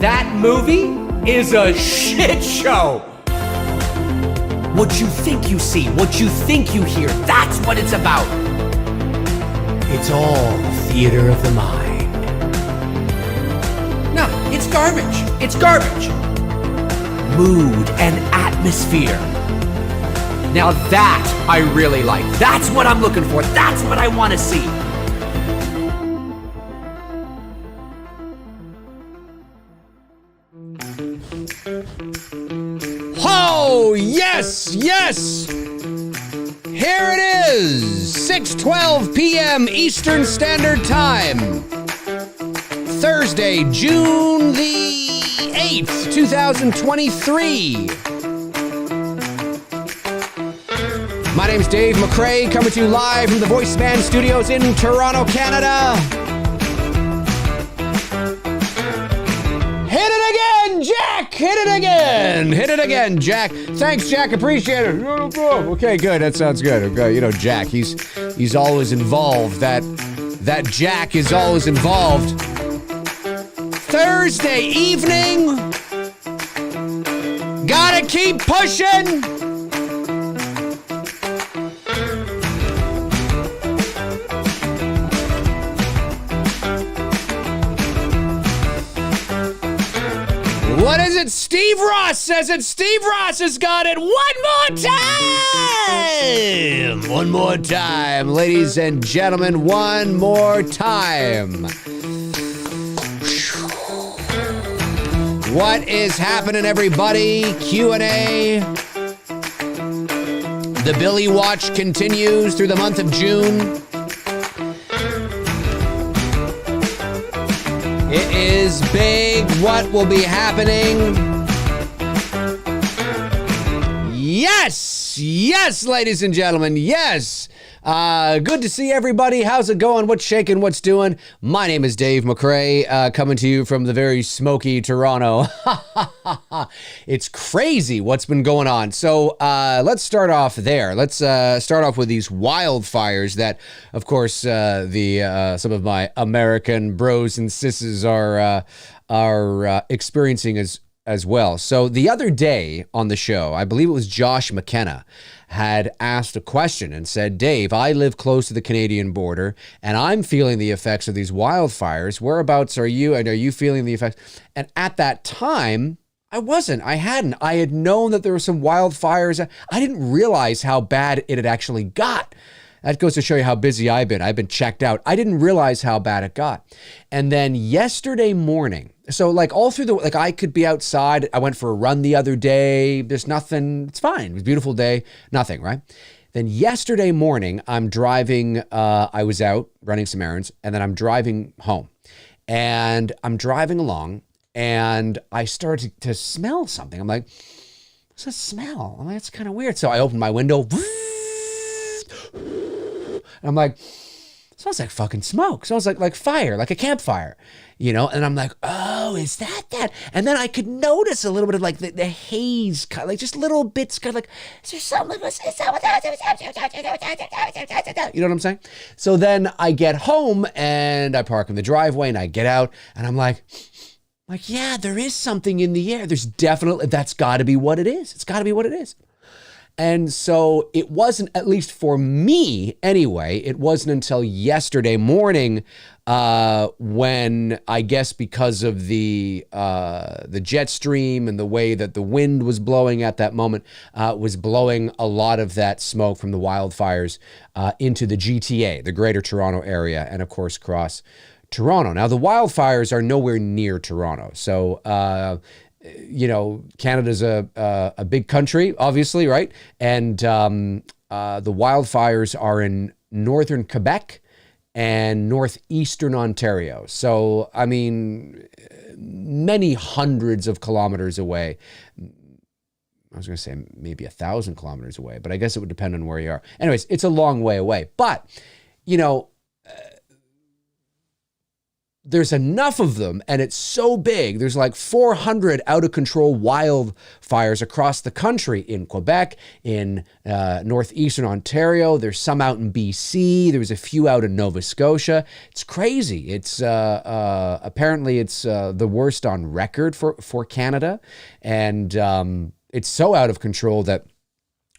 That movie is a shit show. What you think you see, what you think you hear, that's what it's about. It's all theater of the mind. No, it's garbage. It's garbage. Mood and atmosphere. Now that I really like. That's what I'm looking for. That's what I want to see. Oh, yes, yes. Here it is, 6:12 p.m. Eastern Standard Time. Thursday, June the 8th, 2023. My name's Dave McCrae, coming to you live from the Voice Man Studios in Toronto, Canada. Hit it again, Jack! Hit it again! Hit it again, Jack. Thanks, Jack. Appreciate it. Okay, good. That sounds good. Okay, you know, Jack, he's always involved. That Jack is always involved. Thursday evening. Gotta keep pushing. What is it? Steve Ross says it. Steve Ross has got it. One more time. One more time. Ladies and gentlemen, one more time. What is happening, everybody? Q&A. The Billy Watch continues through the month of June. It is big. What will be happening? Yes! Yes, ladies and gentlemen, yes! Good to see everybody. How's it going? What's shaking? What's doing? My name is Dave McCrae, coming to you from the very smoky Toronto. It's crazy what's been going on. So let's start off there. Let's start off with these wildfires that, of course, some of my American bros and sisses are experiencing as well. So the other day on the show, I believe it was Josh McKenna, had asked a question and said, Dave, I live close to the Canadian border and I'm feeling the effects of these wildfires. Whereabouts are you? And are you feeling the effects? And at that time, I wasn't. I hadn't. I had known that there were some wildfires. I didn't realize how bad it had actually got. That goes to show you how busy I've been. I've been checked out. I didn't realize how bad it got. And then yesterday morning, so like all through the, I could be outside. I went for a run the other day. There's nothing. It's fine. It was a beautiful day. Nothing, right? Then yesterday morning, I'm driving. I was out running some errands and then I'm driving home and I'm driving along and I started to smell something. I'm like, what's that smell? I'm like, that's kind of weird. So I opened my window. And I'm like, smells like fucking smoke. Smells like fire, like a campfire, you know? And I'm like, oh, is that? And then I could notice a little bit of like the haze, kind of like just little bits, kind of like, is there something? You know what I'm saying? So then I get home and I park in the driveway and I get out and I'm like, yeah, there is something in the air. There's definitely, that's got to be what it is. It's got to be what it is. And so it wasn't, at least for me anyway, it wasn't until yesterday morning when I guess because of the jet stream and the way that the wind was blowing at that moment was blowing a lot of that smoke from the wildfires into the GTA, the Greater Toronto Area, and of course across Toronto. Now the wildfires are nowhere near Toronto, so you know, Canada's a big country, obviously, right? And the wildfires are in northern Quebec and northeastern Ontario. So, I mean, many hundreds of kilometers away. I was going to say maybe 1,000 kilometers away, but I guess it would depend on where you are. Anyways, it's a long way away. But, you know, there's enough of them, and it's so big. There's like 400 out of control wildfires across the country, in Quebec, in northeastern Ontario. There's some out in BC. There's a few out in Nova Scotia. It's crazy. It's apparently it's the worst on record for Canada, and it's so out of control that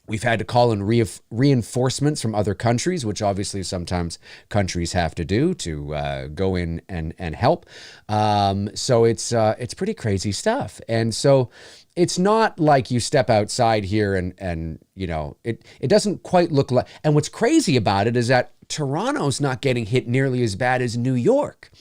we've had to call in reinforcements from other countries, which obviously sometimes countries have to do to go in and help. So it's pretty crazy stuff. And so it's not like you step outside here and you know, it doesn't quite look like, and what's crazy about it is that Toronto's not getting hit nearly as bad as New York.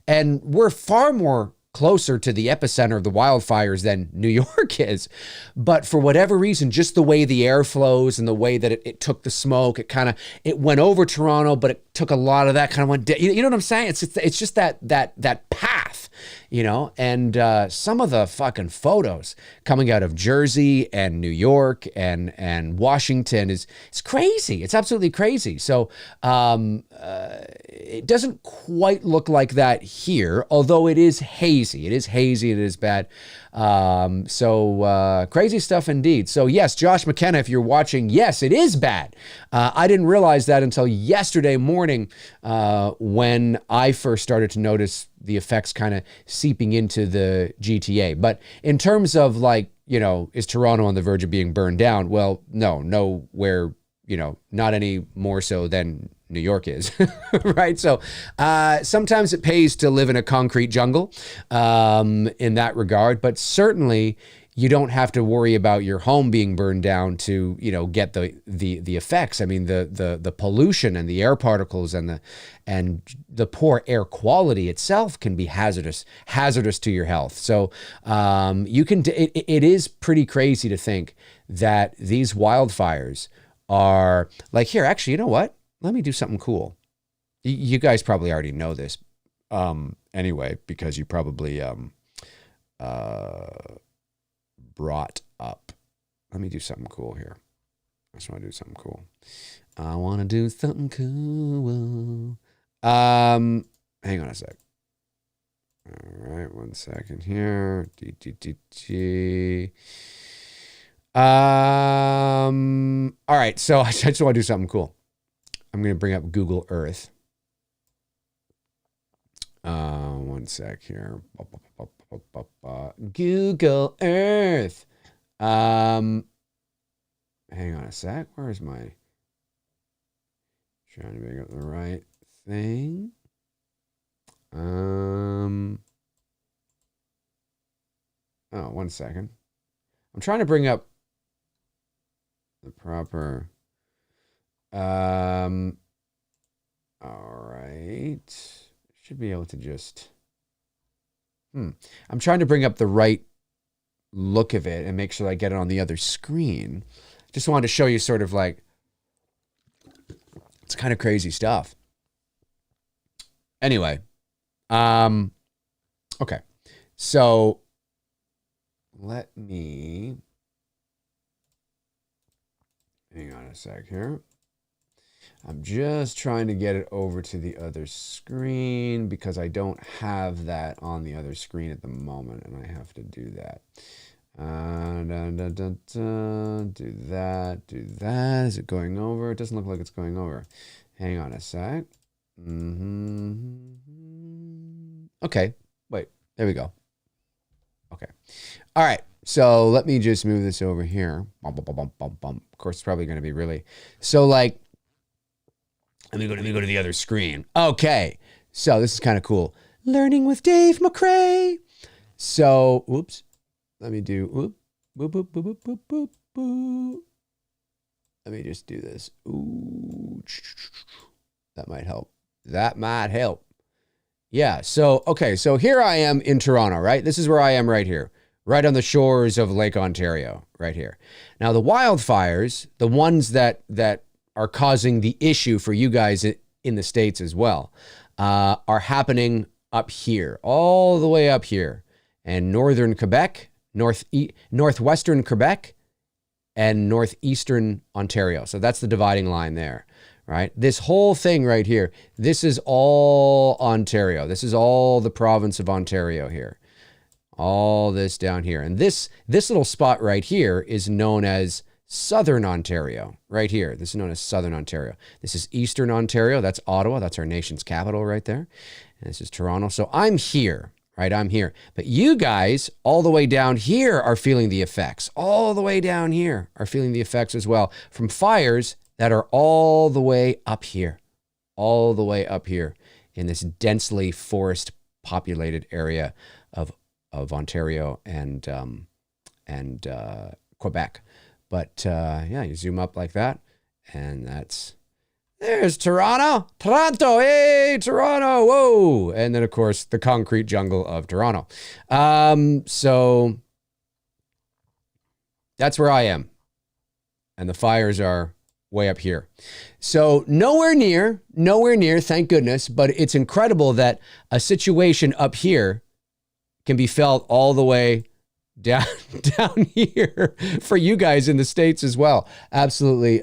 And we're far more closer to the epicenter of the wildfires than New York is. But for whatever reason, just the way the air flows and the way that it took the smoke, it went over Toronto, but it took a lot of that kind of went, you know what I'm saying? It's just that path, you know, and some of the fucking photos coming out of Jersey and New York and Washington it's crazy. It's absolutely crazy. So it doesn't quite look like that here, although it is hazy. It is hazy. It is bad. So crazy stuff indeed. So yes, Josh McKenna, if you're watching, yes, it is bad. I didn't realize that until yesterday morning when I first started to notice the effects kind of seeping into the GTA. But in terms of like, you know, is Toronto on the verge of being burned down? Well, nowhere, you know, not any more so than New York is, right? So sometimes it pays to live in a concrete jungle in that regard, but certainly you don't have to worry about your home being burned down to, you know, get the effects. I mean, the pollution and the air particles and the poor air quality itself can be hazardous to your health. So it is pretty crazy to think that these wildfires are like here. Actually, you know what? Let me do something cool. You guys probably already know this anyway, because you probably brought up. Let me do something cool here. I just want to do something cool. I want to do something cool. Hang on a sec. All right, 1 second here. All right, so I just want to do something cool. I'm going to bring up Google Earth. 1 sec here. Google Earth. Hang on a sec. Where is my... Trying to bring up the right thing. Oh, 1 second. I'm trying to bring up the proper... all right. Should be able to just... I'm trying to bring up the right look of it and make sure I get it on the other screen. Just wanted to show you sort of like... It's kind of crazy stuff. Anyway. Okay. So, let me... Hang on a sec here. I'm just trying to get it over to the other screen because I don't have that on the other screen at the moment, and I have to do that. Do that. Is it going over? It doesn't look like it's going over. Hang on a sec. Okay, wait, there we go. Okay. All right, so let me just move this over here. Of course, it's probably going to be really... So, like, let me go to the other screen. Okay, so this is kind of cool. Learning with Dave McCrae. So, oops. Let me do, Let me just do this. Ooh, that might help. That might help. Yeah, so, okay, so here I am in Toronto, right? This is where I am right here, right on the shores of Lake Ontario, right here. Now, the wildfires, the ones that are causing the issue for you guys in the States as well, are happening up here, all the way up here, and northern Quebec, northwestern Quebec, and northeastern Ontario. So that's the dividing line there, right? This whole thing right here, this is all Ontario. This is all the province of Ontario here. All this down here. And this little spot right here is known as Southern Ontario, right here. This is known as Southern Ontario. This is Eastern Ontario. That's Ottawa. That's our nation's capital right there. And this is Toronto. So I'm here, right? I'm here. But you guys all the way down here are feeling the effects. All the way down here are feeling the effects as well from fires that are all the way up here. All the way up here in this densely forest populated area of Ontario and Quebec. But yeah, you zoom up like that, and there's Toronto, hey, Toronto, whoa. And then, of course, the concrete jungle of Toronto. So that's where I am. And the fires are way up here. So nowhere near, thank goodness, but it's incredible that a situation up here can be felt all the way down here for you guys in the States as well. Absolutely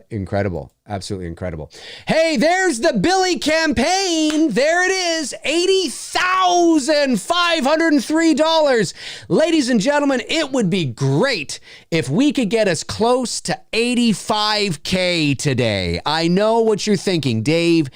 incredible. Absolutely incredible. Hey, there's the Billy campaign. There it is. $80,503. Ladies and gentlemen, it would be great if we could get as close to 85K today. I know what you're thinking, Dave.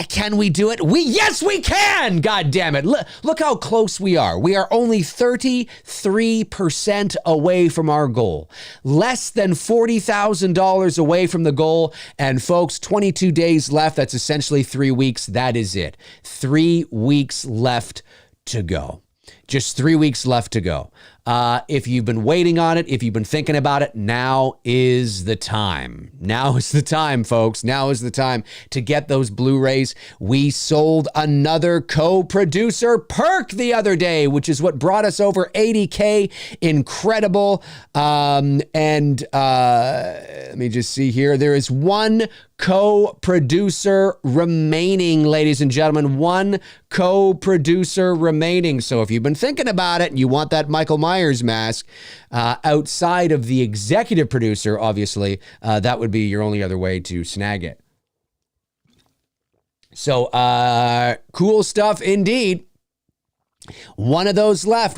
Can we do it? Yes, we can. God damn it. Look how close we are. We are only 33% away from our goal. Less than $40,000 away from the goal. And folks, 22 days left. That's essentially 3 weeks. That is it. 3 weeks left to go. Just 3 weeks left to go. If you've been waiting on it, if you've been thinking about it, now is the time. Now is the time, folks. Now is the time to get those Blu-rays. We sold another co-producer perk the other day, which is what brought us over 80K. Incredible. Let me just see here. There is one co-producer remaining, ladies and gentlemen. One co-producer remaining. So if you've been thinking about it and you want that Michael Myers mask outside of the executive producer, obviously, that would be your only other way to snag it. So cool stuff indeed. One of those left.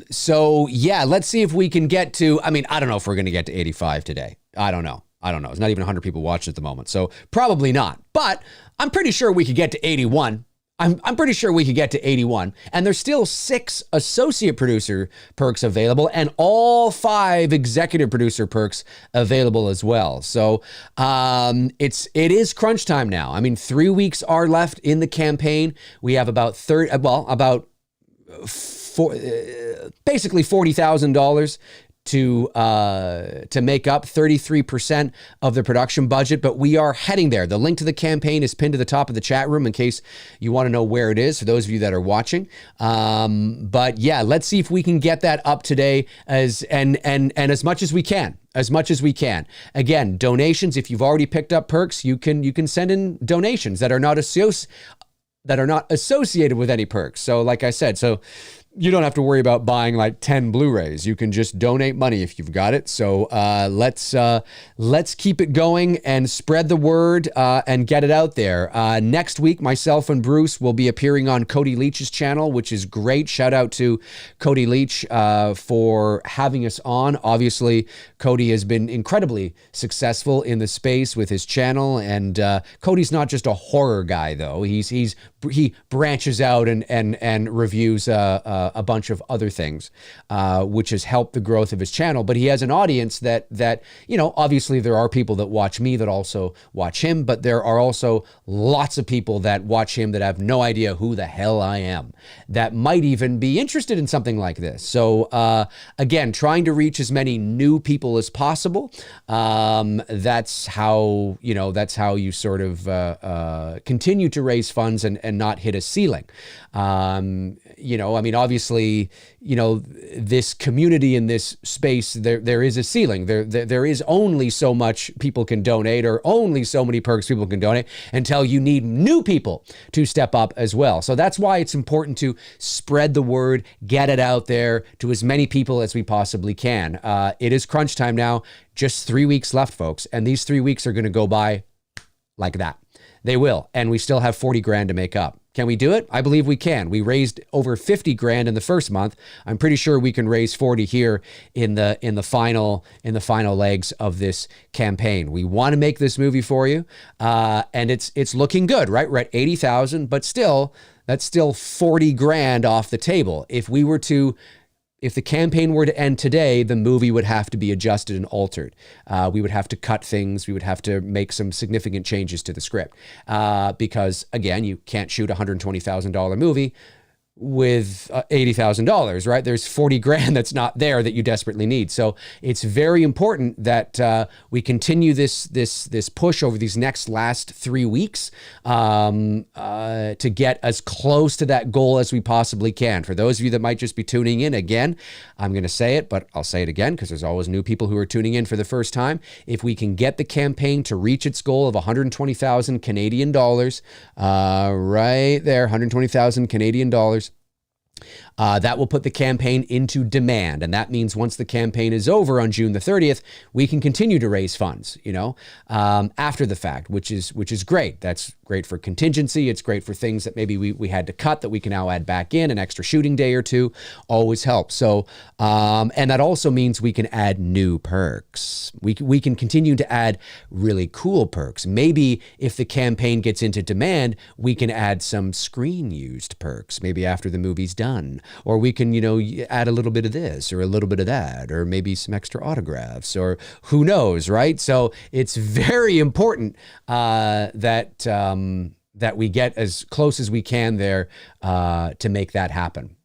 So yeah, let's see if we can get to, I don't know if we're going to get to 85 today. I don't know. It's not even 100 people watching at the moment. So probably not, but I'm pretty sure we could get to 81. I'm pretty sure we could get to 81, and there's still 6 associate producer perks available and all 5 executive producer perks available as well. So it is crunch time now. 3 weeks are left in the campaign. We have about basically $40,000 to make up 33% of the production budget, but we are heading there. The link to the campaign is pinned to the top of the chat room in case you want to know where it is for those of you that are watching. But yeah, let's see if we can get that up today as much as we can. Again, donations, if you've already picked up perks, you can send in donations that are not associated with any perks. So like I said, you don't have to worry about buying like 10 Blu-rays. You can just donate money if you've got it. So let's keep it going and spread the word and get it out there. Next week, myself and Bruce will be appearing on Cody Leach's channel, which is great. Shout out to Cody Leach for having us on. Obviously, Cody has been incredibly successful in the space with his channel. And Cody's not just a horror guy, though. He branches out and reviews a bunch of other things, which has helped the growth of his channel. But he has an audience that obviously there are people that watch me that also watch him, but there are also lots of people that watch him that have no idea who the hell I am, that might even be interested in something like this. So again, trying to reach as many new people as possible. That's how you sort of continue to raise funds and not hit a ceiling. I mean, obviously, this community in this space, there is a ceiling. There is only so much people can donate, or only so many perks people can donate, until you need new people to step up as well. So that's why it's important to spread the word, get it out there to as many people as we possibly can. It is crunch time now. Just 3 weeks left, folks. And these 3 weeks are going to go by like that. They will. And we still have 40 grand to make up. Can we do it? I believe we can. We raised over 50 grand in the first month. I'm pretty sure we can raise 40 here in the final legs of this campaign. We want to make this movie for you, and it's looking good, right? We're at 80,000, but still, that's still 40 grand off the table. If the campaign were to end today, the movie would have to be adjusted and altered. We would have to cut things. We would have to make some significant changes to the script. Because, again, you can't shoot a $120,000 movie with $80,000, right? There's 40 grand that's not there that you desperately need. So it's very important that we continue this push over these last 3 weeks to get as close to that goal as we possibly can. For those of you that might just be tuning in, again, I'm going to say it, but I'll say it again because there's always new people who are tuning in for the first time. If we can get the campaign to reach its goal of 120,000 Canadian dollars, right there, 120,000 Canadian dollars, that will put the campaign into demand. And that means once the campaign is over on June the 30th, we can continue to raise funds, after the fact, which is great. That's great for contingency. It's great for things that maybe we had to cut that we can now add back in. An extra shooting day or two always helps. So, and that also means we can add new perks. We can continue to add really cool perks. Maybe if the campaign gets into demand, we can add some screen used perks, maybe after the movie's done. Or we can, add a little bit of this or a little bit of that, or maybe some extra autographs, or who knows, right? So it's very important that we get as close as we can there to make that happen.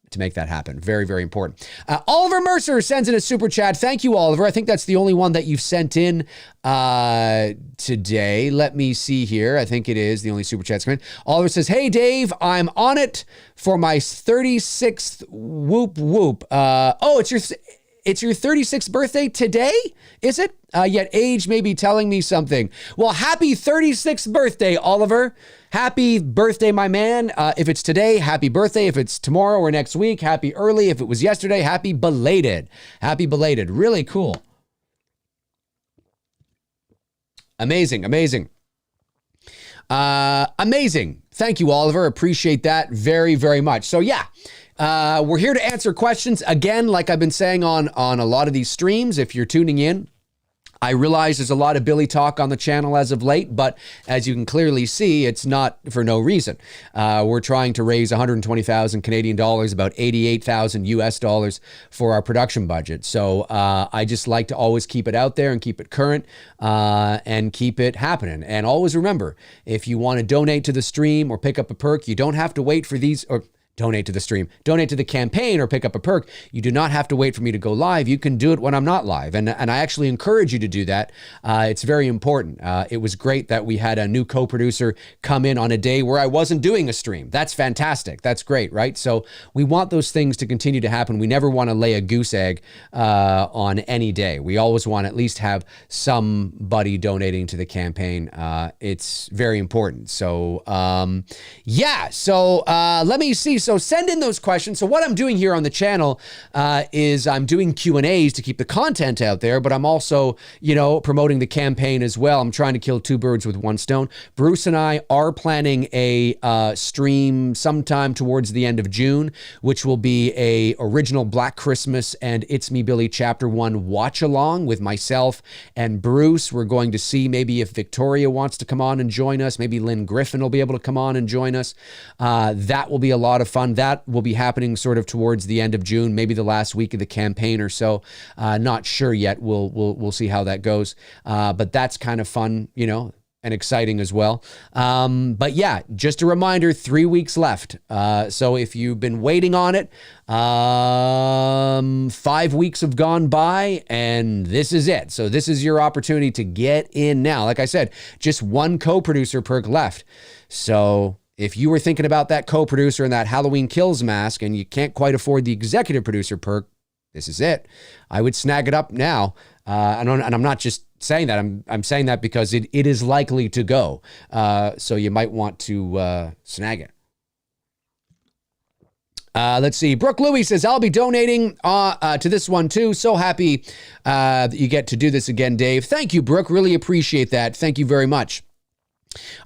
Very, very important. Oliver Mercer sends in a super chat. Thank you, Oliver. I think that's the only one that you've sent in today. Let me see here. I think it is the only super chat coming in. Oliver says, "Hey, Dave, I'm on it for my 36th whoop whoop." It's your 36th birthday today, is it? Yet age may be telling me something. Well, happy 36th birthday, Oliver. Happy birthday, my man. If it's today, happy birthday. If it's tomorrow or next week, happy early. If it was yesterday, happy belated. Happy belated. Really cool. Amazing. Amazing. Thank you, Oliver. Appreciate that very, very much. So yeah, we're here to answer questions. Again, like I've been saying on a lot of these streams, if you're tuning in, I realize there's a lot of Billy talk on the channel as of late, but as you can clearly see, it's not for no reason. We're trying to raise 120,000 Canadian dollars, about 88,000 US dollars for our production budget. So I just like to always keep it out there and keep it current and keep it happening. And always remember, if you want to donate to the stream or pick up a perk, you don't have to wait for these, or donate to the stream, donate to the campaign, or pick up a perk. You do not have to wait for me to go live. You can do it when I'm not live. And I actually encourage you to do that. It's very important. It was great that we had a new co-producer come in on a day where I wasn't doing a stream. That's fantastic. That's great, right? So we want those things to continue to happen. We never want to lay a goose egg on any day. We always want to at least have somebody donating to the campaign. It's very important. So yeah, so let me see. So send in those questions. So what I'm doing here on the channel is I'm doing Q&As to keep the content out there, but I'm also, promoting the campaign as well. I'm trying to kill two birds with one stone. Bruce and I are planning a stream sometime towards the end of June, which will be a original Black Christmas and It's Me Billy Chapter 1 watch along with myself and Bruce. We're going to see maybe if Victoria wants to come on and join us. Maybe Lynn Griffin will be able to come on and join us. That will be a lot of fun. That will be happening sort of towards the end of June, maybe the last week of the campaign or so. Not sure yet. We'll see how that goes. But that's kind of fun, and exciting as well. But yeah, just a reminder, 3 weeks left. So if you've been waiting on it, 5 weeks have gone by and this is it. So this is your opportunity to get in now. Like I said, just one co-producer perk left. So if you were thinking about that co-producer and that Halloween Kills mask and you can't quite afford the executive producer perk, this is it. I would snag it up now. And I'm not just saying that. I'm saying that because it is likely to go. So you might want to snag it. Let's see. Brooke Louie says, I'll be donating to this one too. So happy that you get to do this again, Dave. Thank you, Brooke. Really appreciate that. Thank you very much.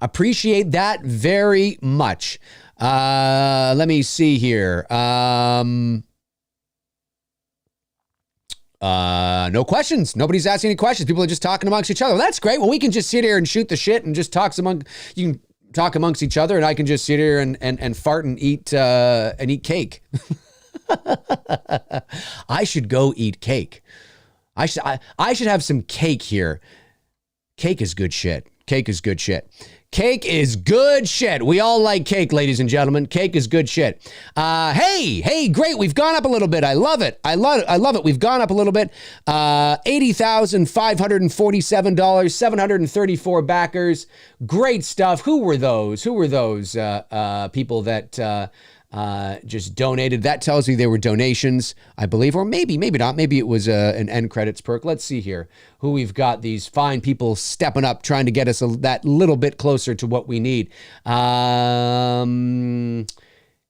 Appreciate that very much. Let me see here. No questions. Nobody's asking any questions. People are just talking amongst each other. Well, that's great. Well, we can just sit here and shoot the shit and just talk you can talk amongst each other, and I can just sit here and fart and eat cake. I should go eat cake. I should have some cake here. Cake is good shit. Cake is good shit. Cake is good shit. We all like cake, ladies and gentlemen. Cake is good shit. Hey, great. We've gone up a little bit. I love it. I love it. We've gone up a little bit. $80,547, 734 backers. Great stuff. Who were those? People that just donated? That tells you they were donations, I believe, or maybe not. Maybe it was an end credits perk. Let's see here who we've got. These fine people stepping up, trying to get us that little bit closer to what we need.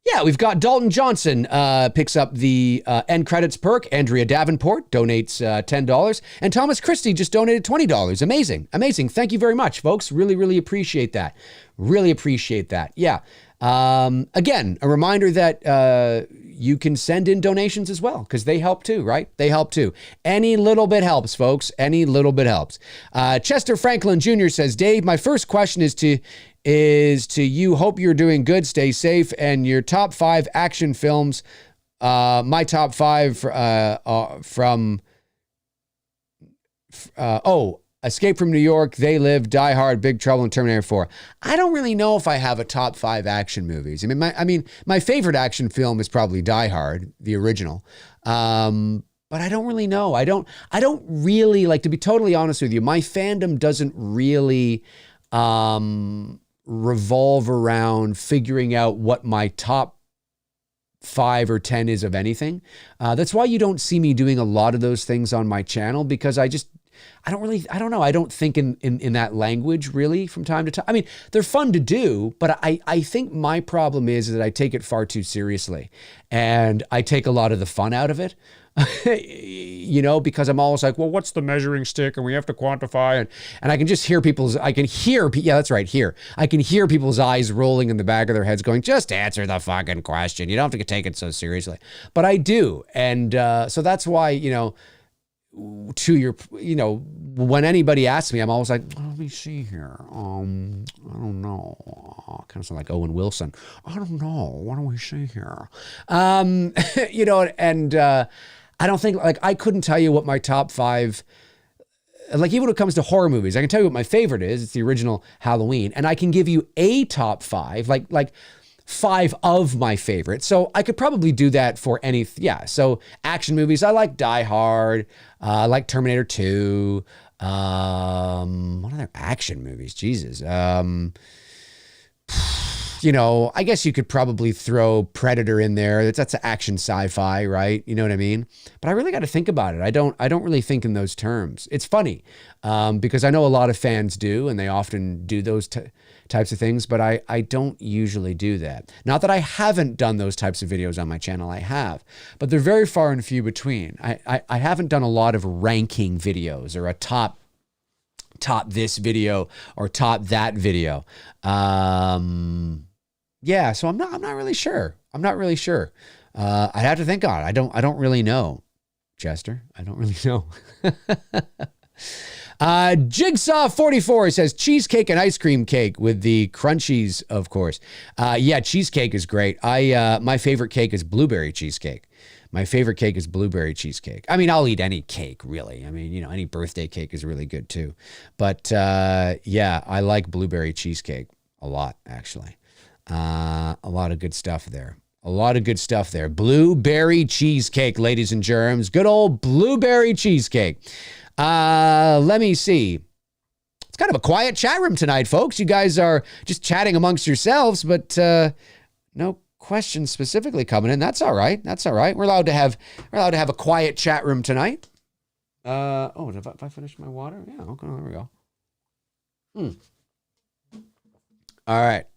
Yeah, we've got Dalton Johnson picks up the end credits perk. Andrea Davenport donates $10. And Thomas Christie just donated $20. Amazing. Thank you very much, folks. Really appreciate that. Yeah. Again, a reminder that you can send in donations as well, because they help too, right? They help too. Any little bit helps, folks. Any little bit helps. Chester Franklin Jr. says, Dave, my first question is to you. Hope you're doing good. Stay safe. And your top 5 action films, my top 5 from Escape from New York, They Live, Die Hard, Big Trouble, and Terminator 4. I don't really know if I have a top 5 action movies. My favorite action film is probably Die Hard, the original. But I don't really know. I don't really, like, to be totally honest with you, my fandom doesn't really revolve around figuring out what my top 5 or 10 is of anything. That's why you don't see me doing a lot of those things on my channel, because I don't know. I don't think in that language really from time to time. I mean, they're fun to do, but I think my problem is that I take it far too seriously, and I take a lot of the fun out of it. Because I'm always like, well, what's the measuring stick? And we have to quantify. And I can just hear I can hear people's eyes rolling in the back of their heads going, just answer the fucking question. You don't have to take it so seriously. But I do. And so that's why, to your, when anybody asks me, I'm always like, let me see here. I don't know. Kind of sound like Owen Wilson. I don't know. What do we see here? And I don't think, like, I couldn't tell you what my top 5, like, even when it comes to horror movies, I can tell you what my favorite is. It's the original Halloween. And I can give you a top 5, like 5 of my favorites. So I could probably do that for any, So action movies, I like Die Hard. I like Terminator 2. What other action movies? Jesus. I guess you could probably throw Predator in there. That's action sci-fi, right? You know what I mean? But I really got to think about it. I don't really think in those terms. It's funny because I know a lot of fans do, and they often do those types of things, but I don't usually do that. Not that I haven't done those types of videos on my channel. I have, but they're very far and few between. I haven't done a lot of ranking videos or a top this video or top that video. So I'm not really sure. I'd have to think on it. I don't really know, Chester. I don't really know. Jigsaw 44 says cheesecake and ice cream cake with the crunchies, of course. Cheesecake is great. My favorite cake is blueberry cheesecake. I mean, I'll eat any cake, really. I mean, any birthday cake is really good too. But I like blueberry cheesecake a lot, actually. A lot of good stuff there. Blueberry cheesecake, ladies and germs. Good old blueberry cheesecake. Let me see. Let's kind of a quiet chat room tonight, folks. You guys are just chatting amongst yourselves, but no questions specifically coming in. That's all right. That's all right. We're allowed to have a quiet chat room tonight. Have I finished my water? Yeah, okay, there we go. All right.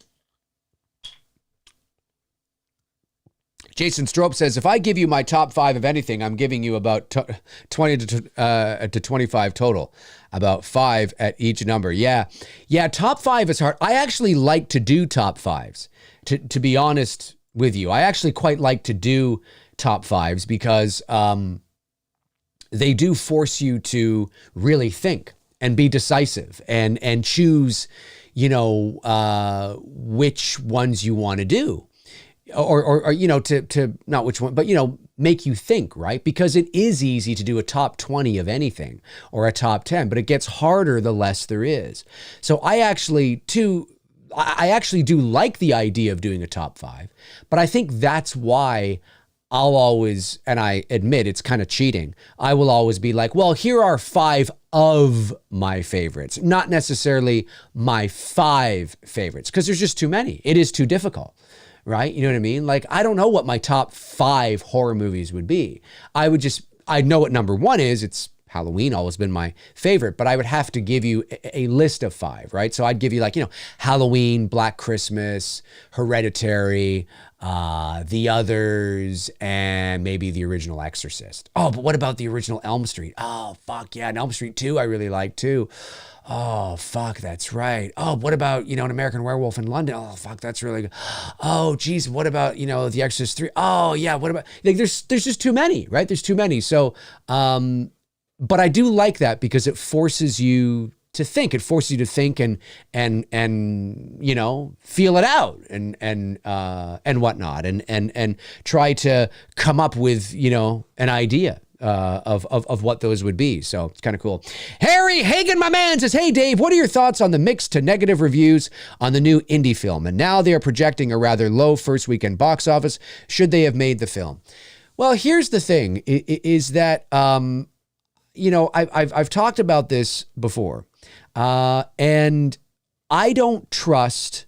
Jason Strope says, if I give you my top 5 of anything, I'm giving you about 20 to 25 total, about 5 at each number. Yeah, top 5 is hard. I actually like to do top 5s, to be honest with you. I actually quite like to do top 5s because they do force you to really think and be decisive and choose, which ones you want to do. Or to not which one, but, make you think, right? Because it is easy to do a top 20 of anything or a top 10, but it gets harder the less there is. So I actually do like the idea of doing a top 5, but I think that's why I'll always, and I admit it's kind of cheating, I will always be like, well, here are 5 of my favorites, not necessarily my 5 favorites, because there's just too many. It is too difficult. Right? You know what I mean? Like, I don't know what my top 5 horror movies would be. I'd know what number 1 is. It's Halloween, always been my favorite, but I would have to give you a list of 5, right? So I'd give you Halloween, Black Christmas, Hereditary, The Others, and maybe the original Exorcist. Oh, but what about the original Elm Street? Oh, fuck yeah. And Elm Street 2, I really like too. Oh, fuck, that's right. Oh, what about, An American Werewolf in London? Oh, fuck, that's really good. Oh, geez, what about, The Exorcist 3? Oh, yeah, what about, there's just too many, right? There's too many. So, but I do like that because it forces you to think. It forces you to think and feel it out and whatnot and try to come up with, an idea. Of what those would be. So it's kind of cool. Harry Hagen, my man, says, hey, Dave, what are your thoughts on the mixed to negative reviews on the new indie film? And now they are projecting a rather low first weekend box office. Should they have made the film? Well, here's the thing is that, I've talked about this before, and I don't trust,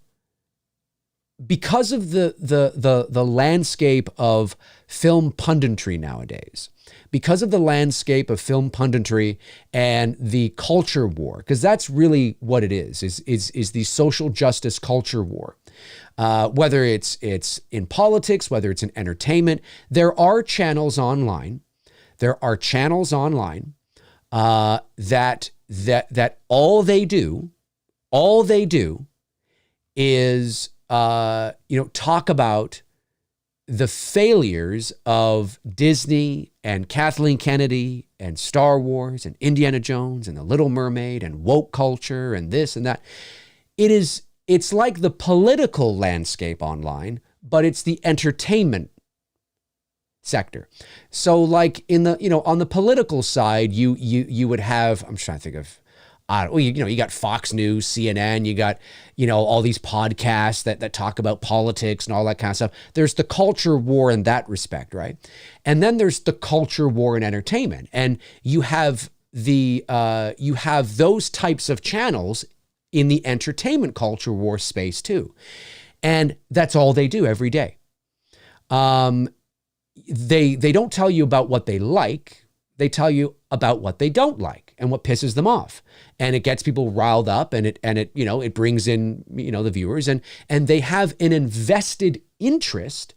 because of the landscape of film punditry nowadays, because of the landscape of film punditry and the culture war, because that's really what it is the social justice culture war. Whether it's in politics, whether it's in entertainment, there are channels online. There are channels online that all they do is talk about the failures of Disney and Kathleen Kennedy and Star Wars and Indiana Jones and The Little Mermaid and woke culture and this and that. It's like the political landscape online, but it's the entertainment sector. So like in the, on the political side, you would have, I'm trying to think of, you got Fox News, CNN, you got, all these podcasts that talk about politics and all that kind of stuff. There's the culture war in that respect, right? And then there's the culture war in entertainment. And you have those types of channels in the entertainment culture war space too. And that's all they do every day. They don't tell you about what they like. They tell you about what they don't like and what pisses them off. And it gets people riled up and it brings in, the viewers and they have an invested interest,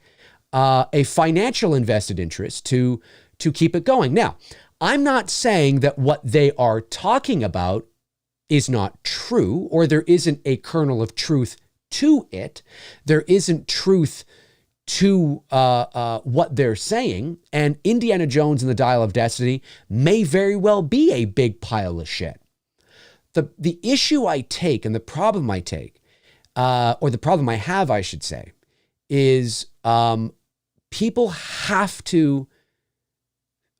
a financial invested interest to keep it going. Now, I'm not saying that what they are talking about is not true, or there isn't a kernel of truth to it. There isn't truth to what they're saying, and Indiana Jones and the Dial of Destiny may very well be a big pile of shit. The issue I take and the problem I take, or the problem I have, I should say, is people have to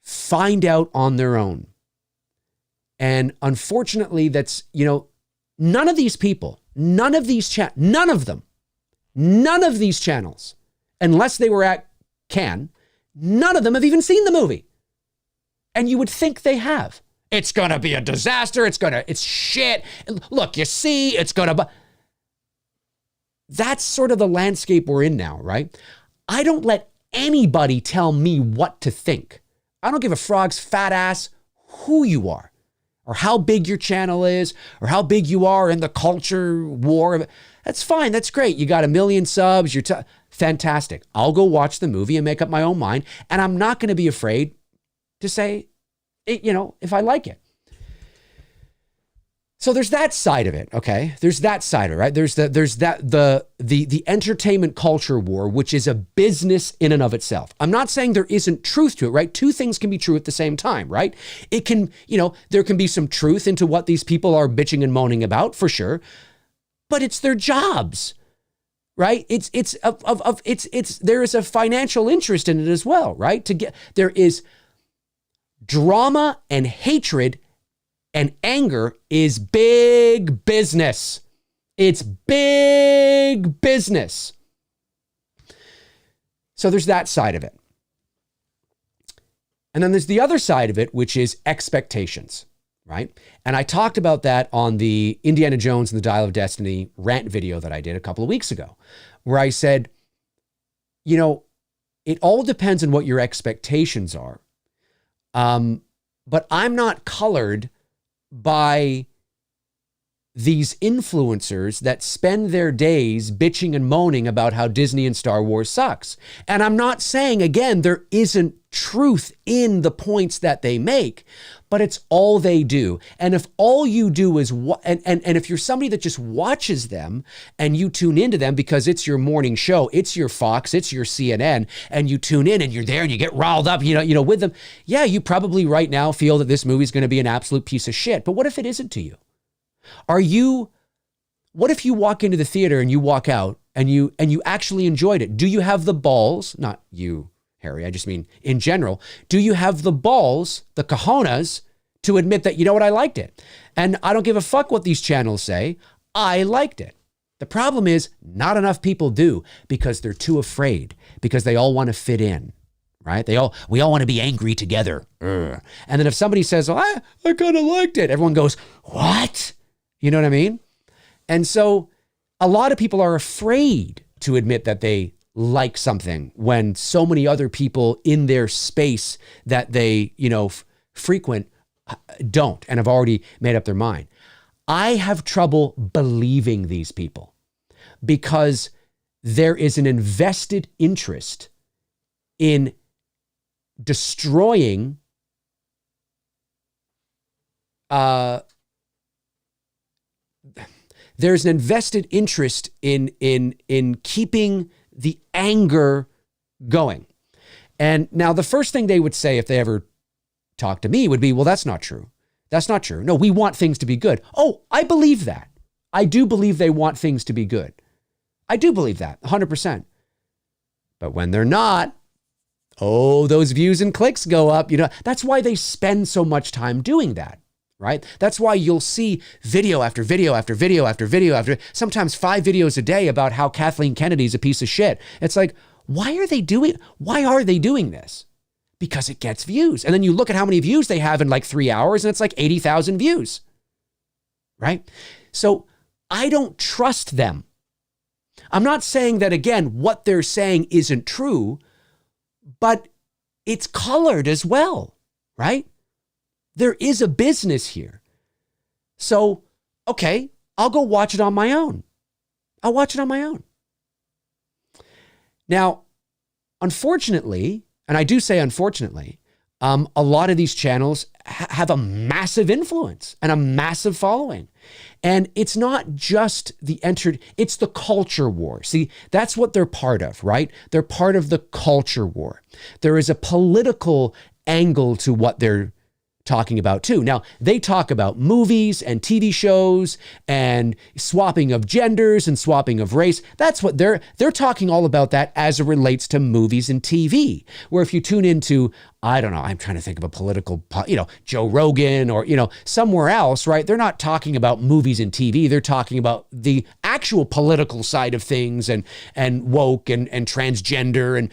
find out on their own. And unfortunately, that's, none of these people, none of these channels, unless they were at Cannes, none of them have even seen the movie. And you would think they have. It's going to be a disaster. It's shit. Look, you see, it's going to. That's sort of the landscape we're in now, right? I don't let anybody tell me what to think. I don't give a frog's fat ass who you are or how big your channel is or how big you are in the culture war. That's fine. That's great. You got 1 million subs. Fantastic. I'll go watch the movie and make up my own mind. And I'm not going to be afraid to say, if I like it. So there's that side of it, okay? There's that side of it, right? There's the entertainment culture war, which is a business in and of itself. I'm not saying there isn't truth to it, right? Two things can be true at the same time, right? It can, there can be some truth into what these people are bitching and moaning about, for sure, but it's their jobs, right? There is a financial interest in it as well, right? There is drama and hatred. And anger is big business. It's big business. So there's that side of it. And then there's the other side of it, which is expectations, right? And I talked about that on the Indiana Jones and the Dial of Destiny rant video that I did a couple of weeks ago, where I said, it all depends on what your expectations are. But I'm not colored by these influencers that spend their days bitching and moaning about how Disney and Star Wars sucks. And I'm not saying, again, there isn't truth in the points that they make, but it's all they do. And if all you do is, and if you're somebody that just watches them and you tune into them because it's your morning show, it's your Fox, it's your CNN, and you tune in and you're there and you get riled up, with them. Yeah, you probably right now feel that this movie's going to be an absolute piece of shit. But what if it isn't to you? What if you walk into the theater and you walk out and you actually enjoyed it? Do you have the balls, not you, Harry, I just mean in general, do you have the balls, the cojones, to admit that, I liked it? And I don't give a fuck what these channels say. I liked it. The problem is not enough people do because they're too afraid, because they all want to fit in, right? We all want to be angry together. Ugh. And then if somebody says, I kind of liked it, everyone goes, what? You know what I mean? And so a lot of people are afraid to admit that they like something when so many other people in their space that they, frequent don't and have already made up their mind. I have trouble believing these people because there is an invested interest in destroying there's an invested interest in keeping the anger going. And now the first thing they would say if they ever talk to me would be, well, that's not true. That's not true. No, we want things to be good. Oh, I believe that. I do believe they want things to be good. I do believe that 100%. But when they're not, those views and clicks go up. That's why they spend so much time doing that. Right? That's why you'll see video after video after video after video after sometimes 5 videos a day about how Kathleen Kennedy's a piece of shit. It's like, why are they doing this? Because it gets views. And then you look at how many views they have in like 3 hours and it's like 80,000 views. Right? So I don't trust them. I'm not saying that, again, what they're saying isn't true, but it's colored as well, right? There is a business here. So, okay, I'll go watch it on my own. I'll watch it on my own. Now, unfortunately, and I do say unfortunately, a lot of these channels have a massive influence and a massive following. And it's not just it's the culture war. See, that's what they're part of, right? They're part of the culture war. There is a political angle to what they're talking about too. Now, they talk about movies and TV shows and swapping of genders and swapping of race. That's what they're talking all about, that as it relates to movies and TV. Where if you tune into, I don't know, I'm trying to think of a political, Joe Rogan or, somewhere else, right? They're not talking about movies and TV. They're talking about the actual political side of things and woke and transgender and,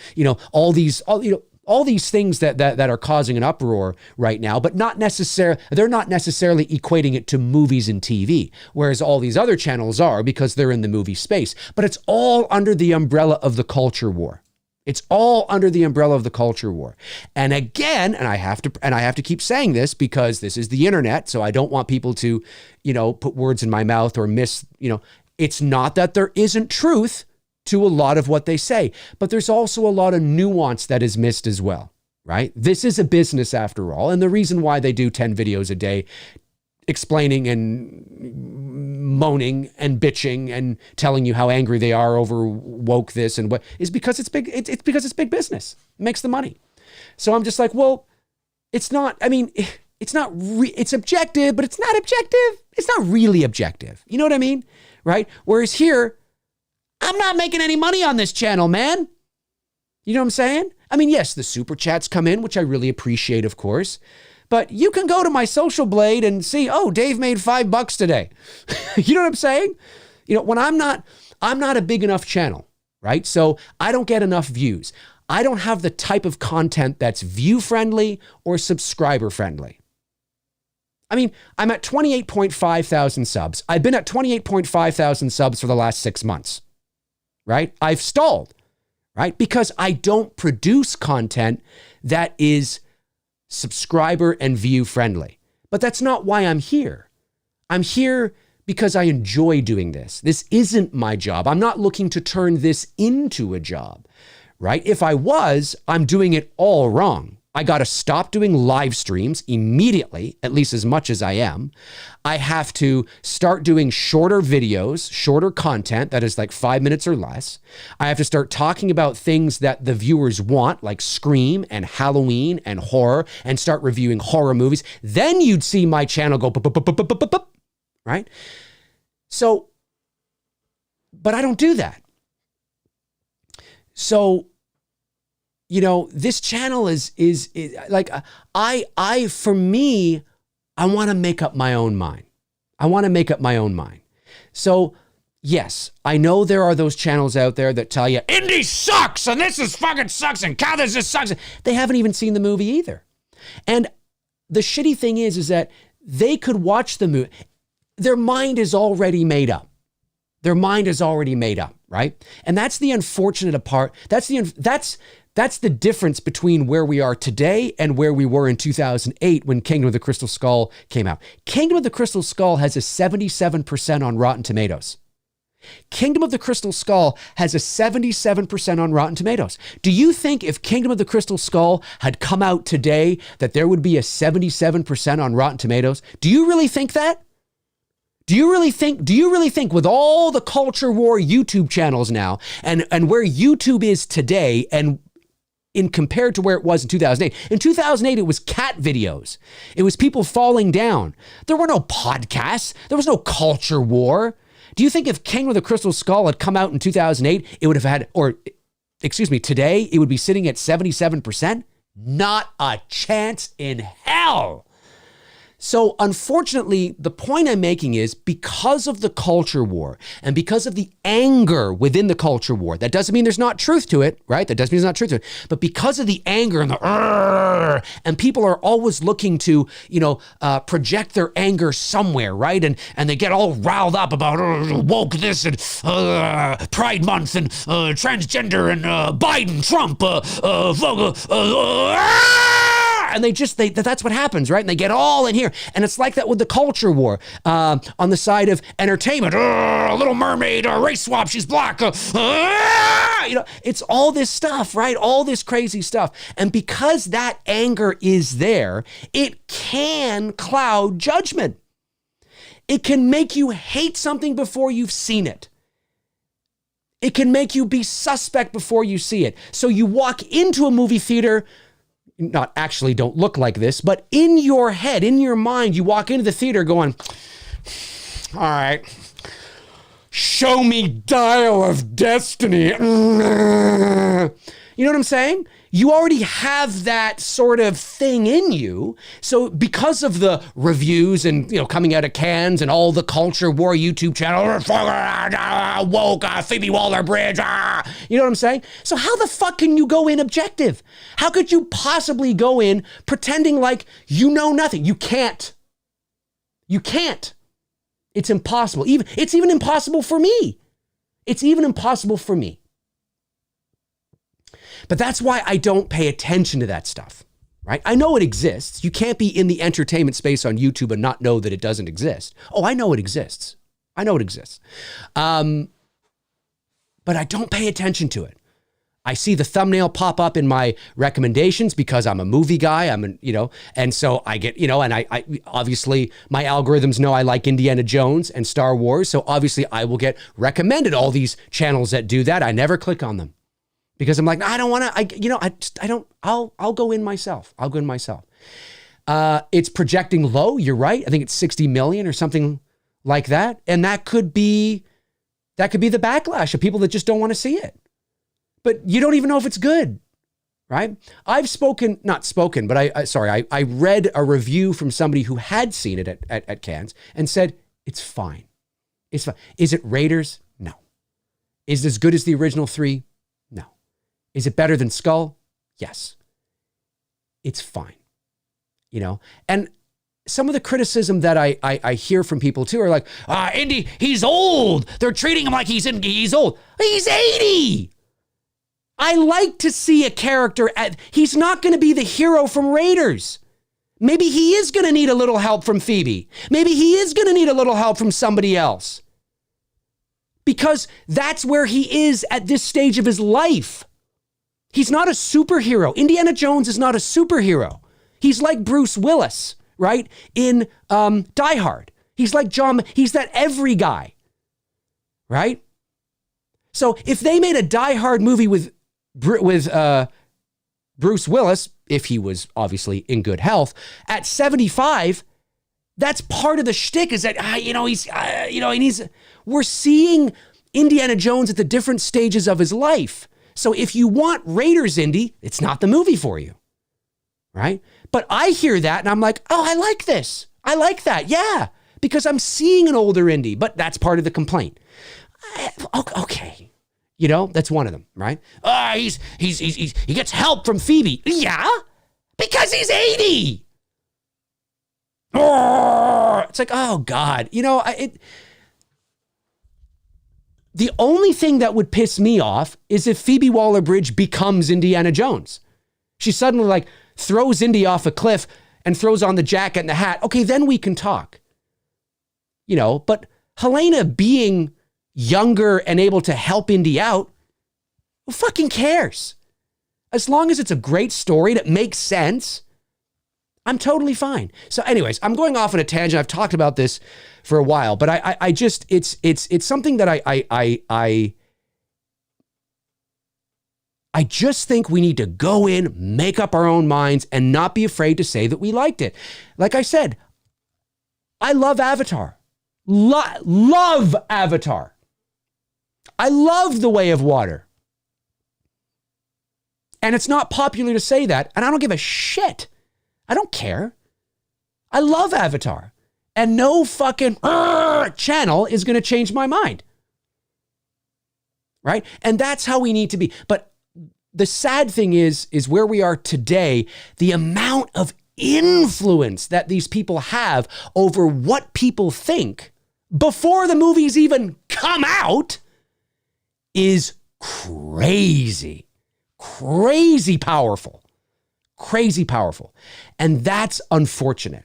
all these things that are causing an uproar right now, but they're not necessarily equating it to movies and TV, whereas all these other channels are because they're in the movie space. But it's all under the umbrella of the culture war. It's all under the umbrella of the culture war. And again, and I have to keep saying this because this is the internet, so I don't want people to, put words in my mouth or it's not that there isn't truth to a lot of what they say, but there's also a lot of nuance that is missed as well, right? This is a business after all. And the reason why they do 10 videos a day explaining and moaning and bitching and telling you how angry they are over woke this and what is because it's big. It's because it's big business. It makes the money. So I'm just like, well, it's not, it's objective, but it's not objective. It's not really objective. You know what I mean? Right? Whereas here, I'm not making any money on this channel, man. You know what I'm saying? I mean, yes, the super chats come in, which I really appreciate, of course. But you can go to my social blade and see, oh, Dave made $5 today. You know what I'm saying? When I'm not a big enough channel, right? So I don't get enough views. I don't have the type of content that's view friendly or subscriber friendly. I mean, I'm at 28.5 thousand subs. I've been at 28.5 thousand subs for the last 6 months. Right? I've stalled, right? Because I don't produce content that is subscriber and view friendly. But that's not why I'm here. I'm here because I enjoy doing this. This isn't my job. I'm not looking to turn this into a job, right? If I was, I'm doing it all wrong. I got to stop doing live streams immediately, at least as much as I am. I have to start doing shorter videos, shorter content that is like 5 minutes or less. I have to start talking about things that the viewers want, like Scream and Halloween and horror, and start reviewing horror movies. Then you'd see my channel go, right? So, but I don't do that. So, this channel is like, for me, I want to make up my own mind. So yes, I know there are those channels out there that tell you indie sucks and this is fucking sucks and God, this just sucks. They haven't even seen the movie either. And the shitty thing is that they could watch the movie. Their mind is already made up. Right? And that's the unfortunate part. That's the difference between where we are today and where we were in 2008 when Kingdom of the Crystal Skull came out. Kingdom of the Crystal Skull has a 77% on Rotten Tomatoes. Kingdom of the Crystal Skull has a 77% on Rotten Tomatoes. Do you think if Kingdom of the Crystal Skull had come out today that there would be a 77% on Rotten Tomatoes? Do you really think that? Do you really think with all the culture war YouTube channels now and where YouTube is today and in compared to where it was in 2008. In 2008, it was cat videos. It was people falling down. There were no podcasts. There was no culture war. Do you think if King with a Crystal Skull had come out in 2008, it would have had, today, it would be sitting at 77%? Not a chance in hell. So unfortunately, the point I'm making is because of the culture war and because of the anger within the culture war, that doesn't mean there's not truth to it, right? That doesn't mean there's not truth to it. But because of the anger and the and people are always looking to, project their anger somewhere, right? And they get all riled up about woke this and Pride Month and transgender and Biden, Trump, and that's what happens, right? And they get all in here. And it's like that with the culture war on the side of entertainment. Little Mermaid, race swap, she's black. It's all this stuff, right? All this crazy stuff. And because that anger is there, it can cloud judgment. It can make you hate something before you've seen it. It can make you be suspect before you see it. So you walk into a movie theater, not actually don't look like this, but in your head, in your mind, you walk into the theater going, all right, show me Dial of Destiny. You know what I'm saying? You already have that sort of thing in you. So because of the reviews and, coming out of Cannes and all the culture war YouTube channel, woke, Phoebe Waller-Bridge, you know what I'm saying? So how the fuck can you go in objective? How could you possibly go in pretending like you know nothing? You can't. You can't. It's impossible. It's even impossible for me. It's even impossible for me. But that's why I don't pay attention to that stuff, right? I know it exists. You can't be in the entertainment space on YouTube and not know that it doesn't exist. Oh, I know it exists. I know it exists. But I don't pay attention to it. I see the thumbnail pop up in my recommendations because I'm a movie guy. And so I get, and I obviously my algorithms know I like Indiana Jones and Star Wars. So obviously I will get recommended all these channels that do that. I never click on them because I'm like, I don't want to, I'll go in myself. I'll go in myself. It's projecting low. You're right. I think it's 60 million or something like that. And that could be the backlash of people that just don't want to see it. But you don't even know if it's good, right? I've not spoken, but I read a review from somebody who had seen it at Cannes and said, it's fine. It's fine. Is it Raiders? No. Is it as good as the original 3? No. Is it better than Skull? Yes. It's fine. And some of the criticism that I hear from people too are like, Indy, he's old. They're treating him like he's old. He's 80. I like to see a character he's not going to be the hero from Raiders. Maybe he is going to need a little help from Phoebe. Maybe he is going to need a little help from somebody else. Because that's where he is at this stage of his life. He's not a superhero. Indiana Jones is not a superhero. He's like Bruce Willis, right? In Die Hard. He's like he's that every guy, right? So if they made a Die Hard movie with Bruce Willis, if he was obviously in good health, at 75, that's part of the shtick is that, we're seeing Indiana Jones at the different stages of his life. So if you want Raiders, Indy, it's not the movie for you, right? But I hear that and I'm like, oh, I like this. I like that. Yeah, because I'm seeing an older Indy, but that's part of the complaint. Okay. That's one of them, right? He gets help from Phoebe. Yeah, because he's 80. It's like, oh God, the only thing that would piss me off is if Phoebe Waller-Bridge becomes Indiana Jones. She suddenly like throws Indy off a cliff and throws on the jacket and the hat. Okay, then we can talk. But Helena being younger and able to help Indy out, who fucking cares? As long as it's a great story that makes sense, I'm totally fine. So anyways, I'm going off on a tangent. I've talked about this for a while, but I just, it's something that I just think we need to go in, make up our own minds and not be afraid to say that we liked it. Like I said, I love Avatar. Love Avatar. I love The Way of Water. And it's not popular to say that, and I don't give a shit. I don't care. I love Avatar. And no fucking channel is going to change my mind. Right? And that's how we need to be. But the sad thing is where we are today, the amount of influence that these people have over what people think before the movies even come out is crazy, crazy powerful, crazy powerful. And that's unfortunate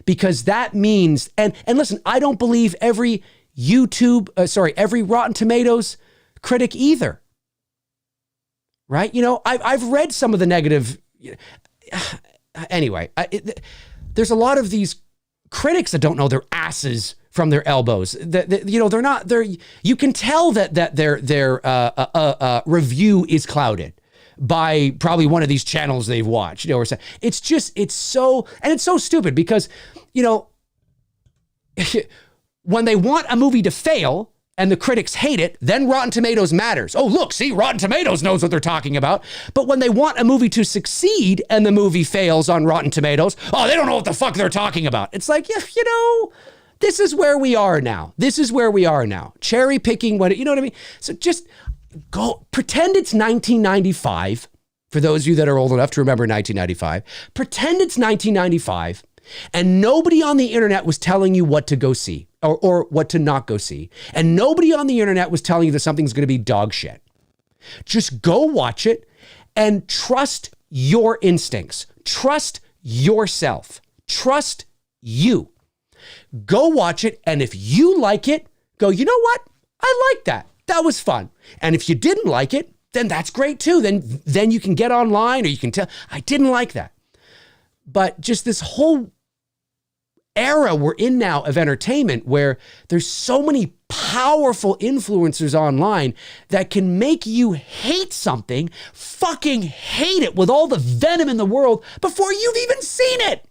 because that means, and listen, I don't believe every every Rotten Tomatoes critic either. Right? I've read some of the negative. Anyway, there's a lot of these critics that don't know their asses from their elbows. They're not. You can tell that their review is clouded by probably one of these channels they've watched. It's so stupid because when they want a movie to fail and the critics hate it, then Rotten Tomatoes matters. Oh, look, see, Rotten Tomatoes knows what they're talking about. But when they want a movie to succeed and the movie fails on Rotten Tomatoes, oh, they don't know what the fuck they're talking about. It's like, yeah, you know, this is where we are now. This is where we are now. Cherry picking what, you know what I mean? So just go, pretend it's 1995. For those of you that are old enough to remember 1995, pretend it's 1995 and nobody on the internet was telling you what to go see or what to not go see. And nobody on the internet was telling you that something's going to be dog shit. Just go watch it and trust your instincts. Trust yourself. Trust you. Go watch it. And if you like it, go, you know what? I like that. That was fun. And if you didn't like it, then that's great too. Then you can get online or you can tell, I didn't like that. But just this whole era we're in now of entertainment where there's so many powerful influencers online that can make you hate something, fucking hate it with all the venom in the world before you've even seen it.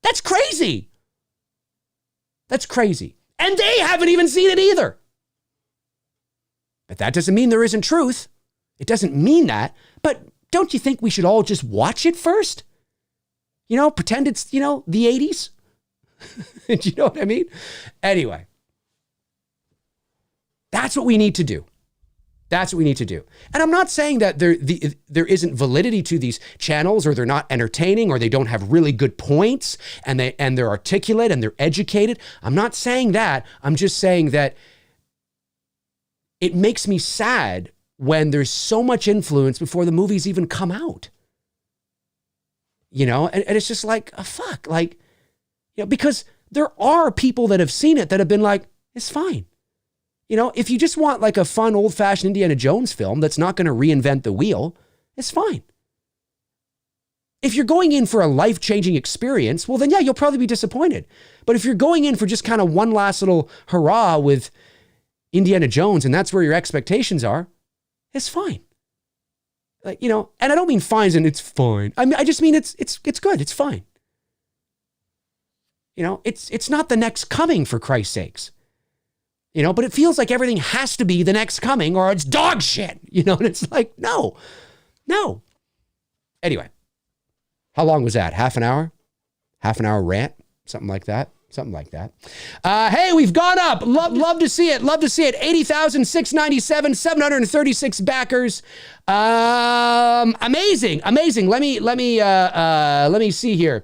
That's crazy. That's crazy. And they haven't even seen it either. But that doesn't mean there isn't truth. It doesn't mean that, but don't you think we should all just watch it first? You know, pretend it's, you know, the 80s. Do you know what I mean? Anyway, that's what we need to do. That's what we need to do. And I'm not saying that there isn't validity to these channels or they're not entertaining or they don't have really good points and they're articulate and they're educated. I'm not saying that. I'm just saying that it makes me sad when there's so much influence before the movies even come out. You know, and it's just like, oh, fuck, like, you know, because there are people that have seen it that have been like, it's fine. You know, if you just want like a fun old-fashioned Indiana Jones film that's not going to reinvent the wheel, it's fine. If you're going in for a life-changing experience, well, then yeah, you'll probably be disappointed. But if you're going in for just kind of one last little hurrah with Indiana Jones and that's where your expectations are, it's fine. Like, you know, and I don't mean fine as in it's fine. I mean, I just mean it's good. It's fine. You know, it's not the next coming, for Christ's sakes. You know, but it feels like everything has to be the next coming or it's dog shit. You know, and it's like, no. Anyway, how long was that? Half an hour? Half an hour rant? Something like that. Hey, we've gone up. Love to see it. 80,697, 736 backers. Amazing. Let me see here.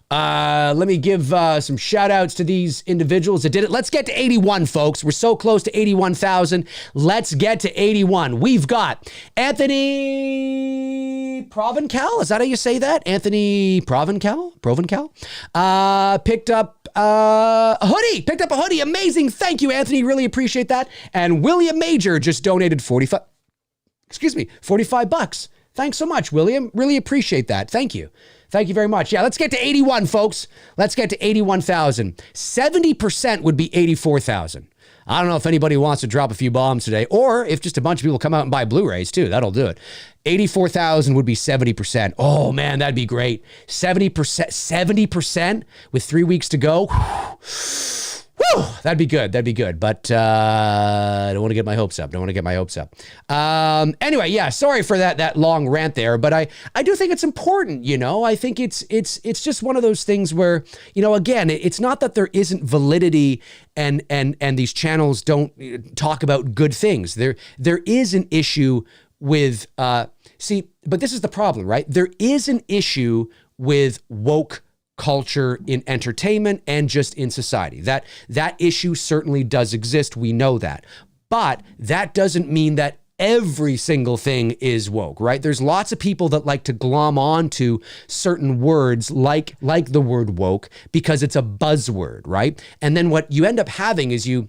Let me give some shout outs to these individuals that did it. Let's get to 81, folks. We're so close to 81,000. Let's get to 81. We've got Anthony Provencal. Is that how you say that? Anthony Provencal? Picked up a hoodie. Amazing. Thank you, Anthony. Really appreciate that. And William Major just donated 45 bucks. Thanks so much, William. Really appreciate that. Thank you. Thank you very much. Yeah, let's get to 81, folks. Let's get to 81,000. 70% would be 84,000. I don't know if anybody wants to drop a few bombs today, or if just a bunch of people come out and buy Blu-rays too. That'll do it. 84,000 would be 70%. Oh man, that'd be great. 70% with 3 weeks to go. Whew, that'd be good. But I don't want to get my hopes up. Anyway, yeah, sorry for that long rant there, but I do think it's important, you know. I think it's just one of those things where, you know, again, it's not that there isn't validity and these channels don't talk about good things. There is an issue with but this is the problem, right? There is an issue with woke culture in entertainment and just in society. That issue certainly does exist. We know that. But that doesn't mean that every single thing is woke, right? There's lots of people that like to glom on to certain words like the word woke because it's a buzzword, right? And then what you end up having is you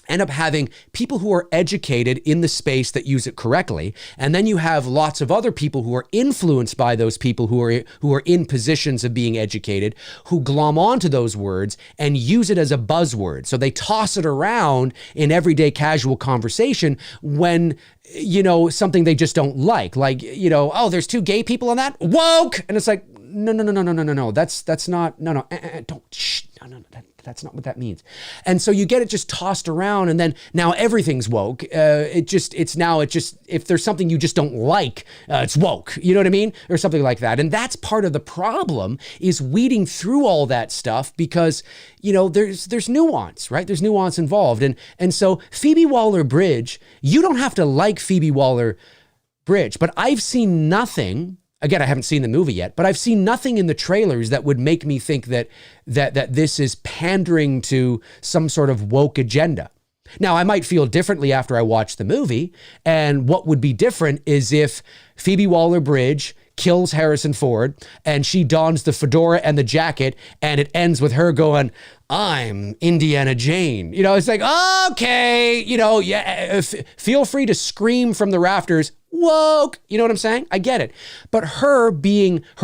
end up having people who are educated in the space that use it correctly. And then you have lots of other people who are influenced by those people who are in positions of being educated, who glom onto those words and use it as a buzzword. So they toss it around in everyday casual conversation when, you know, something they just don't like, you know, oh, there's 2 gay people on that, woke. And it's like, no, that's not, don't, shh, no, That's not what that means. And so you get it just tossed around, and then now everything's woke. If there's something you just don't like, it's woke. You know what I mean? Or something like that. And that's part of the problem, is weeding through all that stuff, because, you know, there's nuance, right? There's nuance involved. And so Phoebe Waller-Bridge, you don't have to like Phoebe Waller-Bridge, but I've seen nothing. Again, I haven't seen the movie yet, but I've seen nothing in the trailers that would make me think that this is pandering to some sort of woke agenda. Now, I might feel differently after I watch the movie, and what would be different is if Phoebe Waller-Bridge kills Harrison Ford and she dons the fedora and the jacket, and it ends with her going, "I'm Indiana Jane." You know, it's like, okay, you know, yeah, feel free to scream from the rafters, woke. You know what I'm saying? I get it. But her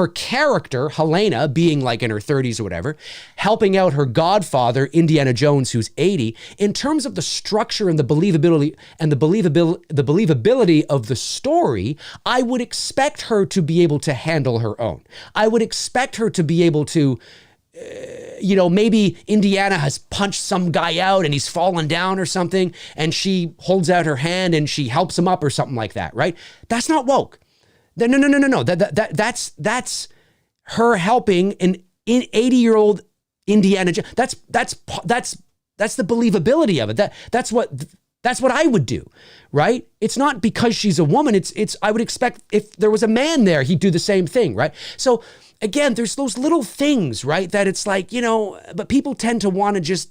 character, Helena, being like in her 30s or whatever, helping out her godfather, Indiana Jones, who's 80, in terms of the structure and the believability of the story, I would expect her to be able to handle her own. I would expect her to be able to, you know, maybe Indiana has punched some guy out and he's fallen down or something, and she holds out her hand and she helps him up or something like that, right? That's not woke. No. That's her helping an 80-year-old Indiana Jones. That's the believability of it. That's what I would do, right? It's not because she's a woman. It's I would expect if there was a man there, he'd do the same thing, right? So again, there's those little things, right? That it's like, you know, but people tend to want to just,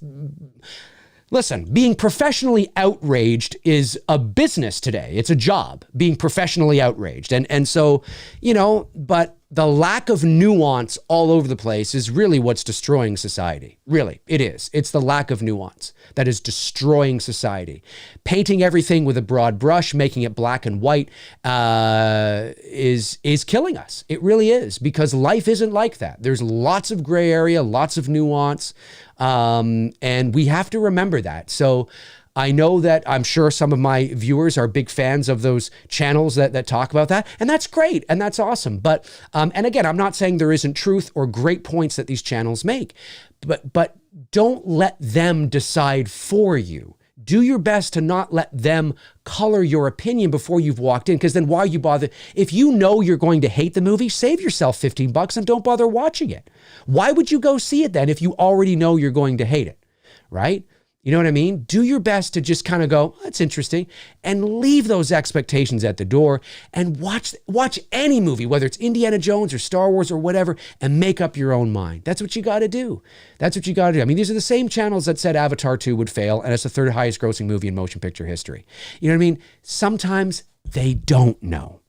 listen, being professionally outraged is a business today. It's a job, being professionally outraged. And so, you know, but the lack of nuance all over the place is really what's destroying society. Really, it is. It's the lack of nuance that is destroying society. Painting everything with a broad brush, making it black and white, is killing us. It really is, because life isn't like that. There's lots of gray area, lots of nuance, and we have to remember that. So I know that I'm sure some of my viewers are big fans of those channels that talk about that, and that's great and that's awesome. But and again, I'm not saying there isn't truth or great points that these channels make, but don't let them decide for you. Do your best to not let them color your opinion before you've walked in, because then why you bother? If you know you're going to hate the movie, save yourself $15 and don't bother watching it. Why would you go see it then if you already know you're going to hate it, right? You know what I mean? Do your best to just kind of go, that's interesting, and leave those expectations at the door and watch any movie, whether it's Indiana Jones or Star Wars or whatever, and make up your own mind. That's what you got to do. That's what you got to do. I mean, these are the same channels that said Avatar 2 would fail, and it's the third highest grossing movie in motion picture history. You know what I mean? Sometimes they don't know.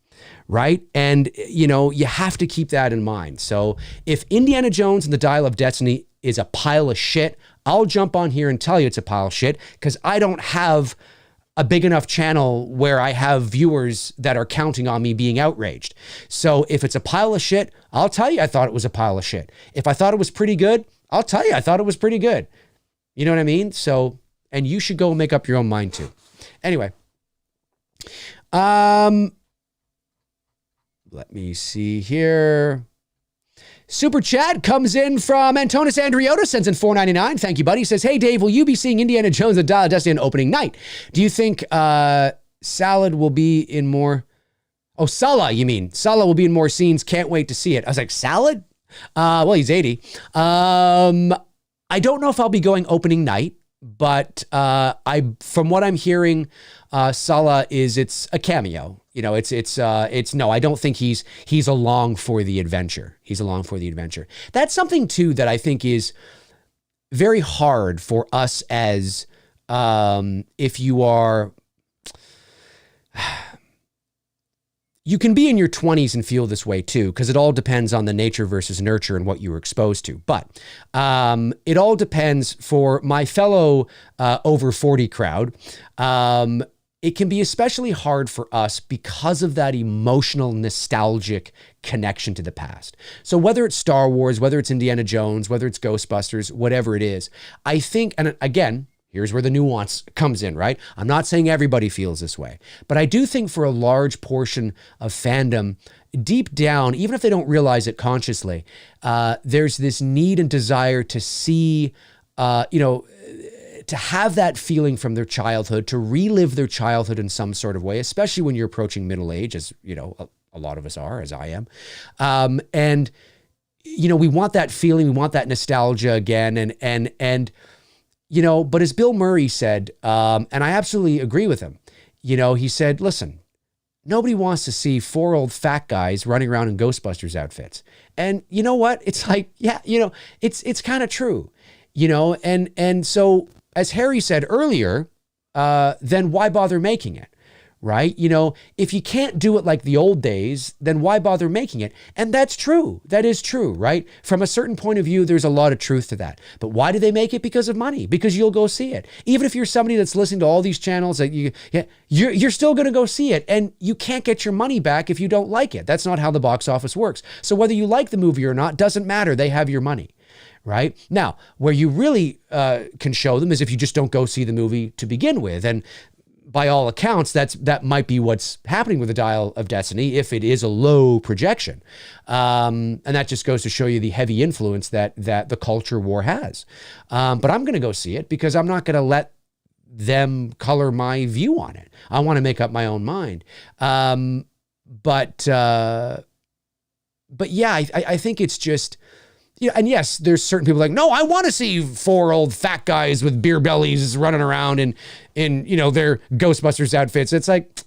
Right? And, you know, you have to keep that in mind. So if Indiana Jones and the Dial of Destiny is a pile of shit, I'll jump on here and tell you it's a pile of shit, because I don't have a big enough channel where I have viewers that are counting on me being outraged. So if it's a pile of shit, I'll tell you I thought it was a pile of shit. If I thought it was pretty good, I'll tell you I thought it was pretty good. You know what I mean? So, and you should go and make up your own mind too. Anyway, let me see here. Super chat comes in from Antonis Andriota, sends in $4.99. Thank you, buddy. He says, hey, Dave, will you be seeing Indiana Jones and Dial of Destiny on opening night? Do you think Salad will be in more... Oh, Salah, you mean. Salah will be in more scenes. Can't wait to see it. I was like, Salad? Well, he's 80. I don't know if I'll be going opening night, but from what I'm hearing, Salah it's a cameo. You know, it's no, I don't think he's along for the adventure. He's along for the adventure. That's something too that I think is very hard for us as if you are. You can be in your 20s and feel this way too, because it all depends on the nature versus nurture and what you were exposed to. But it all depends for my fellow over 40 crowd. It can be especially hard for us because of that emotional, nostalgic connection to the past. So whether it's Star Wars, whether it's Indiana Jones, whether it's Ghostbusters, whatever it is, I think, and again, here's where the nuance comes in, right? I'm not saying everybody feels this way, but I do think for a large portion of fandom, deep down, even if they don't realize it consciously, there's this need and desire to see to have that feeling from their childhood, to relive their childhood in some sort of way, especially when you're approaching middle age, as a lot of us are, as I am. And we want that feeling, we want that nostalgia again. And but as Bill Murray said, and I absolutely agree with him, he said, listen, nobody wants to see 4 old fat guys running around in Ghostbusters outfits. And you know what? It's like, yeah, it's kind of true, and so as Harry said earlier, then why bother making it? Right? If you can't do it like the old days, then why bother making it? And that's true. That is true, right? From a certain point of view, there's a lot of truth to that. But why do they make it? Because of money, because you'll go see it. Even if you're somebody that's listening to all these channels, that you're still going to go see it, and you can't get your money back if you don't like it. That's not how the box office works. So whether you like the movie or not, doesn't matter. They have your money. Right? Now, where you really can show them is if you just don't go see the movie to begin with. And by all accounts, that might be what's happening with the Dial of Destiny if it is a low projection. And that just goes to show you the heavy influence that the culture war has. But I'm going to go see it because I'm not going to let them color my view on it. I want to make up my own mind. But yeah, I think it's just... and yes, there's certain people like, no, I want to see 4 old fat guys with beer bellies running around in their Ghostbusters outfits. It's like,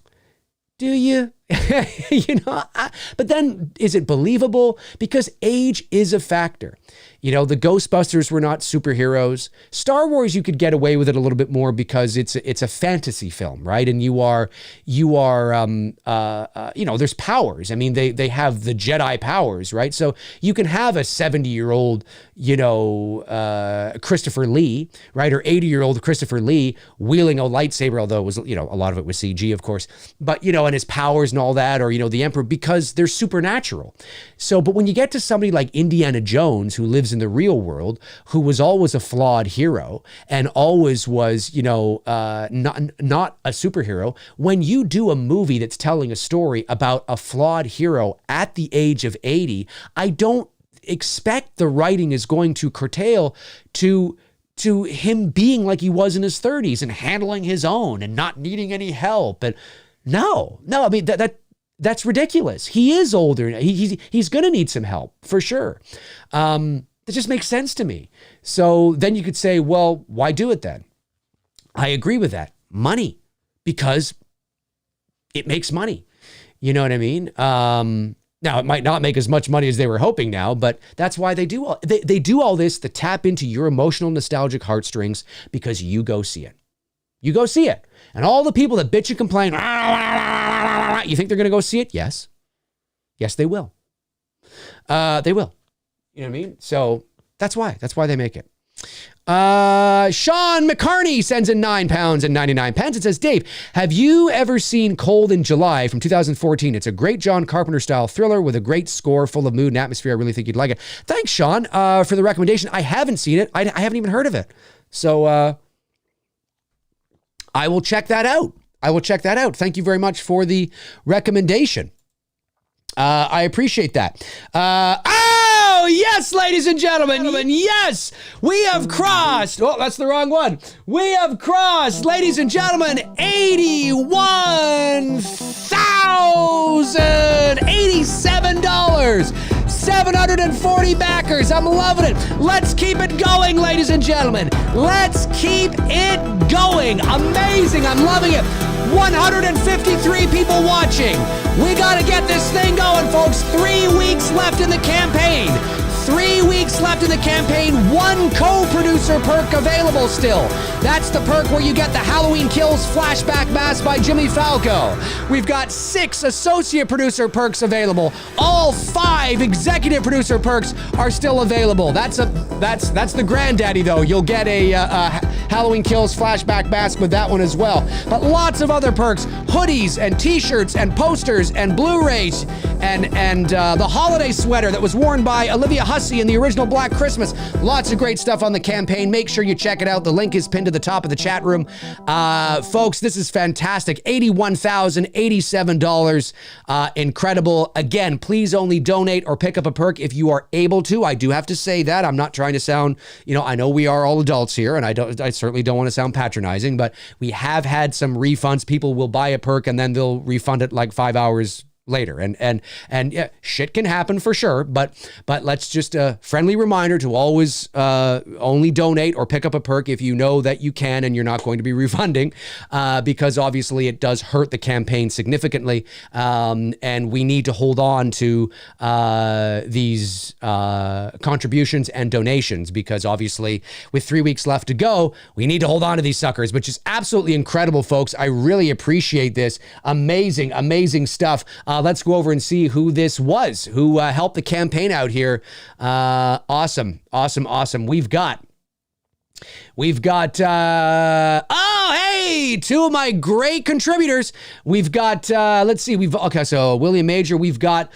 do you? But then is it believable? Because age is a factor. The Ghostbusters were not superheroes. Star Wars, you could get away with it a little bit more because it's a fantasy film, right? And you are there's powers. I mean, they have the Jedi powers, right? So you can have a 70-year-old, Christopher Lee, right? Or 80-year-old Christopher Lee wielding a lightsaber, although it was, a lot of it was CG, of course, but, and his powers and all that, or, the Emperor, because they're supernatural. So, but when you get to somebody like Indiana Jones, who lives in the real world, who was always a flawed hero and always was, not a superhero, when you do a movie that's telling a story about a flawed hero at the age of 80, I don't expect the writing is going to curtail to him being like he was in his 30s and handling his own and not needing any help. And no, I mean, that's ridiculous. He is older. He's going to need some help for sure. That just makes sense to me. So then you could say, well, why do it then? I agree with that. Money, because it makes money. You know what I mean? Now, it might not make as much money as they were hoping now, but that's why they do all this to tap into your emotional, nostalgic heartstrings, because you go see it. You go see it. And all the people that bitch and complain, you think they're going to go see it? Yes. Yes, they will. They will. You know what I mean? So that's why they make it. Sean McCarney sends in £9.99. It says, Dave, have you ever seen Cold in July from 2014? It's a great John Carpenter style thriller with a great score full of mood and atmosphere. I really think you'd like it. Thanks, Sean, for the recommendation. I haven't seen it. I haven't even heard of it. So I will check that out. Thank you very much for the recommendation. I appreciate that. Oh, yes, ladies and gentlemen. Yes, we have crossed. Oh, that's the wrong one. We have crossed, ladies and gentlemen, 81,087 dollars. 740 backers. I'm loving it. Let's keep it going, ladies and gentlemen. Let's keep it going. Amazing. I'm loving it. 153 people watching. We got to get this thing going, folks. 3 weeks left in the campaign. 3 weeks left in the campaign. 1 co-producer perk available still. That's the perk where you get the Halloween Kills flashback mask by Jimmy Falco. We've got 6 associate producer perks available. All 5 executive producer perks are still available. That's the granddaddy though. You'll get a Halloween Kills flashback mask with that one as well. But lots of other perks, hoodies and t-shirts and posters and Blu-rays and the holiday sweater that was worn by Olivia Hussey in the original Black Christmas. Lots of great stuff on the campaign. Make sure you check it out. The link is pinned to the top of the chat room. Folks, this is fantastic. $81,087. Incredible. Again, please only donate or pick up a perk if you are able to. I do have to say that. I'm not trying to sound, I know we are all adults here, and I certainly don't want to sound patronizing, but we have had some refunds. People will buy a perk and then they'll refund it like 5 hours later. And yeah, shit can happen for sure, but let's just a friendly reminder to always only donate or pick up a perk if you know that you can and you're not going to be refunding, because obviously it does hurt the campaign significantly, and we need to hold on to these contributions and donations, because obviously with 3 weeks left to go, we need to hold on to these suckers, which is absolutely incredible, folks. I really appreciate this. Amazing stuff. Let's go over and see who this was, who helped the campaign out here. Awesome. We've got, two of my great contributors. We've got, so William Major, we've got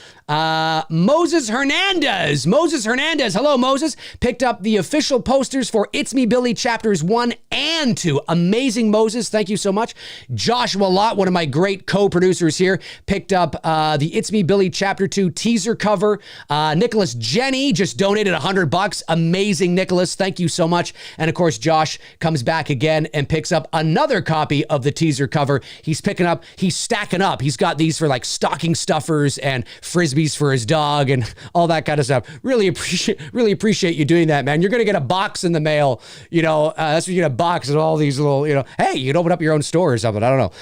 Moses Hernandez. Hello, Moses. Picked up the official posters for It's Me Billy chapters 1 and 2. Amazing, Moses. Thank you so much. Joshua Lott, one of my great co-producers here, picked up the It's Me Billy chapter 2 teaser cover. Nicholas Jenny just donated $100. Amazing, Nicholas. Thank you so much. And of course, Josh comes back again and picks up another copy of the teaser cover. He's stacking up. He's got these for like stocking stuffers and frisbees for his dog and all that kind of stuff. Really appreciate you doing that, man. You're going to get a box in the mail. That's what you get, a box of all these little, hey, you can open up your own store or something. I don't know.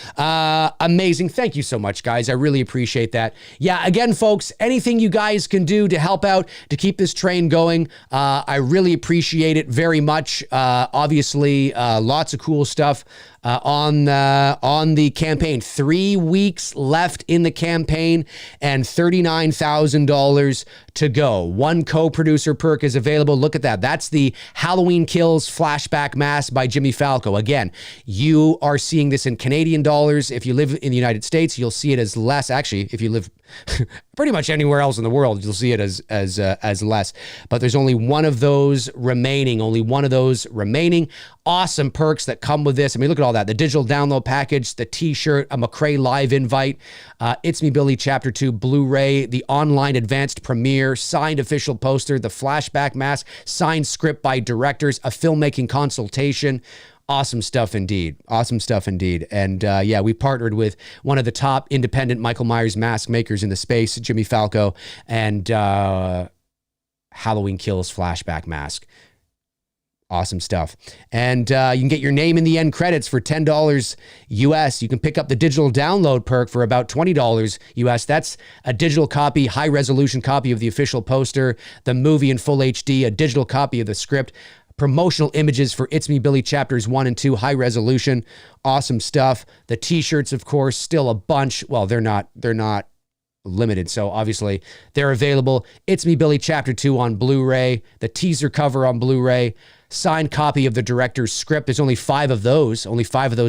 Amazing. Thank you so much, guys. I really appreciate that. Yeah, again, folks, anything you guys can do to help out, to keep this train going, I really appreciate it very much. Obviously, lots of cool stuff on the campaign. 3 weeks left in the campaign and $39,000 to go. One co-producer perk is available. Look at that. That's the Halloween Kills flashback mask by Jimmy Falco. Again, you are seeing this in Canadian dollars. If you live in the United States, you'll see it as less. Actually, if you live pretty much anywhere else in the world, you'll see it as less. But there's only one of those remaining. Awesome perks that come with this. I mean, look at all that. The digital download package, the t-shirt, a McCrae live invite, It's Me Billy Chapter 2 Blu-ray, the online advanced premiere, signed official poster, the flashback mask, signed script by directors, a filmmaking consultation. Awesome stuff indeed. And we partnered with one of the top independent Michael Myers mask makers in the space, Jimmy Falco, and Halloween Kills flashback mask. Awesome stuff. And you can get your name in the end credits for $10 US. You can pick up the digital download perk for about $20 US. That's a digital copy, high resolution copy of the official poster, the movie in full HD, a digital copy of the script, promotional images for It's Me Billy chapters 1 and 2, high resolution. Awesome stuff. The t-shirts, of course, still a bunch. Well, they're not limited, so obviously they're available. It's Me Billy chapter 2 on Blu-ray, the teaser cover on Blu-ray, signed copy of the director's script. There's only 5 of those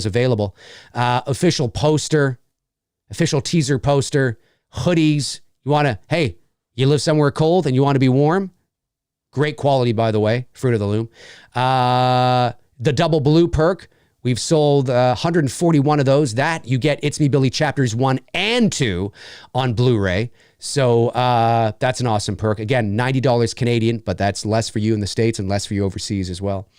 available. Official poster, official teaser poster, hoodies. You live somewhere cold and you want to be warm? Great quality, by the way, Fruit of the Loom. The double blue perk. We've sold 141 of those. That you get It's Me Billy chapters 1 and 2 on Blu-ray. So that's an awesome perk. Again, $90 Canadian, but that's less for you in the States and less for you overseas as well.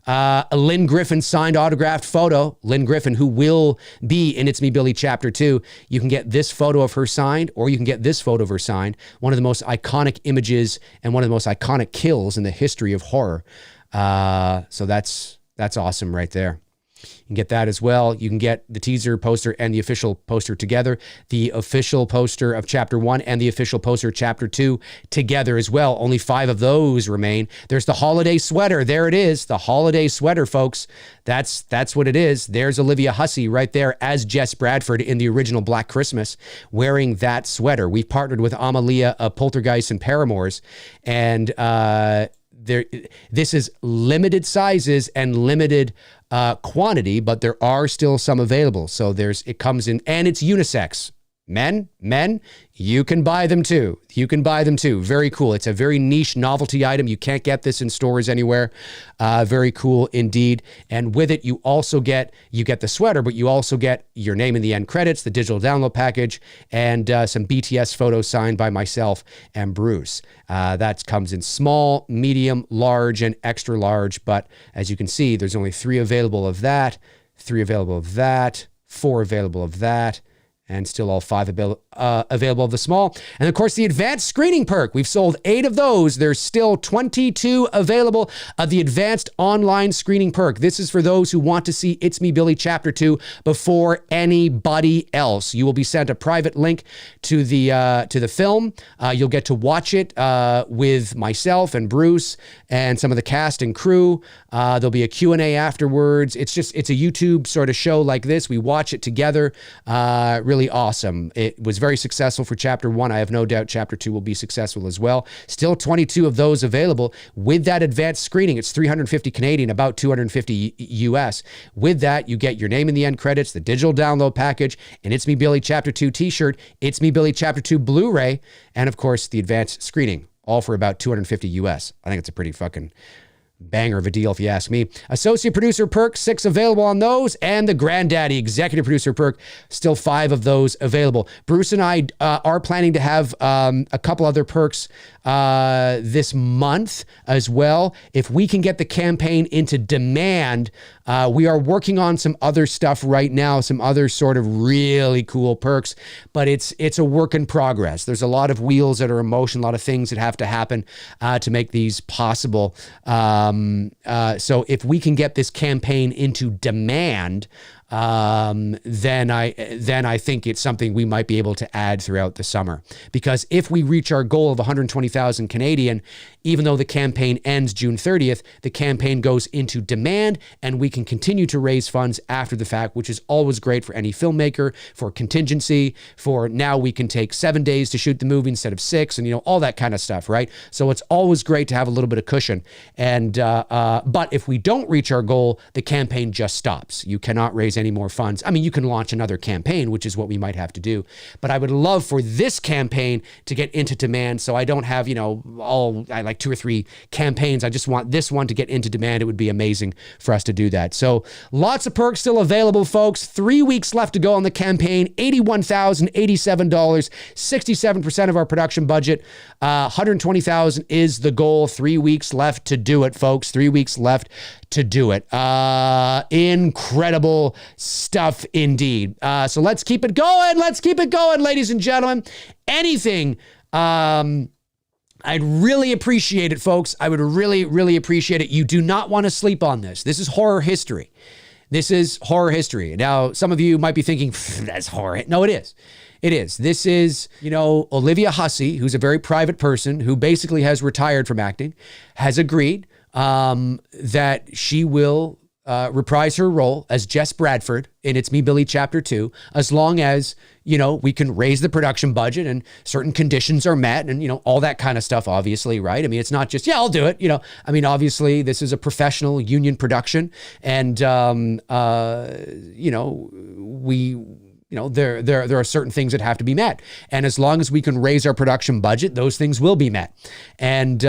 A Lynn Griffin signed autographed photo. Lynn Griffin, who will be in It's Me Billy Chapter 2. You can get this photo of her signed, or you can get this photo of her signed. One of the most iconic images and one of the most iconic kills in the history of horror. So that's awesome right there. You can get that as well. You can get the teaser poster and the official poster together. The official poster of Chapter 1 and the official poster of Chapter 2 together as well. Only 5 of those remain. There's the holiday sweater. There it is. The holiday sweater, folks. That's what it is. There's Olivia Hussey right there as Jess Bradford in the original Black Christmas wearing that sweater. We've partnered with Amalia of Poltergeist and Paramours, and this is limited sizes and limited quantity, but there are still some available. So it comes in, and it's unisex. Men, you can buy them too. You can buy them too. Very cool. It's a very niche novelty item. You can't get this in stores anywhere. Very cool indeed. And with it, you get the sweater, but you also get your name in the end credits, the digital download package, and some BTS photos signed by myself and Bruce. That comes in small, medium, large, and extra large. But as you can see, there's only 3 available of that, 3 available of that, 4 available of that, and still all 5 available of the small. And of course, the advanced screening perk. We've sold 8 of those. There's still 22 available of the advanced online screening perk. This is for those who want to see It's Me, Billy Chapter 2 before anybody else. You will be sent a private link to the film. You'll get to watch it with myself and Bruce and some of the cast and crew. There'll be a Q&A afterwards. It's a YouTube sort of show like this. We watch it together. Really awesome. It was very successful for Chapter 1. I have no doubt Chapter 2 will be successful as well. Still 22 of those available. With that advanced screening, it's 350 Canadian, about 250 US. With that, you get your name in the end credits, the digital download package, and It's Me Billy Chapter 2 t-shirt, It's Me Billy Chapter 2 Blu-ray, and of course, the advanced screening, all for about 250 US. I think it's a pretty fucking banger of a deal, if you ask me. Associate producer perk, 6 available on those, and the granddaddy executive producer perk, still 5 of those available. Bruce and I are planning to have a couple other perks this month as well. If we can get the campaign into demand, we are working on some other stuff right now, some other sort of really cool perks, but it's a work in progress. There's a lot of wheels that are in motion, a lot of things that have to happen to make these possible. So if we can get this campaign into demand, then I think it's something we might be able to add throughout the summer. Because if we reach our goal of 120,000 Canadian, even though the campaign ends June 30th, the campaign goes into demand and we can continue to raise funds after the fact, which is always great for any filmmaker, for contingency, for now we can take 7 days to shoot the movie instead of 6 and, all that kind of stuff, right? So it's always great to have a little bit of cushion. And, but if we don't reach our goal, the campaign just stops. You cannot raise any more funds. I mean, you can launch another campaign, which is what we might have to do. But I would love for this campaign to get into demand so I don't have, I like 2 or 3 campaigns. I just want this one to get into demand. It would be amazing for us to do that. So lots of perks still available, folks. 3 weeks left to go on the campaign. $81,087, 67% of our production budget. 120,000 is the goal. 3 weeks left to do it, folks. 3 weeks left to do it. Incredible stuff indeed. So let's keep it going. Let's keep it going, ladies and gentlemen. Anything, I'd really appreciate it, folks. I would really, really appreciate it. You do not want to sleep on this. This is horror history. This is horror history. Now, some of you might be thinking, that's horror. No, it is. It is. This is, Olivia Hussey, who's a very private person who basically has retired from acting, has agreed that she will reprise her role as Jess Bradford in It's Me, Billy Chapter 2, as long as, we can raise the production budget and certain conditions are met and, all that kind of stuff, obviously, right? I mean, it's not just, yeah, I'll do it. Obviously this is a professional union production and, there are certain things that have to be met. And as long as we can raise our production budget, those things will be met. And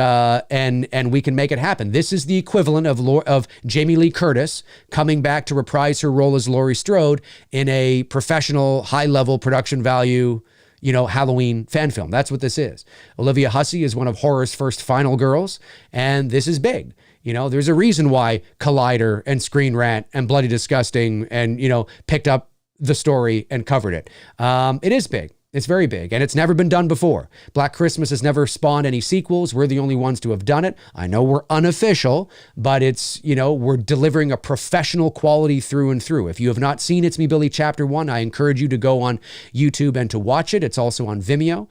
we can make it happen. This is the equivalent of Jamie Lee Curtis coming back to reprise her role as Laurie Strode in a professional, high-level production value, Halloween fan film. That's what this is. Olivia Hussey is one of horror's first final girls, and this is big. There's a reason why Collider and Screen Rant and Bloody Disgusting and, picked up the story and covered it. It is big. It's very big, and it's never been done before. Black Christmas has never spawned any sequels. We're the only ones to have done it. I know we're unofficial, but it's, we're delivering a professional quality through and through. If you have not seen It's Me, Billy Chapter 1, I encourage you to go on YouTube and to watch it. It's also on Vimeo.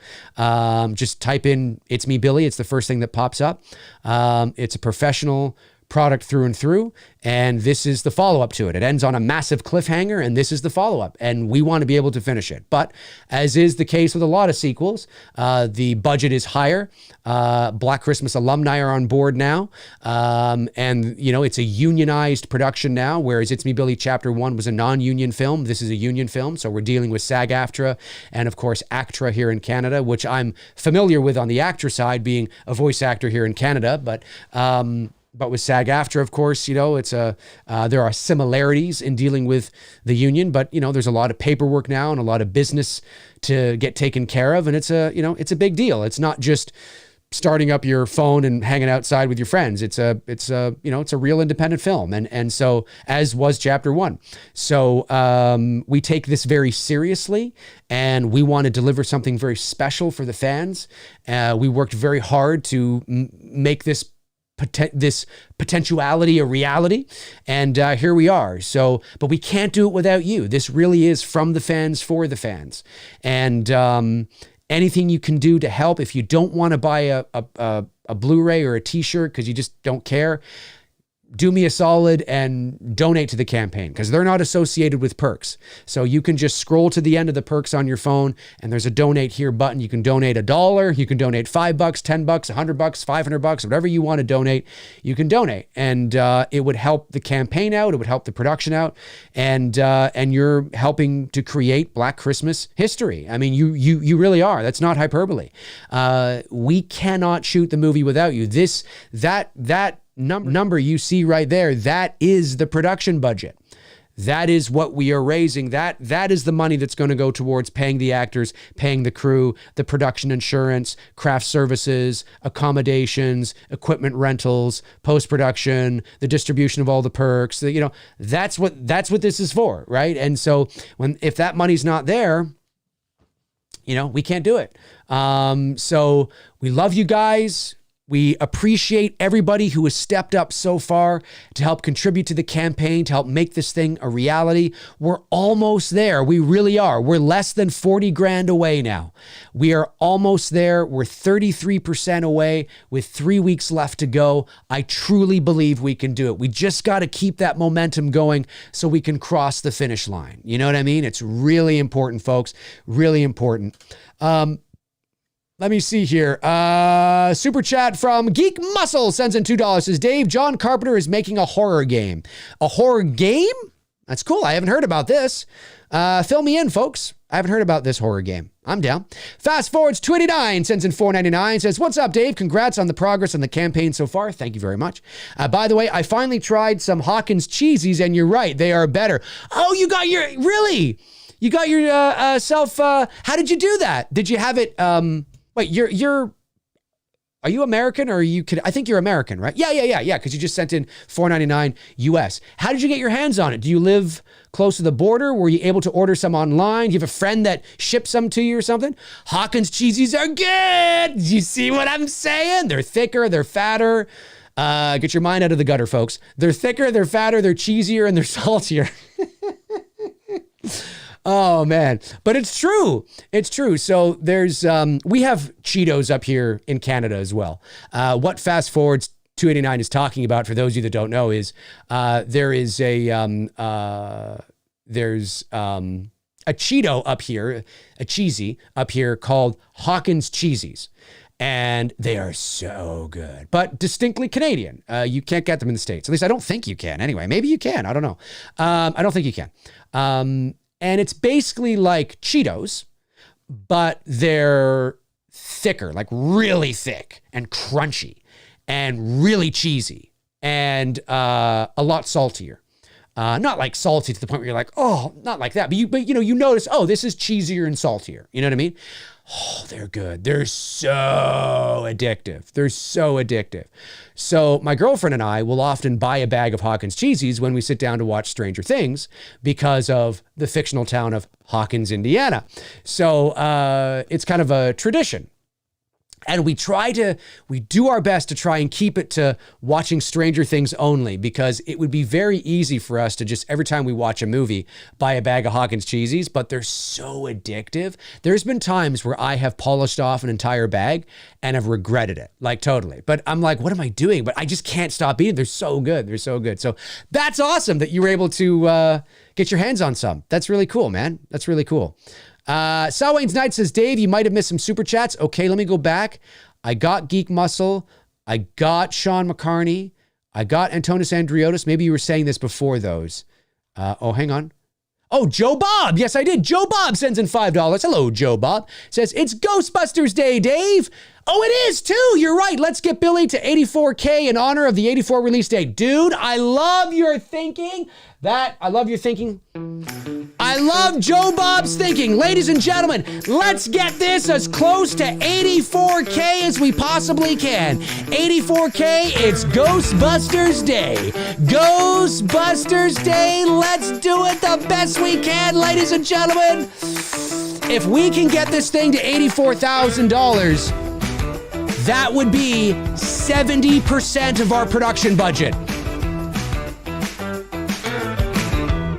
Just type in It's Me, Billy. It's the first thing that pops up. It's a professional product through and through. And this is the follow-up to it. It ends on a massive cliffhanger, and this is the follow-up. And we want to be able to finish it. But as is the case with a lot of sequels, the budget is higher. Black Christmas alumni are on board now. And, you know, it's a unionized production now, whereas It's Me, Billy Chapter 1 was a non-union film. This is a union film. So we're dealing with SAG-AFTRA and, of course, ACTRA here in Canada, which I'm familiar with on the actor side, being a voice actor here in Canada. But with SAG-AFTRA, of course, you know, there are similarities in dealing with the union, but, you know, there's a lot of paperwork now and a lot of business to get taken care of. And it's a big deal. It's not just starting up your phone and hanging outside with your friends. It's a real independent film. And so, as was Chapter 1. So we take this very seriously, and we want to deliver something very special for the fans. We worked very hard to make this potentiality a reality, and here we are. So, but we can't do it without you. This really is from the fans for the fans, and anything you can do to help. If you don't want to buy a Blu-ray or a T-shirt because you just don't care, do me a solid and donate to the campaign, because they're not associated with perks. So you can just scroll to the end of the perks on your phone, and there's a donate here button. You can donate $1, you can donate $5, $10, $100, $500, whatever you want to donate, you can donate. And it would help the campaign out, it would help the production out, and you're helping to create Black Christmas history. I mean, you really are. That's not hyperbole. We cannot shoot the movie without you. That number you see right there, that is the production budget. That is what we are raising. That is the money that's going to go towards paying the actors, paying the crew, the production insurance, craft services, accommodations, equipment rentals, post-production, the distribution of all the perks. You know, that's what this is for, right? And so if that money's not there, you know, we can't do it. So we love you guys. We appreciate everybody who has stepped up so far to help contribute to the campaign, to help make this thing a reality. We're almost there. We really are. We're less than 40 grand away now. We are almost there. We're 33% away with 3 weeks left to go. I truly believe we can do it. We just got to keep that momentum going so we can cross the finish line. You know what I mean? It's really important, folks. Really important. Let me see here. Super chat from Geek Muscle sends in $2. Says, Dave, John Carpenter is making a horror game. A horror game? That's cool. I haven't heard about this. Fill me in, folks. I haven't heard about this horror game. I'm down. Fast Forwards 289 sends in $4.99. Says, what's up, Dave? Congrats on the progress on the campaign so far. Thank you very much. By the way, I finally tried some Hawkins cheesies, and you're right. They are better. Oh, you got your, really? You got your self, how did you do that? Did you have it, wait, are you American or are you, I think you're American, right? Yeah. Because you just sent in $4.99 US. How did you get your hands on it? Do you live close to the border? Were you able to order some online? Do you have a friend that ships some to you or something? Hawkins cheesies are good. You see what I'm saying? They're thicker, they're fatter. Get your mind out of the gutter, folks. They're thicker, they're fatter, they're cheesier, and they're saltier. Oh man, but it's true. It's true. So there's, we have Cheetos up here in Canada as well. What Fast Forwards 289 is talking about, for those of you that don't know, is there's a Cheeto up here, a cheesy up here called Hawkins Cheesies. And they are so good, but distinctly Canadian. You can't get them in the States. At least I don't think you can. Anyway, maybe you can. I don't know. I don't think you can. And it's basically like Cheetos, but they're thicker, like really thick and crunchy and really cheesy and a lot saltier. Not like salty to the point where you're like, oh, not like that. But you notice, oh, this is cheesier and saltier. You know what I mean? Oh, they're good. They're so addictive. They're so addictive. So my girlfriend and I will often buy a bag of Hawkins cheesies when we sit down to watch Stranger Things because of the fictional town of Hawkins, Indiana. So it's kind of a tradition. And we do our best to try and keep it to watching Stranger Things only, because it would be very easy for us to just, every time we watch a movie, buy a bag of Hawkins cheesies, but they're so addictive. There's been times where I have polished off an entire bag and have regretted it, like totally. But I'm like, what am I doing? But I just can't stop eating. They're so good. They're so good. So that's awesome that you were able to get your hands on some. That's really cool, man. That's really cool. Salwayne's Knight says, Dave, you might have missed some super chats. Okay, let me go back. I got Geek Muscle. I got Sean McCarney. I got Antonis Andriotis. Maybe you were saying this before those. Hang on. Oh, Joe Bob. Yes, I did. Joe Bob sends in $5. Hello, Joe Bob. Says, it's Ghostbusters Day, Dave. Oh, it is too. You're right. Let's get Billy to 84K in honor of the 84 release date. Dude, I love your thinking. I love your thinking. I love Joe Bob's thinking. Ladies and gentlemen, let's get this as close to 84K as we possibly can. 84K, it's Ghostbusters Day. Ghostbusters Day. Let's do it the best we can, ladies and gentlemen. If we can get this thing to $84,000, that would be 70% of our production budget.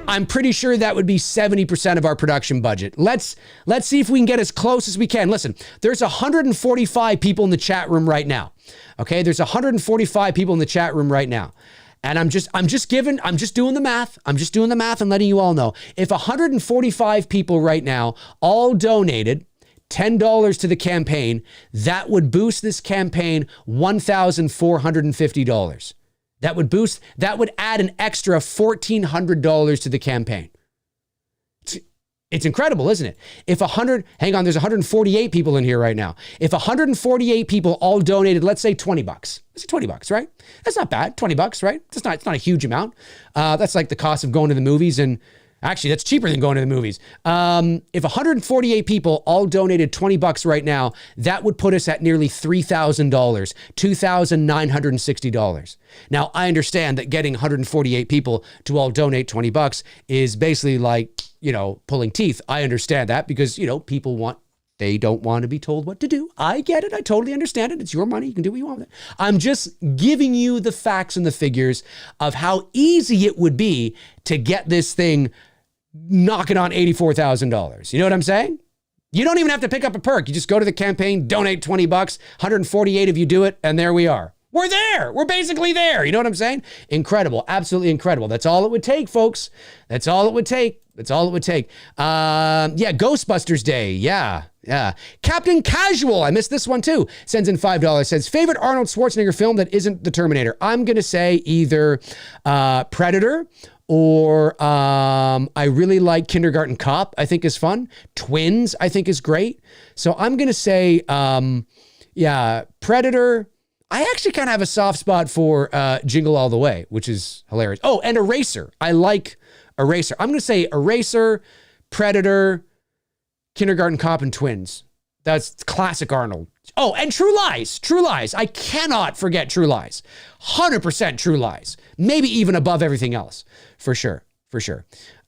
I'm pretty sure that would be 70% of our production budget. Let's see if we can get as close as we can. Listen, there's 145 people in the chat room right now. Okay, there's 145 people in the chat room right now. And I'm just doing the math. I'm just doing the math and letting you all know. If 145 people right now all donated $10 to the campaign, that would boost this campaign $1,450. That would add an extra $1,400 to the campaign. It's incredible, isn't it? There's 148 people in here right now. If 148 people all donated, let's say $20. Let's say $20, right? That's not bad. $20, right? It's not a huge amount. That's like the cost of going to the movies, and actually, that's cheaper than going to the movies. If 148 people all donated $20 right now, that would put us at nearly $3,000, $2,960. Now, I understand that getting 148 people to all donate $20 is basically like, pulling teeth. I understand that because, people they don't want to be told what to do. I get it. I totally understand it. It's your money. You can do what you want with it. I'm just giving you the facts and the figures of how easy it would be to get this thing knocking on $84,000. You know what I'm saying? You don't even have to pick up a perk. You just go to the campaign, donate $20, 148 of you do it, and there we are. We're there. We're basically there. You know what I'm saying? Incredible. Absolutely incredible. That's all it would take, folks. That's all it would take. That's all it would take. Ghostbusters Day. Yeah. Captain Casual, I missed this one too, sends in $5, says, favorite Arnold Schwarzenegger film that isn't The Terminator? I'm going to say either Predator or I really like Kindergarten Cop, I think is fun. Twins, I think is great. So I'm going to say, Predator. I actually kind of have a soft spot for Jingle All the Way, which is hilarious. Oh, and Eraser. I like Eraser. I'm going to say Eraser, Predator, Kindergarten Cop, and Twins. That's classic Arnold. Oh, and True Lies. True Lies. I cannot forget True Lies. 100% True Lies. Maybe even above everything else. For sure.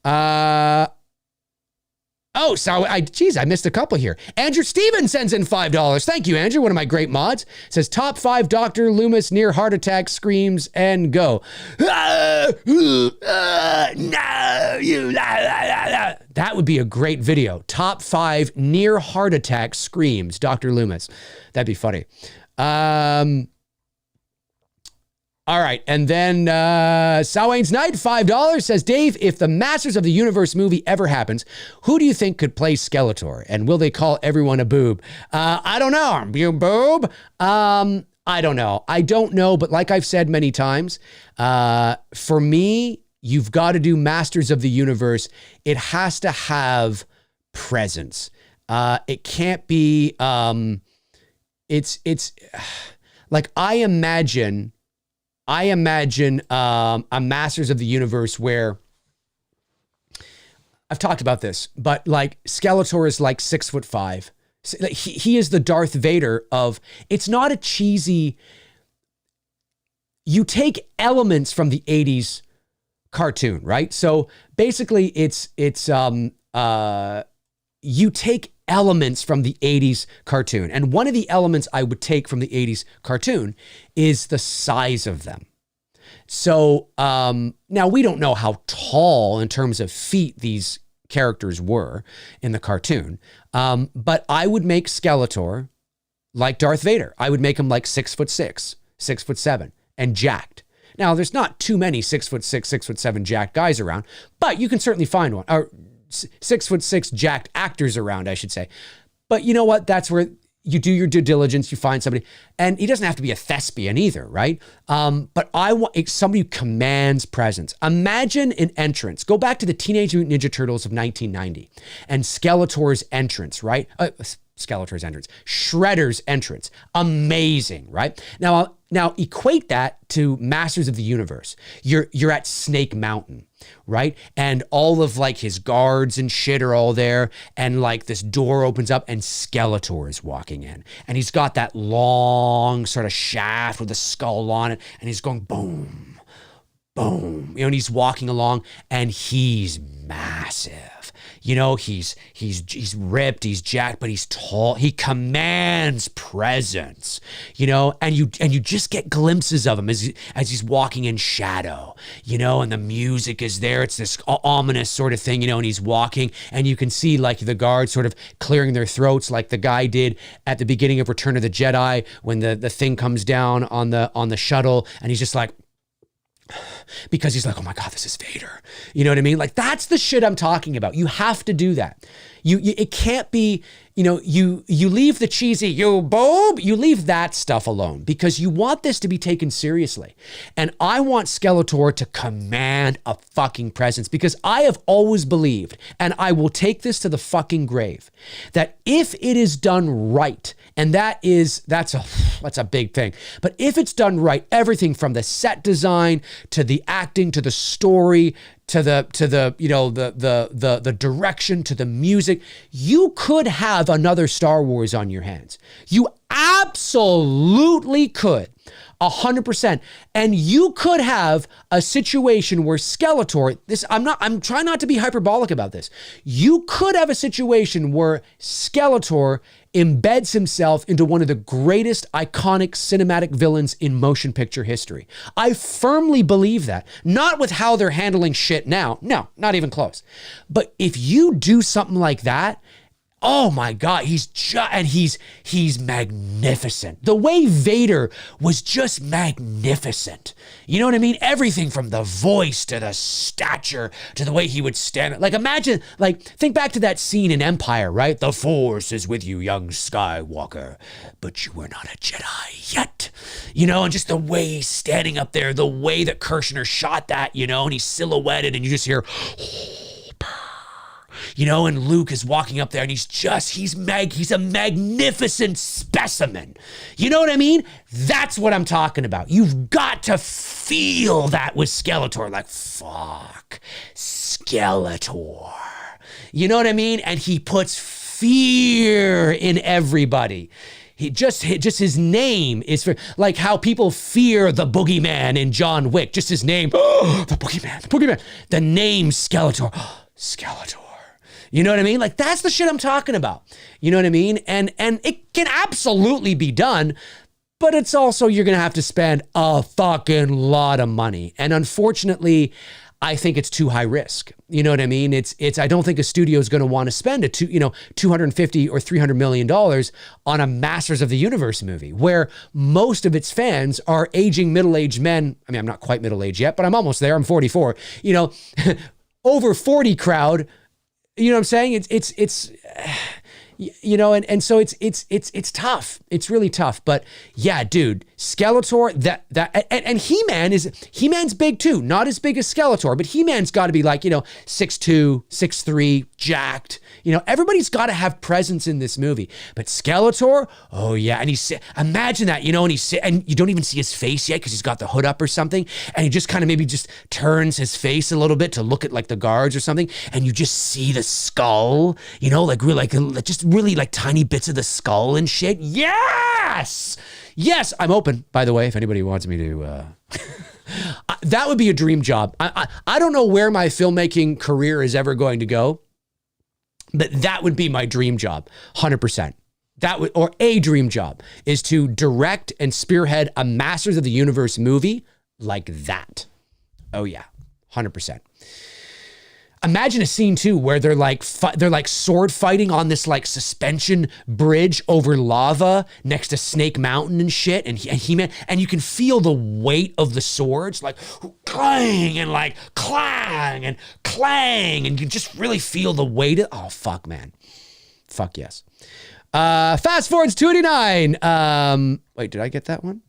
I missed a couple here. Andrew Stevens sends in $5. Thank you, Andrew. One of my great mods. Says, top 5 Dr. Loomis near heart attack screams and go. That would be a great video. Top 5 near heart attack screams, Dr. Loomis. That'd be funny. All right, and then Salwayne's Knight, $5, says, Dave, if the Masters of the Universe movie ever happens, who do you think could play Skeletor? And will they call everyone a boob? I don't know. You boob? I don't know. I don't know, but like I've said many times, for me, you've got to do Masters of the Universe. It has to have presence. It can't be, it's like I imagine a Masters of the Universe where I've talked about this, but like Skeletor is like 6'5". He is the Darth Vader of, it's not a cheesy, you take elements from the 80s cartoon, right? So basically it's you take elements from the 80s cartoon. And one of the elements I would take from the 80s cartoon is the size of them. So now we don't know how tall in terms of feet these characters were in the cartoon. But I would make Skeletor like Darth Vader. I would make him like 6'6", 6'7", and jacked. Now, there's not too many 6'6", 6'7" jacked guys around, but you can certainly find one. Or 6'6" jacked actors around, I should say. But you know what? That's where you do your due diligence. You find somebody, and he doesn't have to be a thespian either, right? But I want somebody who commands presence. Imagine an entrance. Go back to the Teenage Mutant Ninja Turtles of 1990 and Skeletor's entrance, right? Skeletor's entrance, Shredder's entrance. Amazing, right? Now equate that to Masters of the Universe. You're at Snake Mountain, right? And all of like his guards and shit are all there. And like this door opens up and Skeletor is walking in. And he's got that long sort of shaft with a skull on it. And he's going boom, boom. And he's walking along and he's massive. He's ripped, he's jacked, but he's tall. He commands presence, and you just get glimpses of him as he's walking in shadow, and the music is there. It's this ominous sort of thing, and he's walking and you can see like the guards sort of clearing their throats like the guy did at the beginning of Return of the Jedi when the thing comes down on the shuttle and he's just like, because he's like, oh my God, this is Vader. You know what I mean? Like that's the shit I'm talking about. You have to do that. It can't be, you leave the cheesy, you leave that stuff alone because you want this to be taken seriously. And I want Skeletor to command a fucking presence because I have always believed, and I will take this to the fucking grave, that if it is done right, and that's a big thing. But if it's done right, everything from the set design to the acting to the story to the direction to the music, you could have another Star Wars on your hands. You absolutely could. 100%. And you could have a situation where Skeletor, I'm trying not to be hyperbolic about this. You could have a situation where Skeletor embeds himself into one of the greatest iconic cinematic villains in motion picture history. I firmly believe that. Not with how they're handling shit now. No, not even close. But if you do something like that, oh my God, he's magnificent. The way Vader was just magnificent. You know what I mean? Everything from the voice to the stature to the way he would stand. Like imagine, think back to that scene in Empire, right? The Force is with you, young Skywalker, but you are not a Jedi yet. And just the way he's standing up there, the way that Kirshner shot that, and he's silhouetted and you just hear, and Luke is walking up there and he's a magnificent specimen. You know what I mean? That's what I'm talking about. You've got to feel that with Skeletor, like, fuck, Skeletor. You know what I mean? And he puts fear in everybody. Just his name is for, like how people fear the boogeyman in John Wick. Just his name, the boogeyman. The name Skeletor, Skeletor. You know what I mean? Like that's the shit I'm talking about. You know what I mean? And it can absolutely be done, but it's also, you're going to have to spend a fucking lot of money. And unfortunately, I think it's too high risk. You know what I mean? I don't think a studio is going to want to spend $250 or $300 million on a Masters of the Universe movie where most of its fans are aging middle-aged men. I mean, I'm not quite middle-aged yet, but I'm almost there. I'm 44, over 40 crowd. You know what I'm saying? So it's tough. It's really tough. But yeah, dude, Skeletor, and He-Man's big too. Not as big as Skeletor, but He-Man's got to be like, 6'2", 6'3", jacked. Everybody's got to have presence in this movie. But Skeletor, oh yeah, and imagine that, and you don't even see his face yet because he's got the hood up or something, and he just kind of maybe just turns his face a little bit to look at like the guards or something, and you just see the skull, really like tiny bits of the skull and shit. Yes, I'm open. By the way, if anybody wants me to. That would be a dream job. I don't know where my filmmaking career is ever going to go. But that would be my dream job, 100%. That would, or a dream job, is to direct and spearhead a Masters of the Universe movie like that. Oh yeah, 100%. Imagine a scene too where they're like sword fighting on this like suspension bridge over lava next to Snake Mountain and shit, and He-Man, and you can feel the weight of the swords like clang and like clang and clang, and you just really feel the weight of, oh fuck man, fuck yes. Fast Forward's 289. Wait, did I get that one?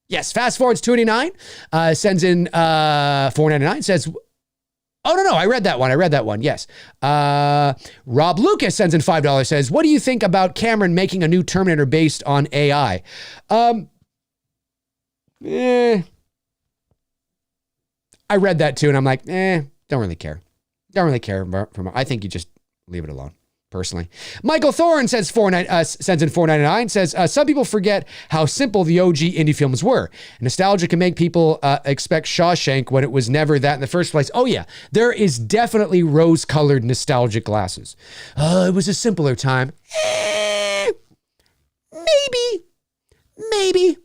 Yes, Fast Forward's 289 sends in $4.99, says, oh, no, I read that one. Yes. Rob Lucas sends in $5, says, what do you think about Cameron making a new Terminator based on AI? I read that too, and I'm like, don't really care. I think you just leave it alone. Personally, Michael Thorne says sends in $4.99, says some people forget how simple the OG indie films were. Nostalgia can make people expect Shawshank when it was never that in the first place. Oh yeah, there is definitely rose-colored nostalgic glasses. It was a simpler time. Maybe.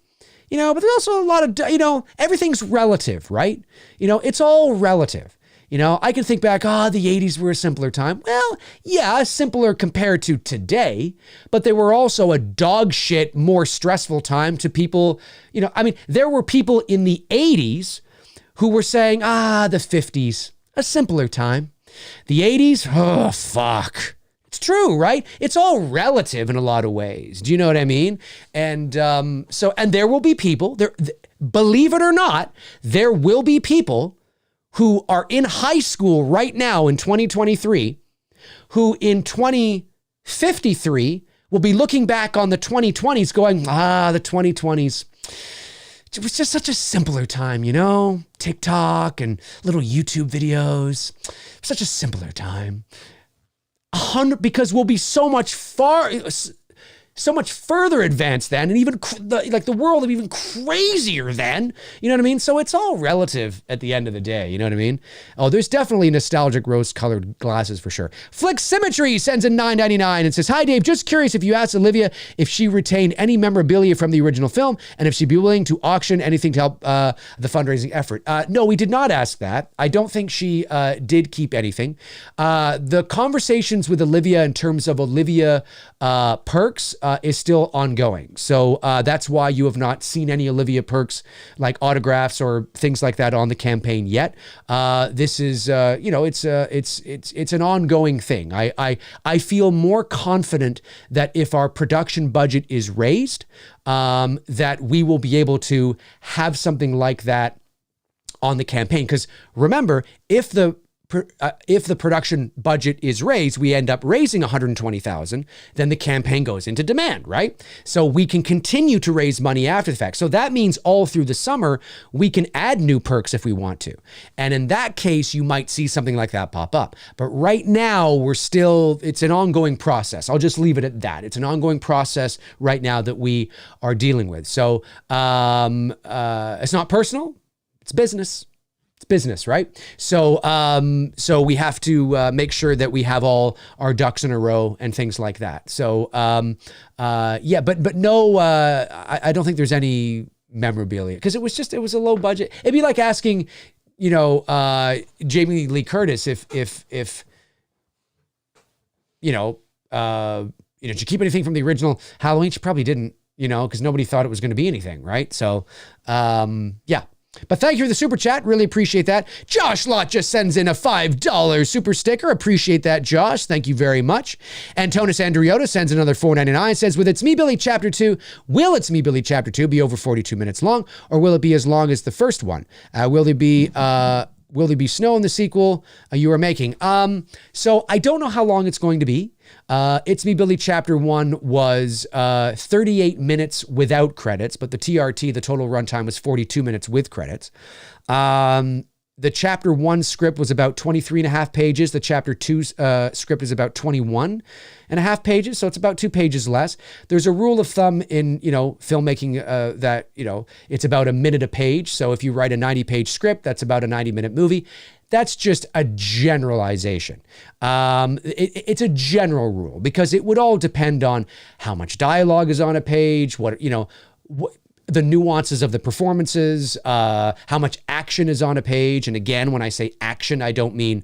You know, but there's also a lot of, you know, everything's relative, right? You know, it's all relative. You know, I can think back, the 80s were a simpler time. Well, yeah, simpler compared to today, but they were also a dog shit, more stressful time to people. You know, I mean, there were people in the 80s who were saying, the 50s, a simpler time. The 80s, oh, fuck. It's true, right? It's all relative in a lot of ways. Do you know what I mean? And and there will be people, believe it or not, there will be people who are in high school right now in 2023, who in 2053 will be looking back on the 2020s going, the 2020s, it was just such a simpler time, you know? TikTok and little YouTube videos, such a simpler time. Because we'll be so much further advanced then, and even the world will be even crazier then. You know what I mean? So it's all relative at the end of the day. You know what I mean? Oh, there's definitely nostalgic rose-colored glasses for sure. Flick Symmetry sends in $9.99 and says, hi, Dave. Just curious if you asked Olivia if she retained any memorabilia from the original film and if she'd be willing to auction anything to help the fundraising effort. No, we did not ask that. I don't think she did keep anything. The conversations with Olivia in terms of Olivia perks is still ongoing. So that's why you have not seen any Olivia perks like autographs or things like that on the campaign yet. This is, it's an ongoing thing. I feel more confident that if our production budget is raised, that we will be able to have something like that on the campaign. Because remember, if the production budget is raised, we end up raising $120,000, then the campaign goes into demand, right? So we can continue to raise money after the fact. So that means all through the summer, we can add new perks if we want to. And in that case, you might see something like that pop up. But right now, it's an ongoing process. I'll just leave it at that. It's an ongoing process right now that we are dealing with. So it's not personal, it's business. It's business, right? So we have to make sure that we have all our ducks in a row and things like that. So but no, I don't think there's any memorabilia because it was a low budget. It'd be like asking, Jamie Lee Curtis if did you keep anything from the original Halloween? She probably didn't, because nobody thought it was going to be anything, right? So yeah. But thank you for the super chat. Really appreciate that. Josh Lott just sends in a $5 super sticker. Appreciate that, Josh. Thank you very much. Antonis Andriota sends another $4.99. Says, with It's Me, Billy Chapter 2, will It's Me, Billy Chapter 2 be over 42 minutes long, or will it be as long as the first one? Will there be snow in the sequel you are making? So I don't know how long it's going to be. It's Me, Billy Chapter 1 was 38 minutes without credits, but the TRT, the total runtime, was 42 minutes with credits. The Chapter 1 script was about 23 and a half pages. The Chapter 2 script is about 21 and a half pages, so it's about 2 pages less. There's a rule of thumb in, filmmaking that, it's about a minute a page. So if you write a 90-page script, that's about a 90-minute movie. That's just a generalization. It's a general rule because it would all depend on how much dialogue is on a page, what the nuances of the performances, how much action is on a page. And again, when I say action, I don't mean,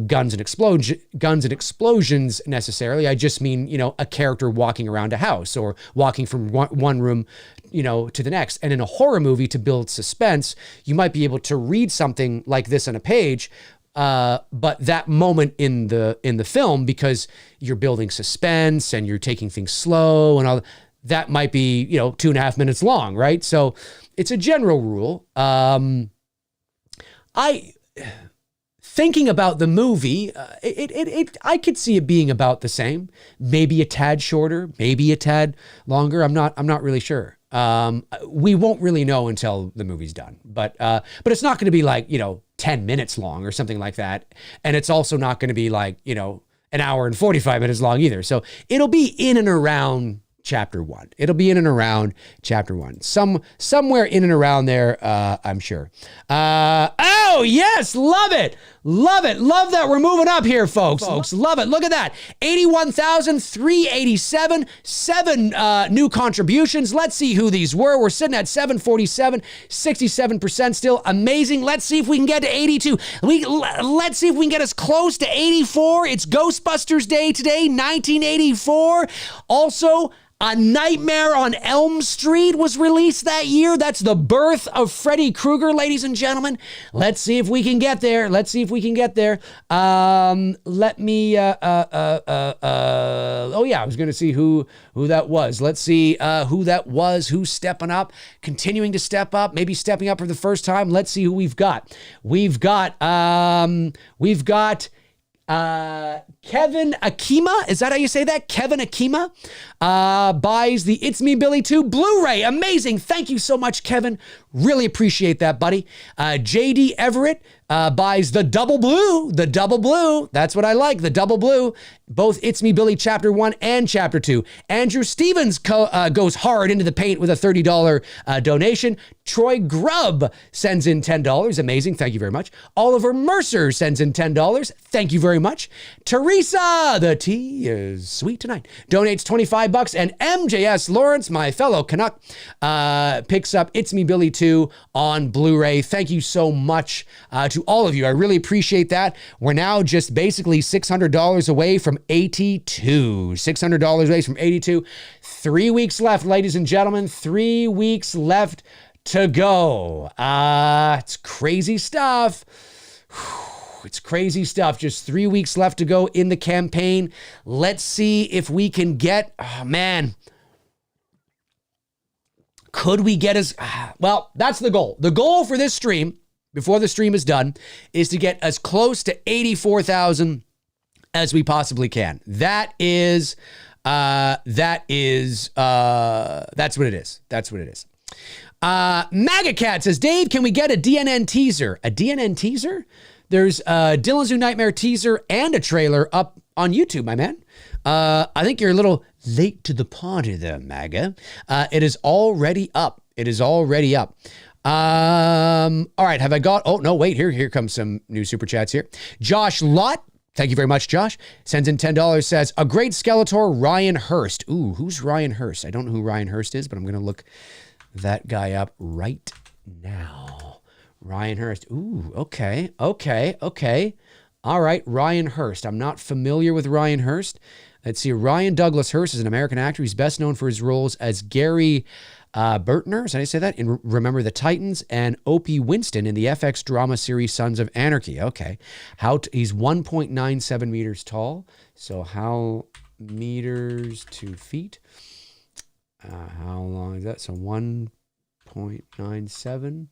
guns and explosions necessarily. I just mean, a character walking around a house or walking from one room, to the next. And in a horror movie, to build suspense, you might be able to read something like this on a page, but that moment in the film, because you're building suspense and you're taking things slow and all that might be, 2.5 minutes long, right? So it's a general rule. Thinking about the movie, I could see it being about the same, maybe a tad shorter, maybe a tad longer. I'm not really sure. We won't really know until the movie's done, but it's not going to be like, 10 minutes long or something like that. And it's also not going to be like, an hour and 45 minutes long either. So it'll be in and around chapter 1. It'll be in and around chapter 1. Somewhere in and around there, I'm sure. Oh, yes. Love it. Love it. Love that we're moving up here, folks. Love it. Look at that. 81,387. 7 new contributions. Let's see who these were. We're sitting at 747, 67% still. Amazing. Let's see if we can get to 82. Let's see if we can get as close to 84. It's Ghostbusters Day today, 1984. Also, A Nightmare on Elm Street was released that year. That's the birth of Freddy Krueger, ladies and gentlemen. Let's see if we can get there. Let me, oh yeah, I was going to see who that was. Let's see who that was, who's stepping up, continuing to step up, maybe stepping up for the first time. Let's see who we've got. We've got Kevin Akima, is that how you say that? Kevin Akima buys the It's Me Billy 2 Blu-ray. Amazing. Thank you so much, Kevin. Really appreciate that, buddy. JD Everett buys the double blue. The double blue. That's what I like. The double blue. Both It's Me Billy Chapter 1 and Chapter 2. Andrew Stevens goes hard into the paint with a $30 donation. Troy Grubb sends in $10. Amazing. Thank you very much. Oliver Mercer sends in $10. Thank you very much. Teresa, the tea is sweet tonight, donates $25. And MJS Lawrence, my fellow Canuck, picks up It's Me Billy 2 on Blu-ray. Thank you so much to all of you. I really appreciate that. We're now just basically $600 away from 82. $600 away from 82. 3 weeks left, ladies and gentlemen. 3 weeks left to go. It's crazy stuff. It's crazy stuff. Just 3 weeks left to go in the campaign. Let's see if we can get, oh man, could we get as, well, that's the goal. The goal for this stream, before the stream is done, is to get as close to 84,000 as we possibly can. That's what it is. That's what it is. MAGA Cat says, Dave, can we get a DNN teaser? A DNN teaser? There's a Dylan Zoo Nightmare teaser and a trailer up on YouTube, my man. I think you're a little late to the party there, MAGA. It is already up. All right, have I got, oh, no, wait, here comes some new super chats here. Josh Lott, thank you very much, Josh. Sends in $10, says, a great Skeletor, Ryan Hurst. Ooh, who's Ryan Hurst? I don't know who Ryan Hurst is, but I'm going to look that guy up right now. Ryan Hurst. Ooh, okay. All right, Ryan Hurst. I'm not familiar with Ryan Hurst. Let's see. Ryan Douglas Hurst is an American actor. He's best known for his roles as Gary Bertner, did I say that? In Remember the Titans, and Opie Winston in the FX drama series Sons of Anarchy. Okay. He's 1.97 meters tall. So how meters to feet? How long is that? So 1.97.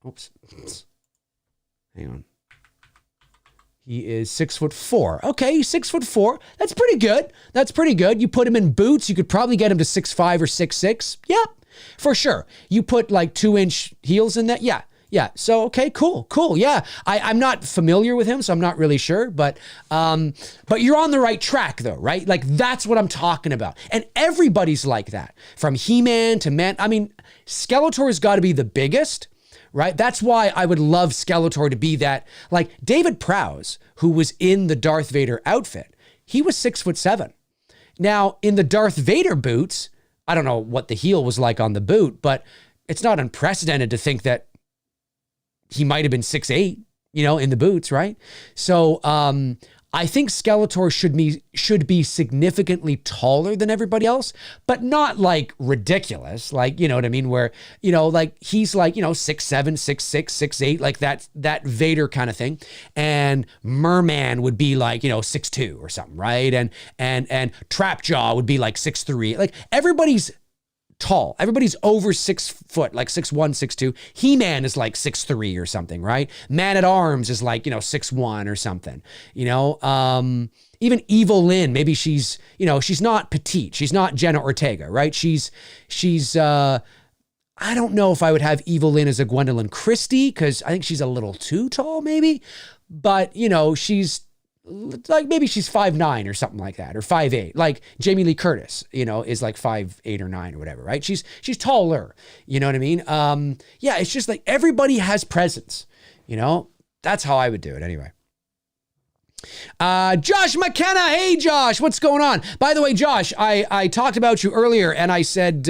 Oops. Hang on. He is 6'4". Okay, he's 6'4". That's pretty good. You put him in boots, you could probably get him to 6'5" or 6'6". Yep, for sure. You put like 2-inch heels in that. Yeah. So, okay, cool. Yeah. I'm not familiar with him, so I'm not really sure, but you're on the right track though, right? Like that's what I'm talking about. And everybody's like that, from He-Man to Man. I mean, Skeletor's got to be the biggest, right? That's why I would love Skeletor to be that. Like David Prowse, who was in the Darth Vader outfit, he was 6'7". Now, in the Darth Vader boots, I don't know what the heel was like on the boot, but it's not unprecedented to think that he might have been 6'8", in the boots, right? So I think Skeletor should be significantly taller than everybody else, but not like ridiculous. Like, you know what I mean? Where, like he's like, 6'7", 6'6", 6'8", like that Vader kind of thing. And Merman would be like, 6'2" or something, right? And Trapjaw would be like 6'3". Like everybody's tall. Everybody's over 6 foot, like 6'1", 6'2". He-Man is like 6'3" or something, right? Man-at-Arms is like, 6'1" or something, even Evil Lynn, maybe she's not petite. She's not Jenna Ortega, right? She's I don't know if I would have Evil Lynn as a Gwendolyn Christie, because I think she's a little too tall, maybe. But, she's like, maybe she's 5'9" or something like that, or 5'8". Like Jamie Lee Curtis, is like 5'8" or 9 or whatever, right? She's taller. You know what I mean? Yeah, it's just like everybody has presence. That's how I would do it anyway. Josh McKenna. Hey, Josh, what's going on? By the way, Josh, I talked about you earlier and I said,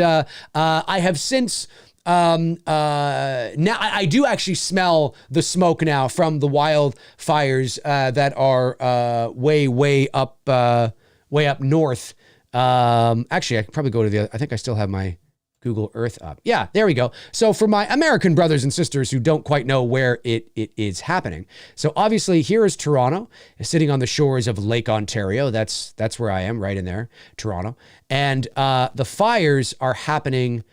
I have since, now I do actually smell the smoke now from the wildfires, that are, way up north. Actually I could probably go to the other, I think I still have my Google Earth up. Yeah, there we go. So for my American brothers and sisters who don't quite know where it is happening. So obviously here is Toronto, sitting on the shores of Lake Ontario. That's where I am, right in there, Toronto. And the fires are happening,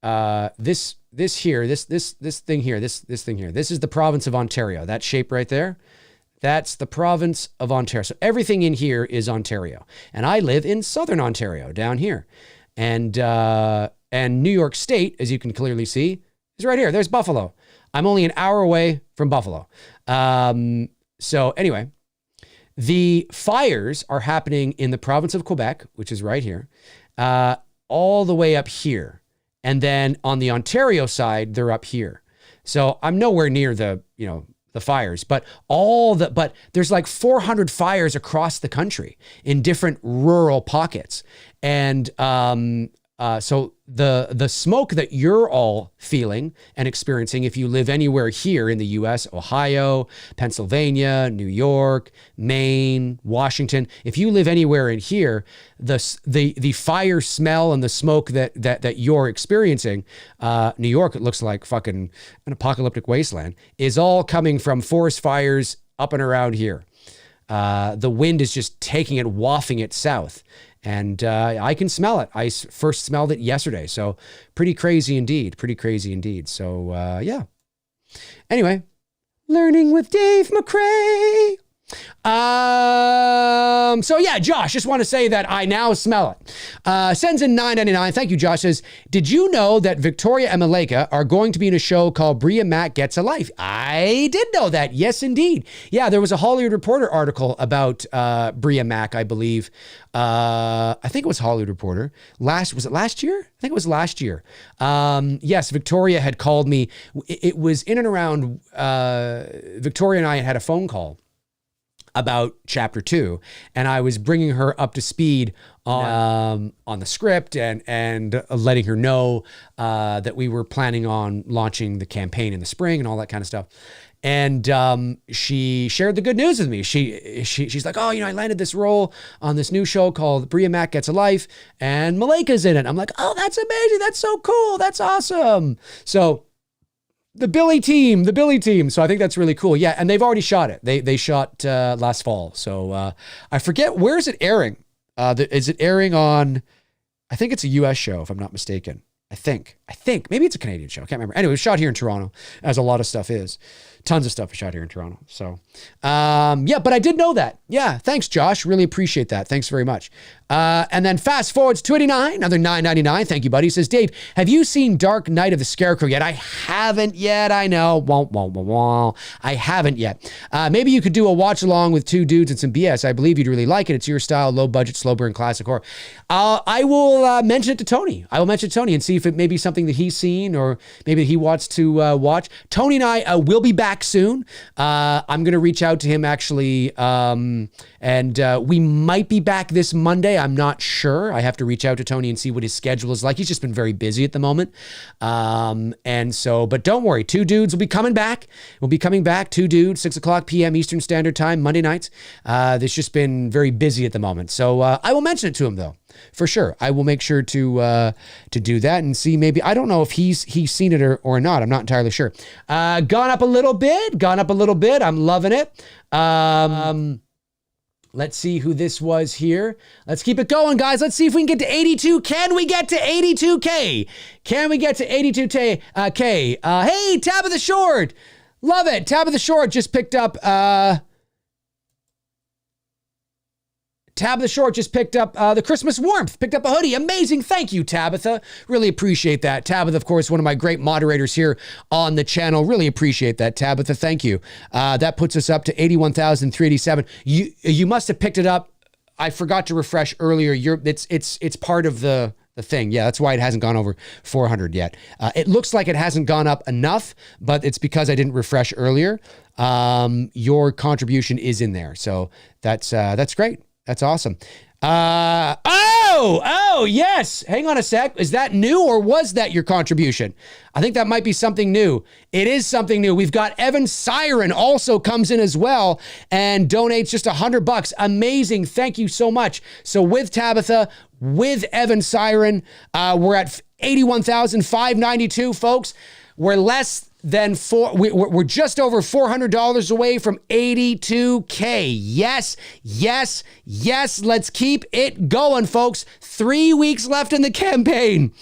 this thing here. This thing here. This is the province of Ontario. That shape right there. That's the province of Ontario. So everything in here is Ontario. And I live in Southern Ontario down here. And New York State, as you can clearly see, is right here. There's Buffalo. I'm only an hour away from Buffalo. So anyway, the fires are happening in the province of Quebec, which is right here, all the way up here. And then on the Ontario side, they're up here. So I'm nowhere near the fires, but there's like 400 fires across the country in different rural pockets. And so the smoke that you're all feeling and experiencing, if you live anywhere here in the U.S., Ohio, Pennsylvania, New York, Maine, Washington, if you live anywhere in here, the fire smell and the smoke that you're experiencing, New York, it looks like fucking an apocalyptic wasteland, is all coming from forest fires up and around here. The wind is just taking it, wafting it south. And I can smell it. I first smelled it yesterday. So pretty crazy indeed. So yeah. Anyway, learning with Dave McCray. So yeah, Josh, just want to say that I now smell it. Sends in $9.99. Thank you, Josh. Says, did you know that Victoria and Malika are going to be in a show called Bria Mack Gets a Life? I did know that. Yes, indeed. Yeah, there was a Hollywood Reporter article about Bria Mack, I believe. I think it was Hollywood Reporter. Was it last year? I think it was last year. Yes, Victoria had called me. It was in and around, Victoria and I had a phone call about chapter 2, and I was bringing her up to speed on the script and letting her know that we were planning on launching the campaign in the spring and all that kind of stuff. And she shared the good news with me. She's like, oh, I landed this role on this new show called Bria Mack Gets a Life, and Malika's in it. I'm like, oh, that's amazing. That's so cool. That's awesome. So the Billy team. So I think that's really cool. Yeah. And they've already shot it. They shot last fall. So I forget, where is it airing? Is it airing on, I think it's a US show, if I'm not mistaken. I think maybe it's a Canadian show. I can't remember. Anyway, it was shot here in Toronto, as a lot of stuff is. Tons of stuff is shot here in Toronto. So, yeah, but I did know that. Yeah, thanks, Josh. Really appreciate that. Thanks very much. And then fast forwards to 89, another $9.99. Thank you, buddy. He says, Dave, have you seen Dark Knight of the Scarecrow yet? I haven't yet. I know. I haven't yet. Maybe you could do a watch along with two dudes and some BS. I believe you'd really like it. It's your style, low budget, slow burn, classic horror. I will mention it to Tony. I will mention it to Tony and see if it may be something that he's seen or maybe he wants to watch. Tony and I will be back soon. I'm going to reach out to him actually, and we might be back this Monday. I'm not sure. I have to reach out to Tony and see what his schedule is like. He's just been very busy at the moment. And so, but don't worry, two dudes will be coming back. We'll be coming back, two dudes, 6 o'clock p.m. Eastern Standard Time, Monday nights. It's just been very busy at the moment. So I will mention it to him though, for sure. I will make sure to do that and see maybe, I don't know if he's seen it or not. I'm not entirely sure. Gone up a little bit. I'm loving it. Let's see who this was here. Let's keep it going, guys. Let's see if we can get to 82. Can we get to 82K? Can we get to 82K? Hey, Tabitha Short. Love it. Tabitha Short just picked up... Tabitha Short just picked up the Christmas warmth, picked up a hoodie. Amazing. Thank you, Tabitha. Really appreciate that. Tabitha, of course, one of my great moderators here on the channel. Really appreciate that, Tabitha. Thank you. That puts us up to 81,387. You must have picked it up. I forgot to refresh earlier. It's part of the thing. Yeah, that's why it hasn't gone over 400 yet. It looks like it hasn't gone up enough, but it's because I didn't refresh earlier. Your contribution is in there. So that's great. That's awesome. Oh, yes. Hang on a sec. Is that new or was that your contribution? I think that might be something new. It is something new. We've got Evan Siren also comes in as well and donates just $100. Amazing. Thank you so much. So with Tabitha, with Evan Siren, we're at 81,592, folks. We're we're just over $400 away from 82K. Yes. Let's keep it going, folks. 3 weeks left in the campaign.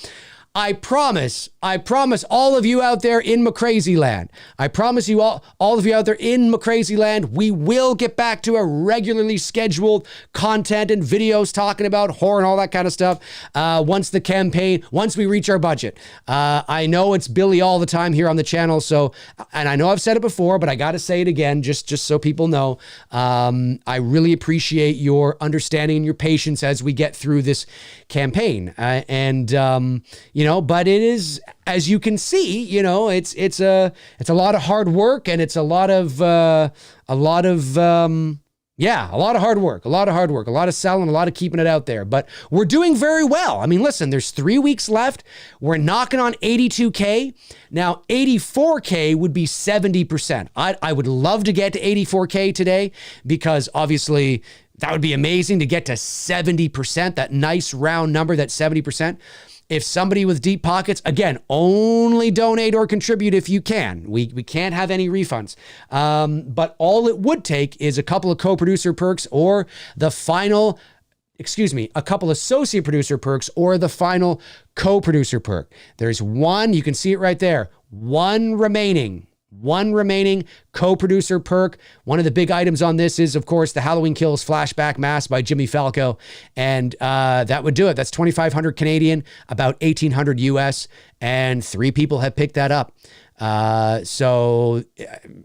I promise all of you out there in McCrazy land. I promise you all of you out there in McCrazy land, we will get back to a regularly scheduled content and videos talking about horror and all that kind of stuff once we reach our budget. I know it's Billy all the time here on the channel, so, and I know I've said it before, but I got to say it again, just so people know. I really appreciate your understanding and your patience as we get through this campaign. But it is, as you can see, it's a lot of hard work and it's a lot of hard work, a lot of selling, a lot of keeping it out there, but we're doing very well. I mean, listen, there's 3 weeks left. We're knocking on 82K. Now, 84K would be 70%. I would love to get to 84K today because obviously that would be amazing to get to 70%, that nice round number, that 70%. If somebody with deep pockets, again, only donate or contribute if you can. We can't have any refunds. But all it would take is a couple of co-producer perks or a couple associate producer perks or the final co-producer perk. There's one, you can see it right there, one remaining co-producer perk. One of the big items on this is, of course, the Halloween Kills flashback mask by Jimmy Falco. And that would do it. That's 2,500 Canadian, about 1,800 US. And 3 people have picked that up. So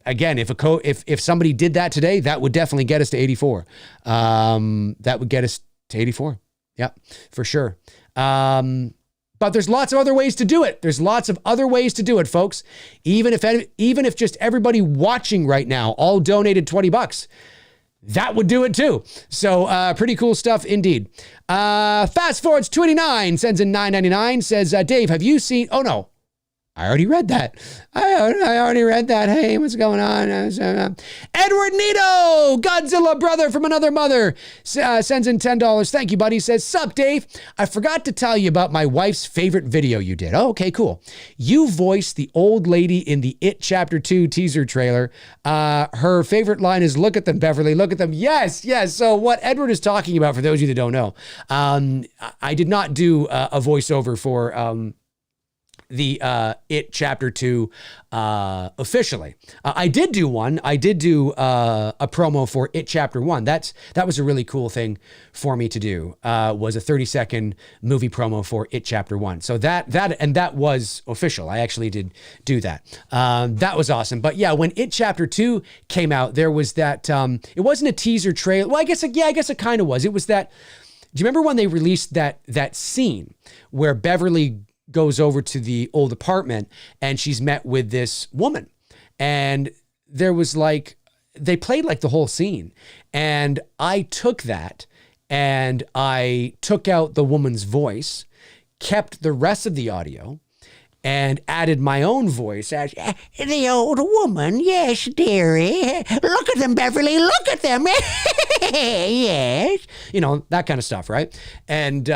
again, if somebody did that today, that would definitely get us to 84. That would get us to 84. Yeah, for sure. But there's lots of other ways to do it. Folks. Even if just everybody watching right now all donated $20, that would do it too. So pretty cool stuff indeed. Fast forwards 29 sends in $9.99, says, Dave, have you seen, oh no, I already read that. I already read that. Hey, what's going on? Edward Nito, Godzilla brother from another mother, sends in $10. Thank you, buddy. Says, sup, Dave? I forgot to tell you about my wife's favorite video you did. Oh, okay, cool. You voiced the old lady in the It Chapter 2 teaser trailer. Her favorite line is, look at them, Beverly, look at them. Yes. So what Edward is talking about, for those of you that don't know, I did not do a voiceover the It Chapter 2 officially. I did do one. I did do a promo for It Chapter 1. That was a really cool thing for me to do. Was a 30-second movie promo for It Chapter 1. So that was official. I actually did do that. That was awesome. But yeah, when It Chapter 2 came out, there was that it wasn't a teaser trailer. Well, I guess it kind of was. It was that. Do you remember when they released that scene where Beverly goes over to the old apartment and she's met with this woman, and there was like, they played like the whole scene, and I took that and I took out the woman's voice, kept the rest of the audio, and added my own voice as the old woman. Yes, dearie. Look at them, Beverly. Look at them. Yes. You know, that kind of stuff, right? And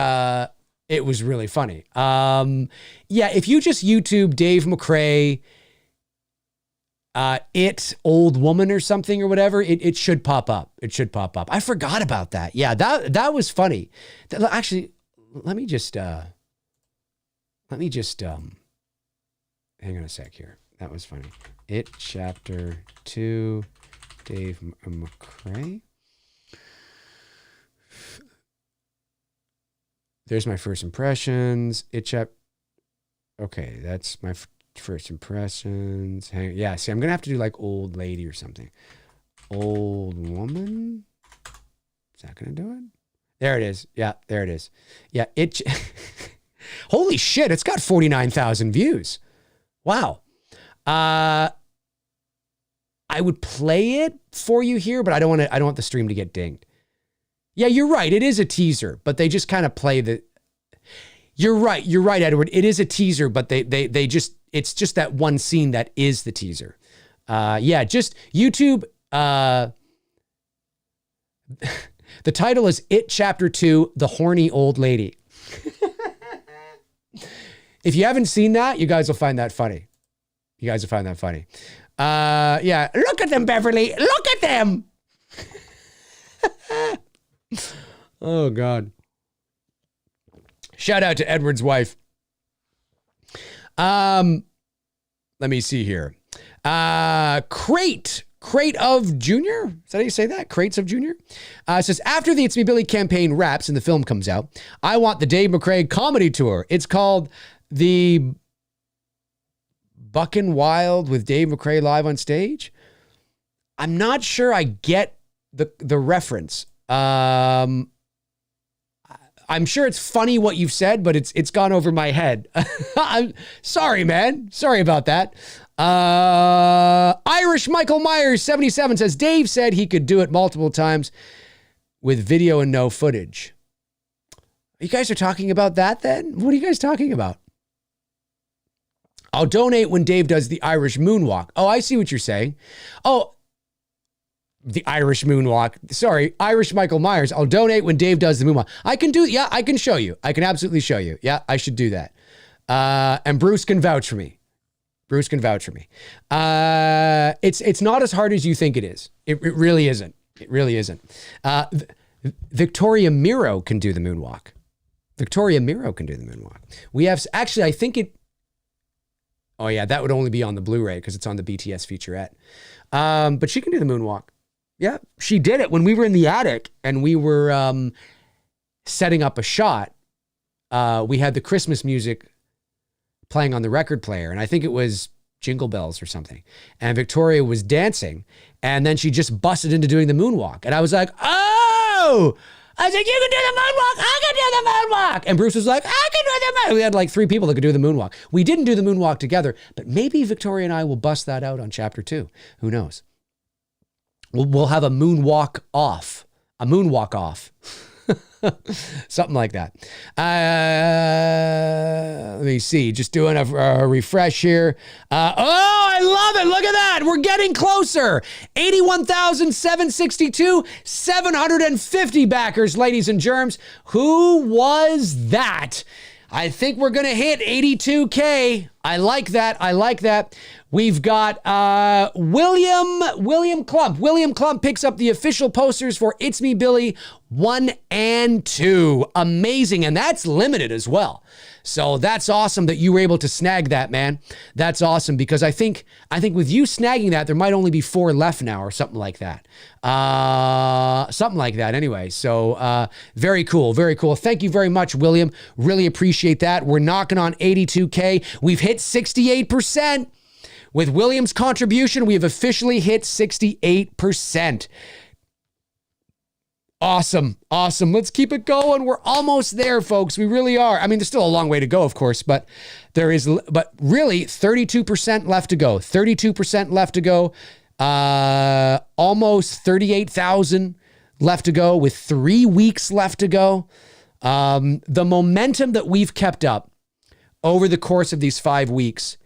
it was really funny. Yeah, if you just YouTube Dave McCrae, It Old Woman or something or whatever, it should pop up. It should pop up. I forgot about that. Yeah, that was funny. Actually, let me just hang on a sec here. That was funny. It Chapter 2, Dave McCrae. There's my first impressions. Okay, that's my first impressions. Yeah, see, I'm going to have to do like old lady or something. Old woman? Is that going to do it? There it is. Yeah, there it is. Yeah, holy shit, it's got 49,000 views. Wow. I would play it for you here, but I don't want the stream to get dinged. Yeah, you're right. It is a teaser, but they just kind of play the. You're right, Edward. It is a teaser, but they just, it's just that one scene that is the teaser. Yeah, just YouTube. The title is It Chapter 2, The Horny Old Lady. If you haven't seen that, you guys will find that funny. Yeah, look at them, Beverly. Look at them. Oh, God. Shout out to Edward's wife. Let me see here. Crate of Junior. Is that how you say that? Crates of Junior. Says, after the It's Me Billy campaign wraps and the film comes out, I want the Dave McCrae comedy tour. It's called the Buckin' Wild with Dave McCrae live on stage. I'm not sure I get the reference. I'm sure it's funny what you've said, but it's gone over my head. I'm sorry, man. Sorry about that. Irish Michael Myers 77 says, Dave said he could do it multiple times with video and no footage. You guys are talking about that then? What are you guys talking about? I'll donate when Dave does the Irish moonwalk. Oh, I see what you're saying. Oh, the Irish moonwalk. Sorry, Irish Michael Myers. I'll donate when Dave does the moonwalk. I can show you. I can absolutely show you. Yeah, I should do that. And Bruce can vouch for me. It's not as hard as you think it is. It really isn't. It really isn't. Victoria Miro can do the moonwalk. We have, actually, I think it, oh yeah, that would only be on the Blu-ray because it's on the BTS featurette. But she can do the moonwalk. Yeah, she did it when we were in the attic and we were setting up a shot. We had the Christmas music playing on the record player, and I think it was Jingle Bells or something. And Victoria was dancing, and then she just busted into doing the moonwalk. And I was like, oh! I was like, you can do the moonwalk! I can do the moonwalk! And Bruce was like, I can do the moonwalk! We had like 3 people that could do the moonwalk. We didn't do the moonwalk together, but maybe Victoria and I will bust that out on Chapter 2. Who knows? We'll have a moonwalk off. Something like that. Let me see. Just doing a refresh here. I love it. Look at that. We're getting closer. 81,762, 750 backers, ladies and germs. Who was that? I think we're going to hit 82K. I like that. I like that. We've got William Clump. William Clump picks up the official posters for It's Me Billy 1 and 2. Amazing. And that's limited as well. So that's awesome that you were able to snag that, man. That's awesome, because I think with you snagging that, there might only be 4 left now or something like that. Something like that anyway. So very cool. Very cool. Thank you very much, William. Really appreciate that. We're knocking on 82K. We've hit 68%. With William's contribution, we have officially hit 68%. Awesome. Awesome. Let's keep it going. We're almost there, folks. We really are. I mean, there's still a long way to go, of course, but really 32% left to go. 32% left to go. Almost 38,000 left to go with 3 weeks left to go. The momentum that we've kept up over the course of these 5 weeks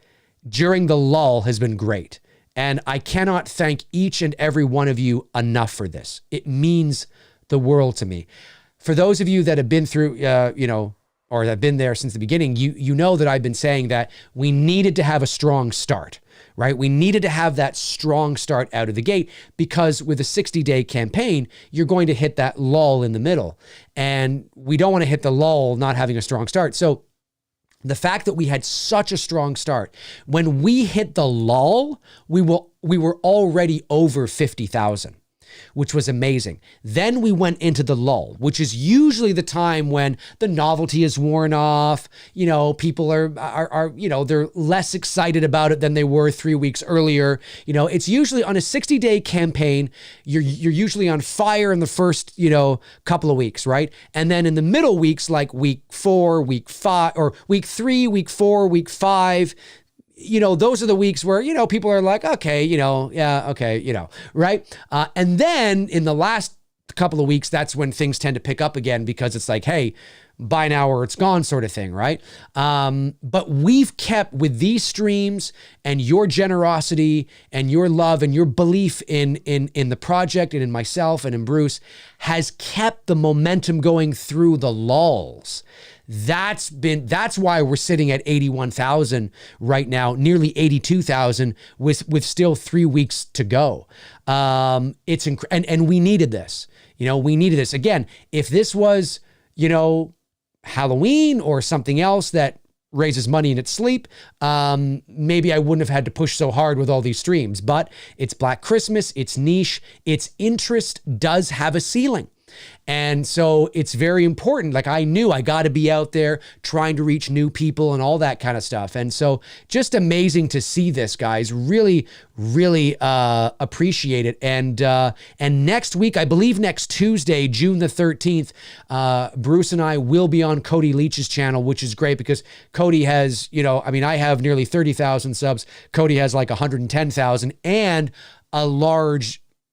during the lull has been great. And I cannot thank each and every one of you enough for this. It means the world to me. For those of you that have been through, or that have been there since the beginning, you know that I've been saying that we needed to have a strong start, right? We needed to have that strong start out of the gate, because with a 60-day campaign, you're going to hit that lull in the middle. And we don't want to hit the lull not having a strong start. So the fact that we had such a strong start, when we hit the lull, we were already over 50,000. Which was amazing. Then we went into the lull, which is usually the time when the novelty is worn off. People are they're less excited about it than they were 3 weeks earlier. It's usually on a 60-day campaign, you're usually on fire in the first, couple of weeks, right? And then in the middle weeks, like week 4, week 5, or week 3, week 4, week 5, those are the weeks where, people are like, okay, yeah, okay, right? And then in the last couple of weeks, that's when things tend to pick up again, because it's like, hey, buy now or it's gone sort of thing, right? But we've kept, with these streams and your generosity and your love and your belief in the project and in myself and in Bruce, has kept the momentum going through the lulls. That's why we're sitting at 81,000 right now, nearly 82,000 with still 3 weeks to go. And we needed this. We needed this. Again, if this was, Halloween or something else that raises money in its sleep, maybe I wouldn't have had to push so hard with all these streams. But it's Black Christmas, it's niche, its interest does have a ceiling. And so it's very important. Like, I knew I got to be out there trying to reach new people and all that kind of stuff. And so just amazing to see this, guys. Really, really appreciate it. And next week, I believe next Tuesday, June the 13th, Bruce and I will be on Cody Leach's channel, which is great because Cody has, I have nearly 30,000 subs. Cody has like 110,000 and a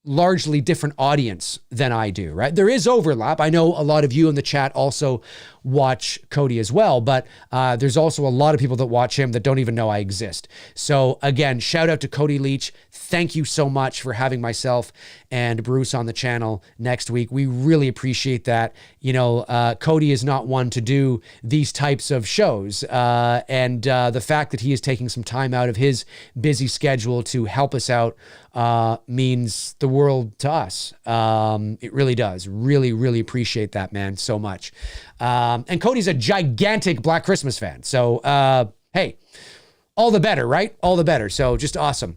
largely different audience than I do, right? There is overlap. I know a lot of you in the chat also watch Cody as well, but there's also a lot of people that watch him that don't even know I exist. So again, shout out to Cody Leach. Thank you so much for having myself and Bruce on the channel next week. We really appreciate that. Cody is not one to do these types of shows. And the fact that he is taking some time out of his busy schedule to help us out means the world to us. It really does. Really, really appreciate that, man, so much. And Cody's a gigantic Black Christmas fan. So, hey, all the better, right? All the better. So just awesome.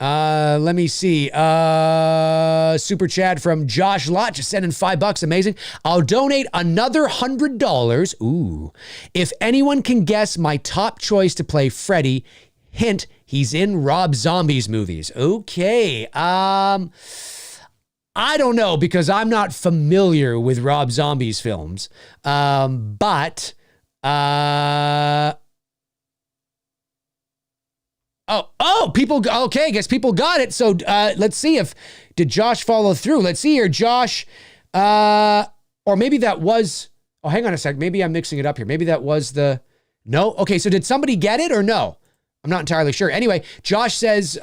Let me see. Super chat from Josh Lott, just sending $5. Amazing. I'll donate another $100. Ooh. If anyone can guess my top choice to play Freddy, hint, he's in Rob Zombie's movies. Okay. I don't know, because I'm not familiar with Rob Zombie's films. But people, okay, I guess people got it. So let's see did Josh follow through? Let's see here, Josh. Or maybe that was, hang on a sec. Maybe I'm mixing it up here. Maybe that was no? Okay, so did somebody get it or no? I'm not entirely sure. Anyway, Josh says,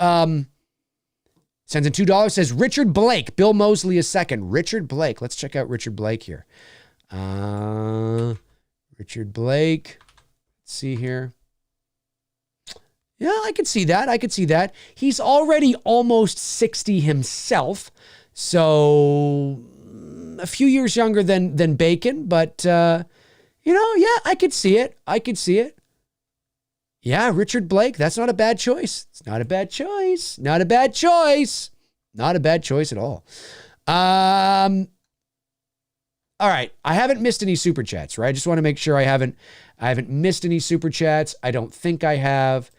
sends in $2, says Richard Blake, Bill Moseley is second. Richard Blake. Let's check out Richard Blake here. Richard Blake. see here. Yeah, I could see that. I could see that. He's already almost 60 himself. So a few years younger than Bacon, but yeah, I could see it. I could see it. Yeah, Richard Blake, that's not a bad choice. It's not a bad choice. Not a bad choice. Not a bad choice at all. All right, I haven't missed any super chats, right? I just want to make sure I haven't missed any super chats. I don't think I have.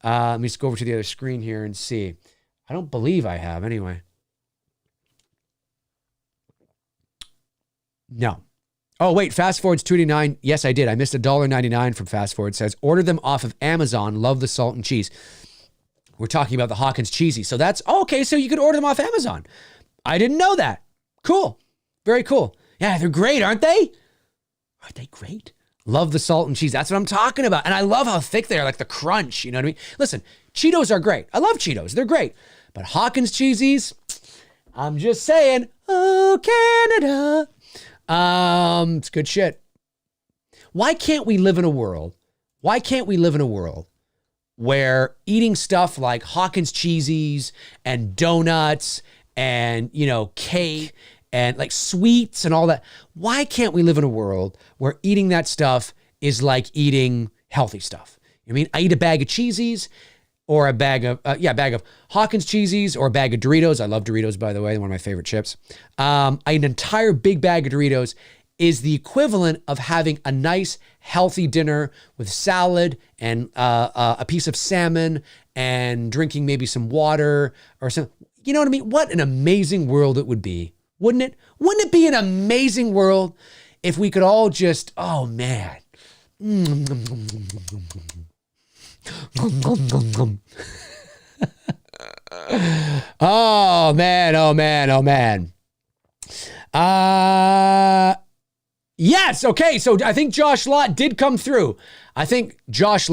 Let me just go over to the other screen here and see. I don't believe I have anyway. No. Oh, wait, Fast Forward's $2.89. Yes, I did. I missed $1.99 from Fast Forward. It says, order them off of Amazon. Love the salt and cheese. We're talking about the Hawkins Cheesy. So that's, okay, so you could order them off Amazon. I didn't know that. Cool. Very cool. Yeah, they're great, aren't they? Aren't they great? Love the salt and cheese. That's what I'm talking about. And I love how thick they are, like the crunch. You know what I mean? Listen, Cheetos are great. I love Cheetos. They're great. But Hawkins Cheesies, I'm just saying, oh, Canada. It's good shit. Why can't we live in a world? Why can't we live in a world where eating stuff like Hawkins Cheesies and donuts and, cake and like sweets and all that. Why can't we live in a world where eating that stuff is like eating healthy stuff? I mean, I eat a bag of Cheesies or a bag of Hawkins Cheesies or a bag of Doritos. I love Doritos, by the way, one of my favorite chips. I eat an entire big bag of Doritos is the equivalent of having a nice, healthy dinner with salad and a piece of salmon and drinking maybe some water or something. You know what I mean? What an amazing world it would be. Wouldn't it? Wouldn't it be an amazing world if we could all just, oh man. Oh man, oh man, oh man. Yes, okay, so I think Josh Lott did come through. Josh,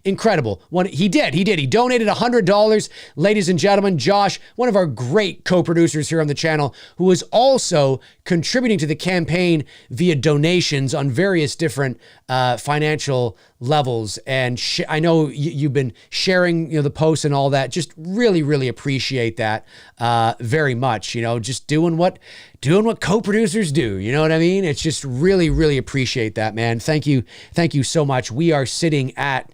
incredible. He did. He donated $100. Ladies and gentlemen, Josh, one of our great co-producers here on the channel, who is also contributing to the campaign via donations on various different financial levels. And I know you've been sharing, the posts and all that. Just really, really appreciate that very much. Just doing what co-producers do. You know what I mean? It's just really, really appreciate that, man. Thank you so much. We are sitting at,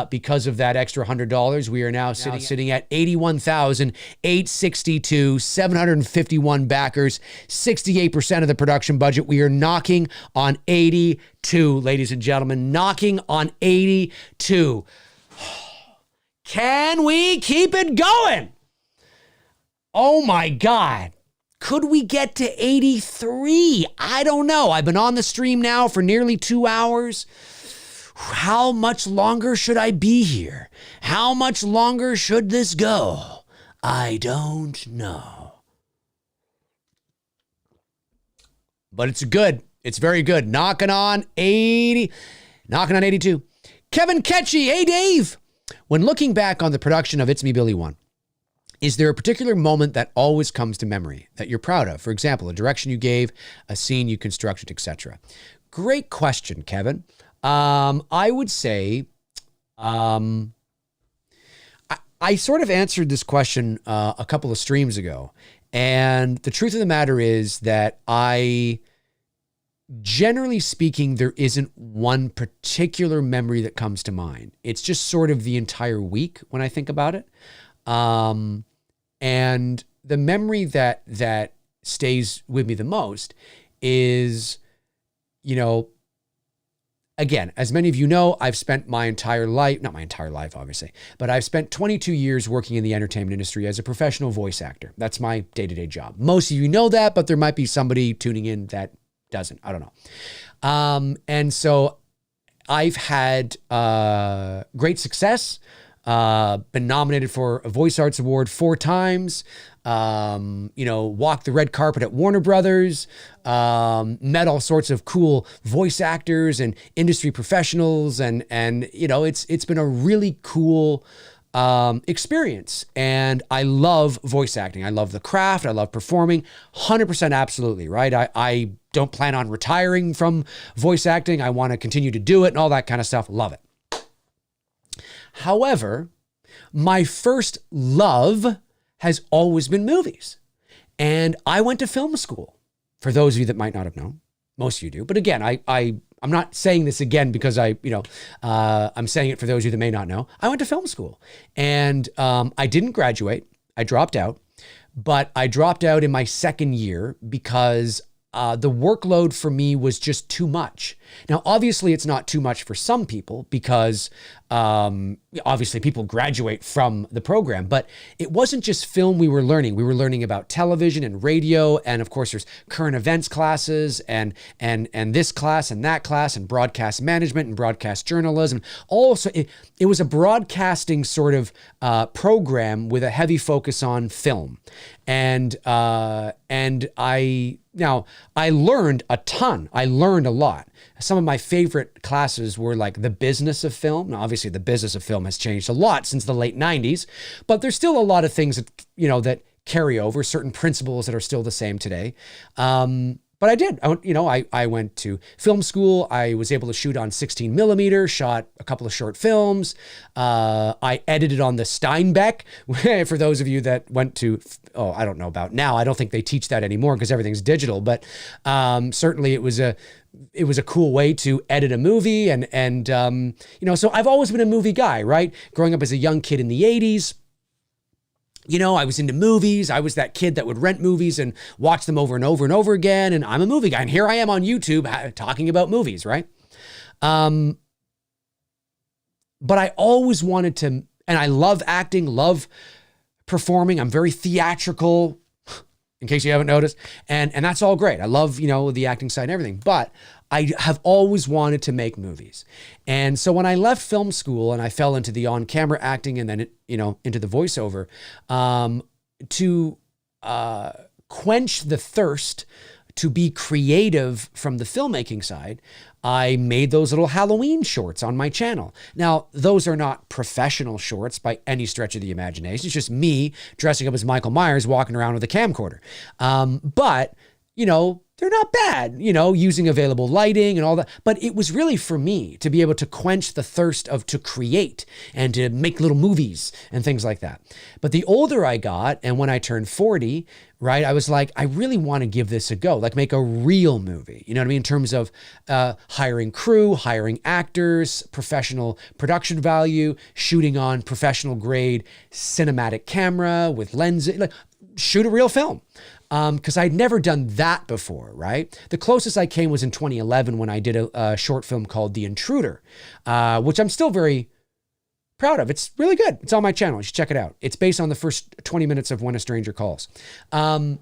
because of that extra $100, we are now sitting at 81,862, 751 backers, 68% of the production budget. We are knocking on 82, ladies and gentlemen, knocking on 82. Can we keep it going? Oh my God. Could we get to 83? I don't know. I've been on the stream now for nearly 2 hours. How much longer should I be here? How much longer should this go? I don't know. But it's good. It's very good. Knocking on 80. Knocking on 82. Kevin Ketchy. Hey, Dave. When looking back on the production of It's Me, Billy 1, is there a particular moment that always comes to memory that you're proud of? For example, a direction you gave, a scene you constructed, etc. Great question, Kevin. I would say, I sort of answered this question a couple of streams ago. And the truth of the matter is that generally speaking, there isn't one particular memory that comes to mind. It's just sort of the entire week when I think about it. And the memory that stays with me the most is, again, as many of you know, I've spent my entire life, not my entire life, obviously, but I've spent 22 years working in the entertainment industry as a professional voice actor. That's my day-to-day job. Most of you know that, but there might be somebody tuning in that doesn't. I don't know. And so I've had great success. Been nominated for a Voice Arts Award 4 times, walked the red carpet at Warner Brothers, met all sorts of cool voice actors and industry professionals. And it's been a really cool experience. And I love voice acting. I love the craft. I love performing. 100% absolutely, right? I don't plan on retiring from voice acting. I want to continue to do it and all that kind of stuff. Love it. However, my first love has always been movies. And I went to film school. For those of you that might not have known, most of you do. But again, I'm not saying this again because I'm saying it for those of you that may not know. I went to film school and I didn't graduate. I dropped out, but I dropped out in my second year because the workload for me was just too much. Now, obviously, it's not too much for some people because obviously people graduate from the program, but it wasn't just film we were learning. We were learning about television and radio. And of course, there's current events classes and this class and that class and broadcast management and broadcast journalism. Also, it was a broadcasting sort of program with a heavy focus on film. And I learned a ton. I learned a lot. Some of my favorite classes were like the business of film. Now, obviously, the business of film has changed a lot since the late 90s, but there's still a lot of things that, that carry over, certain principles that are still the same today. But I did. I went to film school. I was able to shoot on 16 millimeter, shot a couple of short films. I edited on the Steinbeck. For those of you that went to, I don't know about now. I don't think they teach that anymore because everything's digital. But certainly it was a cool way to edit a movie. And so I've always been a movie guy, right? Growing up as a young kid in the 80s. I was into movies. I was that kid that would rent movies and watch them over and over and over again. And I'm a movie guy. And here I am on YouTube talking about movies, right? But I always wanted to, and I love acting, love performing. I'm very theatrical, in case you haven't noticed. And that's all great. I love, the acting side and everything. But I have always wanted to make movies. And so when I left film school and I fell into the on-camera acting and then, into the voiceover, to quench the thirst to be creative from the filmmaking side, I made those little Halloween shorts on my channel. Now, those are not professional shorts by any stretch of the imagination. It's just me dressing up as Michael Myers walking around with a camcorder. But, they're not bad, using available lighting and all that. But it was really for me to be able to quench the thirst to create and to make little movies and things like that. But the older I got, and when I turned 40, right, I was like, I really want to give this a go, like make a real movie. You know what I mean? In terms of hiring crew, hiring actors, professional production value, shooting on professional grade cinematic camera with lenses, like shoot a real film. Because I'd never done that before, right? The closest I came was in 2011 when I did a short film called The Intruder, which I'm still very proud of. It's really good. It's on my channel. You should check it out. It's based on the first 20 minutes of When a Stranger Calls. But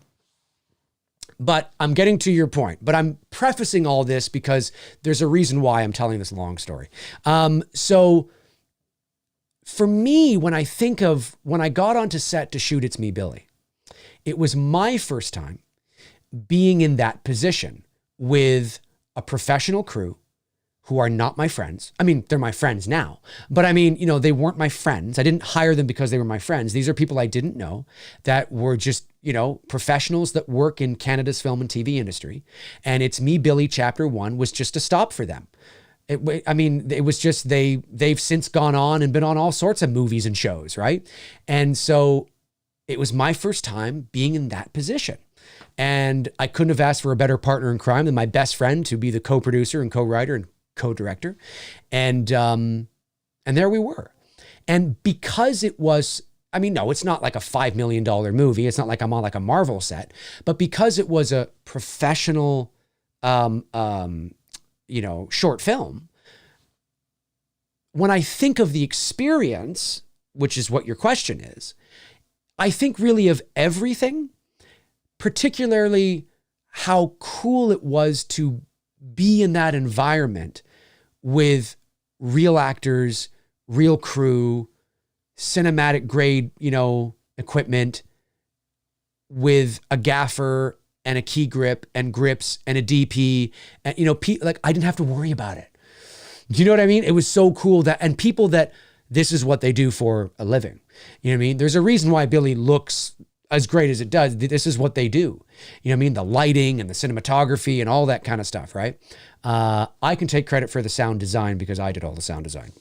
I'm getting to your point. But I'm prefacing all this because there's a reason why I'm telling this long story. So for me, when I think of when I got onto set to shoot It's Me, Billy, it was my first time being in that position with a professional crew who are not my friends. I mean, they're my friends now, but I mean, they weren't my friends. I didn't hire them because they were my friends. These are people I didn't know that were just, professionals that work in Canada's film and TV industry. And It's Me, Billy, Chapter 1 was just a stop for them. It was just, they've since gone on and been on all sorts of movies and shows, right? And so it was my first time being in that position. And I couldn't have asked for a better partner in crime than my best friend to be the co-producer and co-writer and co-director. And there we were. And because it was, no, it's not like a $5 million movie. It's not like I'm on like a Marvel set, but because it was a professional, short film, when I think of the experience, which is what your question is, I think really of everything, particularly how cool it was to be in that environment with real actors, real crew, cinematic grade, equipment, with a gaffer and a key grip and grips and a DP. And, like I didn't have to worry about it. Do you know what I mean? It was so cool and people that this is what they do for a living. You know what I mean? There's a reason why Billy looks as great as it does. This is what they do. You know what I mean? The lighting and the cinematography and all that kind of stuff, right? I can take credit for the sound design because I did all the sound design.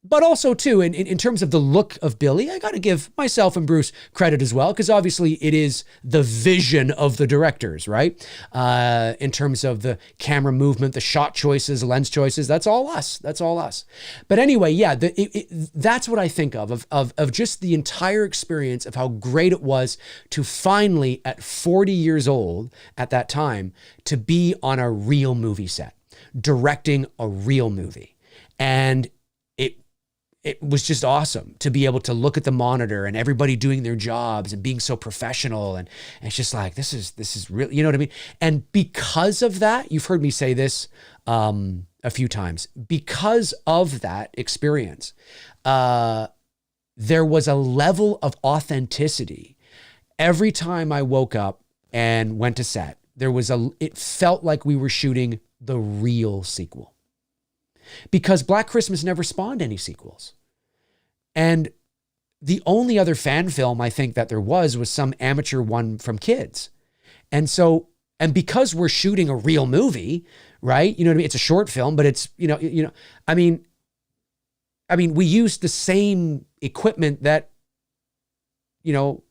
But also too, in terms of the look of Billy, I got to give myself and Bruce credit as well, because obviously it is the vision of the directors, right? In terms of the camera movement, the shot choices, lens choices, that's all us. That's all us. But anyway, yeah, that's what I think of just the entire experience of how great it was to finally, at 40 years old at that time, to be on a real movie set, directing a real movie. And it was just awesome to be able to look at the monitor and everybody doing their jobs and being so professional. And it's just like, this is really, you know what I mean? And because of that, you've heard me say this a few times, because of that experience, there was a level of authenticity. Every time I woke up and went to set, it felt like we were shooting the real sequel. Because Black Christmas never spawned any sequels. And the only other fan film I think that there was some amateur one from kids. And because we're shooting a real movie, right? You know what I mean? It's a short film, but it's, I mean, we used the same equipment that,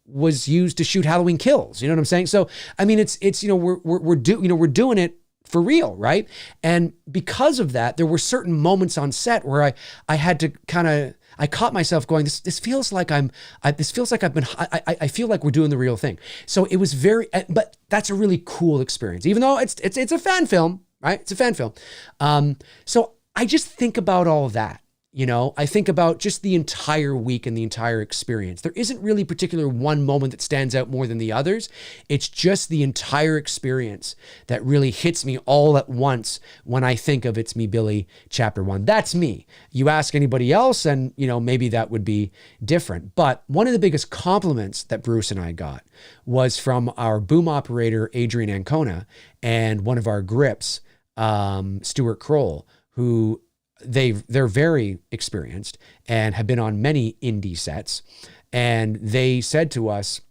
was used to shoot Halloween Kills. You know what I'm saying? So, I mean, it's, we're doing it for real, right? And because of that, there were certain moments on set where I had to I caught myself going, this feels like I feel like we're doing the real thing. So it was but that's a really cool experience, even though it's a fan film, right? It's a fan film. So I just think about all of that. I think about just the entire week and the entire experience. There isn't really particular one moment that stands out more than the others. It's just the entire experience that really hits me all at once when I think of It's Me, Billy, Chapter 1. That's me. You ask anybody else and, maybe that would be different. But one of the biggest compliments that Bruce and I got was from our boom operator, Adrian Ancona, and one of our grips, Stuart Kroll, who they're very experienced and have been on many indie sets. And they said to us,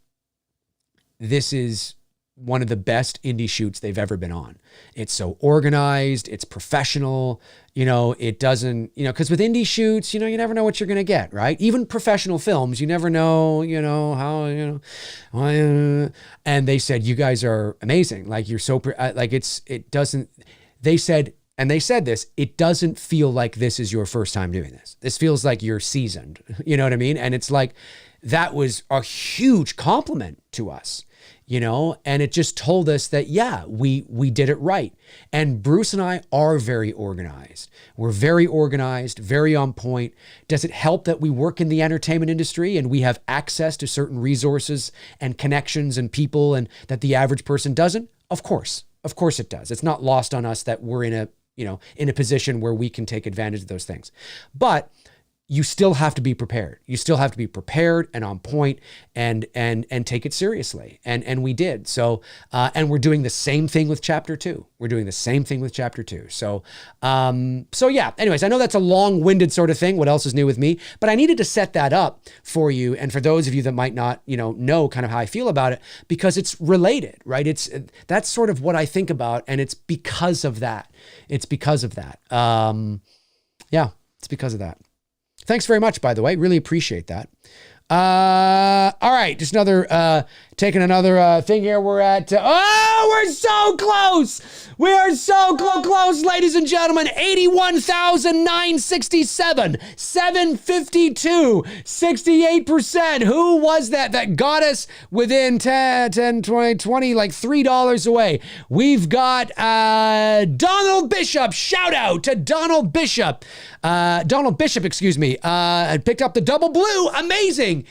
this is one of the best indie shoots they've ever been on. It's so organized, it's professional, it doesn't, because with indie shoots, you never know what you're going to get, right? Even professional films, you never know, how, and they said, you guys are amazing. Like you're so, they said this, it doesn't feel like this is your first time doing this. This feels like you're seasoned. You know what I mean? And it's like, that was a huge compliment to us, and it just told us that, yeah, we did it right. And Bruce and I are very organized. We're very organized, very on point. Does it help that we work in the entertainment industry and we have access to certain resources and connections and people and that the average person doesn't? Of course it does. It's not lost on us that we're in a position where we can take advantage of those things. But you still have to be prepared. You still have to be prepared and on point and take it seriously. And we did. So, and we're doing the same thing with Chapter 2. So, yeah, anyways, I know that's a long-winded sort of thing. What else is new with me? But I needed to set that up for you. And for those of you that might not, know kind of how I feel about it, because it's related, right? That's sort of what I think about. And it's because of that. Yeah, it's because of that. Thanks very much, by the way. Really appreciate that. All right, just taking another thing here. We're at, we're so close. We are so close, ladies and gentlemen. 81,967, 752, 68%. Who was that got us within 10, 20, like $3 away? We've got Donald Bishop. Shout out to Donald Bishop. Donald Bishop, excuse me, picked up the double blue. Amazing.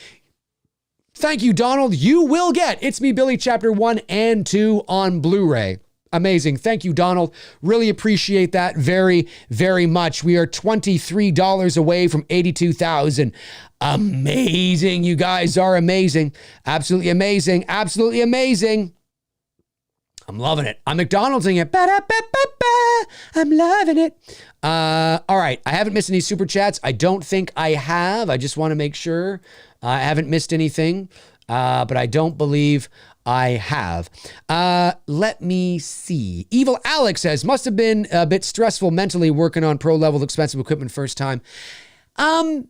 Thank you, Donald. You will get It's Me, Billy, Chapter 1 and 2 on Blu-ray. Amazing. Thank you, Donald. Really appreciate that very, very much. We are $23 away from 82,000. Amazing. You guys are amazing. Absolutely amazing. Absolutely amazing. I'm loving it. I'm McDonald'sing it. Ba-da-ba-ba-ba. I'm loving it. All right. I haven't missed any super chats. I don't think I have. I just want to make sure I haven't missed anything. But I don't believe I have. Let me see. Evil Alex says, must have been a bit stressful mentally working on pro level expensive equipment first time. It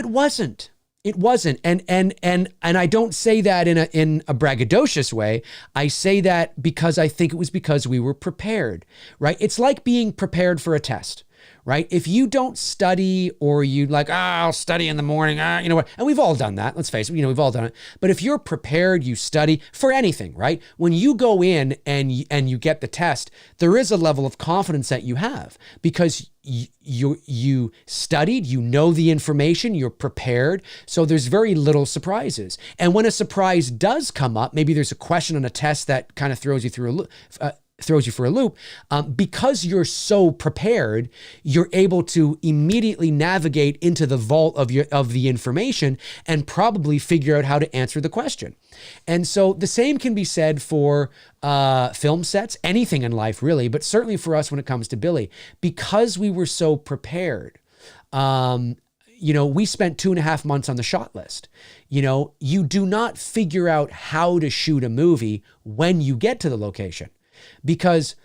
wasn't. It wasn't. And I don't say that in a braggadocious way. I say that because I think it was because we were prepared, right? It's like being prepared for a test, right? If you don't study or you like, I'll study in the morning, you know what? And we've all done that. Let's face it, we've all done it. But if you're prepared, you study for anything, right? When you go in and you get the test, there is a level of confidence that you have because you studied, you know the information, you're prepared. So there's very little surprises. And when a surprise does come up, maybe there's a question on a test that kind of throws you for a loop, because you're so prepared, you're able to immediately navigate into the vault of the information and probably figure out how to answer the question. And so the same can be said for film sets, anything in life really, but certainly for us when it comes to Billy, because we were so prepared. We spent 2.5 months on the shot list. You do not figure out how to shoot a movie when you get to the location. Because,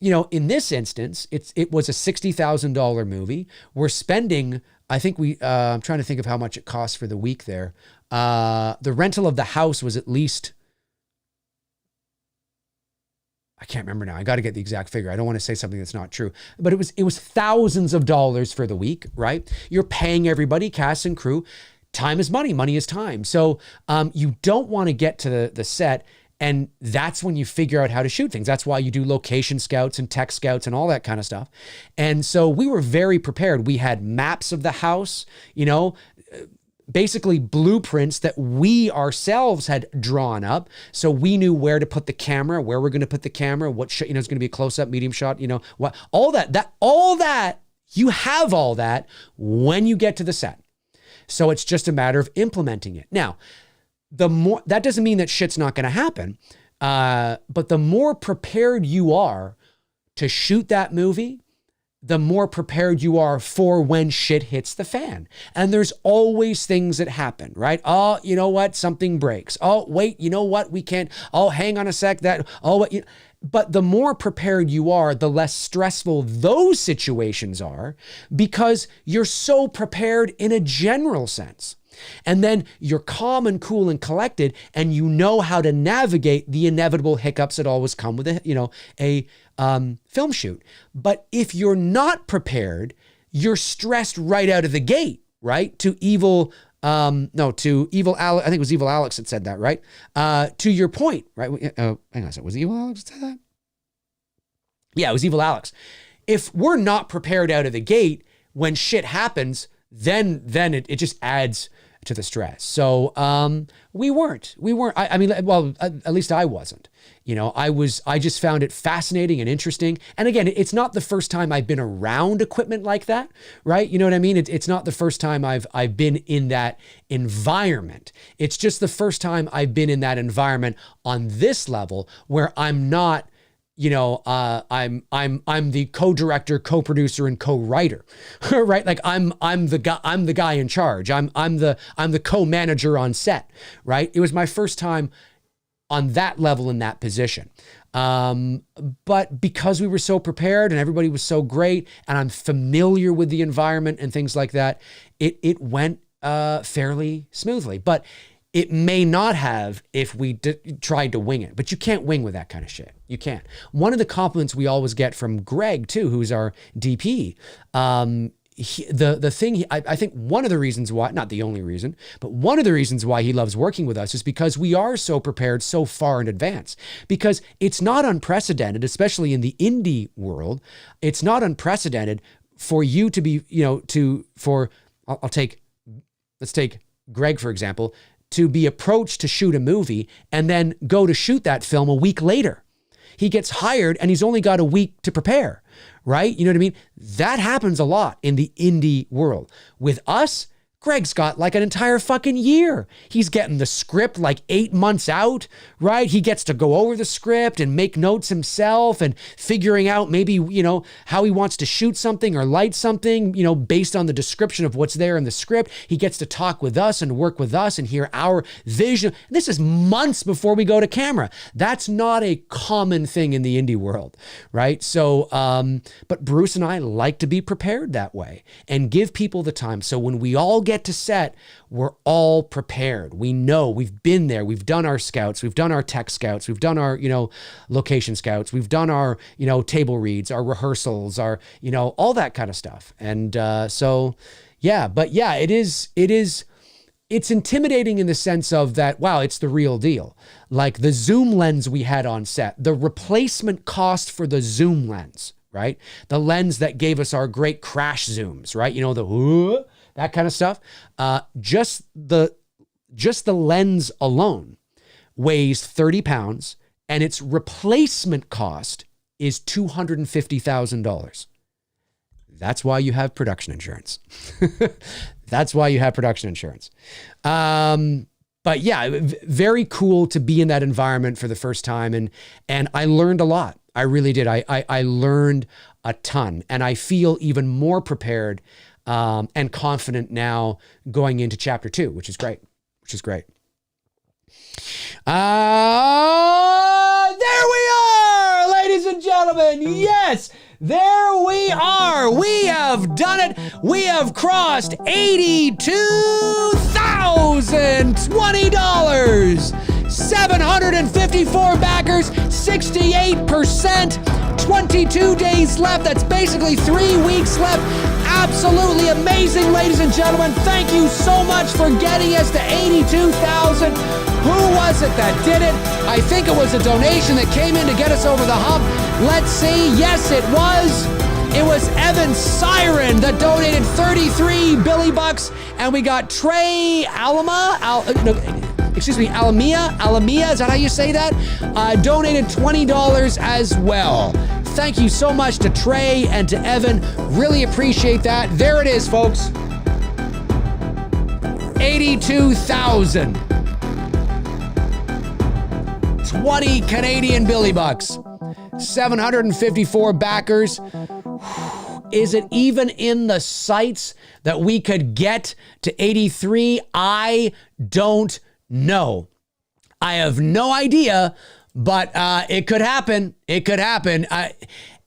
in this instance, it was a $60,000 movie. We're spending, I think I'm trying to think of how much it cost for the week there. The rental of the house was at least, I can't remember now. I got to get the exact figure. I don't want to say something that's not true, but it was thousands of dollars for the week, right? You're paying everybody, cast and crew. Time is money. Money is time. So you don't want to get to the set. And that's when you figure out how to shoot things. That's why you do location scouts and tech scouts and all that kind of stuff. And so we were very prepared. We had maps of the house, basically blueprints that we ourselves had drawn up. So we knew where to put the camera, where we're going to put the camera, what is going to be a close up, medium shot, what, all that, you have all that when you get to the set. So it's just a matter of implementing it. Now, that doesn't mean that shit's not going to happen. But the more prepared you are to shoot that movie, the more prepared you are for when shit hits the fan. And there's always things that happen, right? Oh, you know what? Something breaks. Oh, wait, you know what? We can't. Oh, hang on a sec. But the more prepared you are, the less stressful those situations are because you're so prepared in a general sense. And then you're calm and cool and collected, and you know how to navigate the inevitable hiccups that always come with a film shoot. But if you're not prepared, you're stressed right out of the gate, right? To evil Alex, I think it was Evil Alex that said that, right? To your point, right? Hang on a second, was it Evil Alex that said that? Yeah, it was Evil Alex. If we're not prepared out of the gate, when shit happens, then it just adds to the stress. So we weren't. I mean, well, at least I wasn't. I just found it fascinating and interesting. And again, it's not the first time I've been around equipment like that, right? You know what I mean? It's not the first time I've been in that environment. It's just the first time I've been in that environment on this level where I'm not, I'm the co-director, co-producer, and co-writer, right? Like I'm the guy in charge. I'm the co-manager on set, right? It was my first time on that level in that position. But because we were so prepared and everybody was so great and I'm familiar with the environment and things like that, it went fairly smoothly. But it may not have if we tried to wing it, but you can't wing with that kind of shit. You can't. One of the compliments we always get from Greg too, who's our DP, I think one of the reasons why, not the only reason, but one of the reasons why he loves working with us is because we are so prepared so far in advance. Because it's not unprecedented, especially in the indie world, it's not unprecedented for you to be, let's take Greg, for example, to be approached to shoot a movie and then go to shoot that film a week later. He gets hired and he's only got a week to prepare, right? You know what I mean? That happens a lot in the indie world. With us, Greg's got like an entire fucking year. He's getting the script like 8 months out, right? He gets to go over the script and make notes himself and figuring out maybe, you know, how he wants to shoot something or light something, you know, based on the description of what's there in the script. He gets to talk with us and work with us and hear our vision. This is months before we go to camera. That's not a common thing in the indie world, right? So, but Bruce and I like to be prepared that way and give people the time. So when we all get to set, we're all prepared. We know, we've been there. We've done our scouts. We've done our tech scouts. We've done our, you know, location scouts. We've done our, you know, table reads, our rehearsals, our, you know, all that kind of stuff. And so, yeah, but yeah, it's intimidating in the sense of that, wow, it's the real deal. Like the zoom lens we had on set, the replacement cost for the zoom lens, right? The lens that gave us our great crash zooms, right? You know, that kind of stuff. Just the lens alone weighs 30 pounds and its replacement cost is $250,000. That's why you have production insurance. That's why you have production insurance. But yeah, very cool to be in that environment for the first time. And I learned a lot. I really did. I learned a ton, and I feel even more prepared and confident now going into chapter 2, which is great, There we are, ladies and gentlemen. Yes, there we are. We have done it. We have crossed $82,020. 754 backers, 68%, 22 days left. That's basically 3 weeks left. Absolutely amazing, ladies and gentlemen. Thank you so much for getting us to 82,000. Who was it that did it? I think it was a donation that came in to get us over the hump. Let's see. Yes, it was. It was Evan Siren that donated 33 Billy Bucks, and we got Trey Alamia, is that how you say that? Donated $20 as well. Thank you so much to Trey and to Evan. Really appreciate that. There it is, folks. 82,000. 20 Canadian Billy Bucks. 754 backers. Is it even in the sights that we could get to 83? I don't know. I have no idea, but it could happen. It could happen.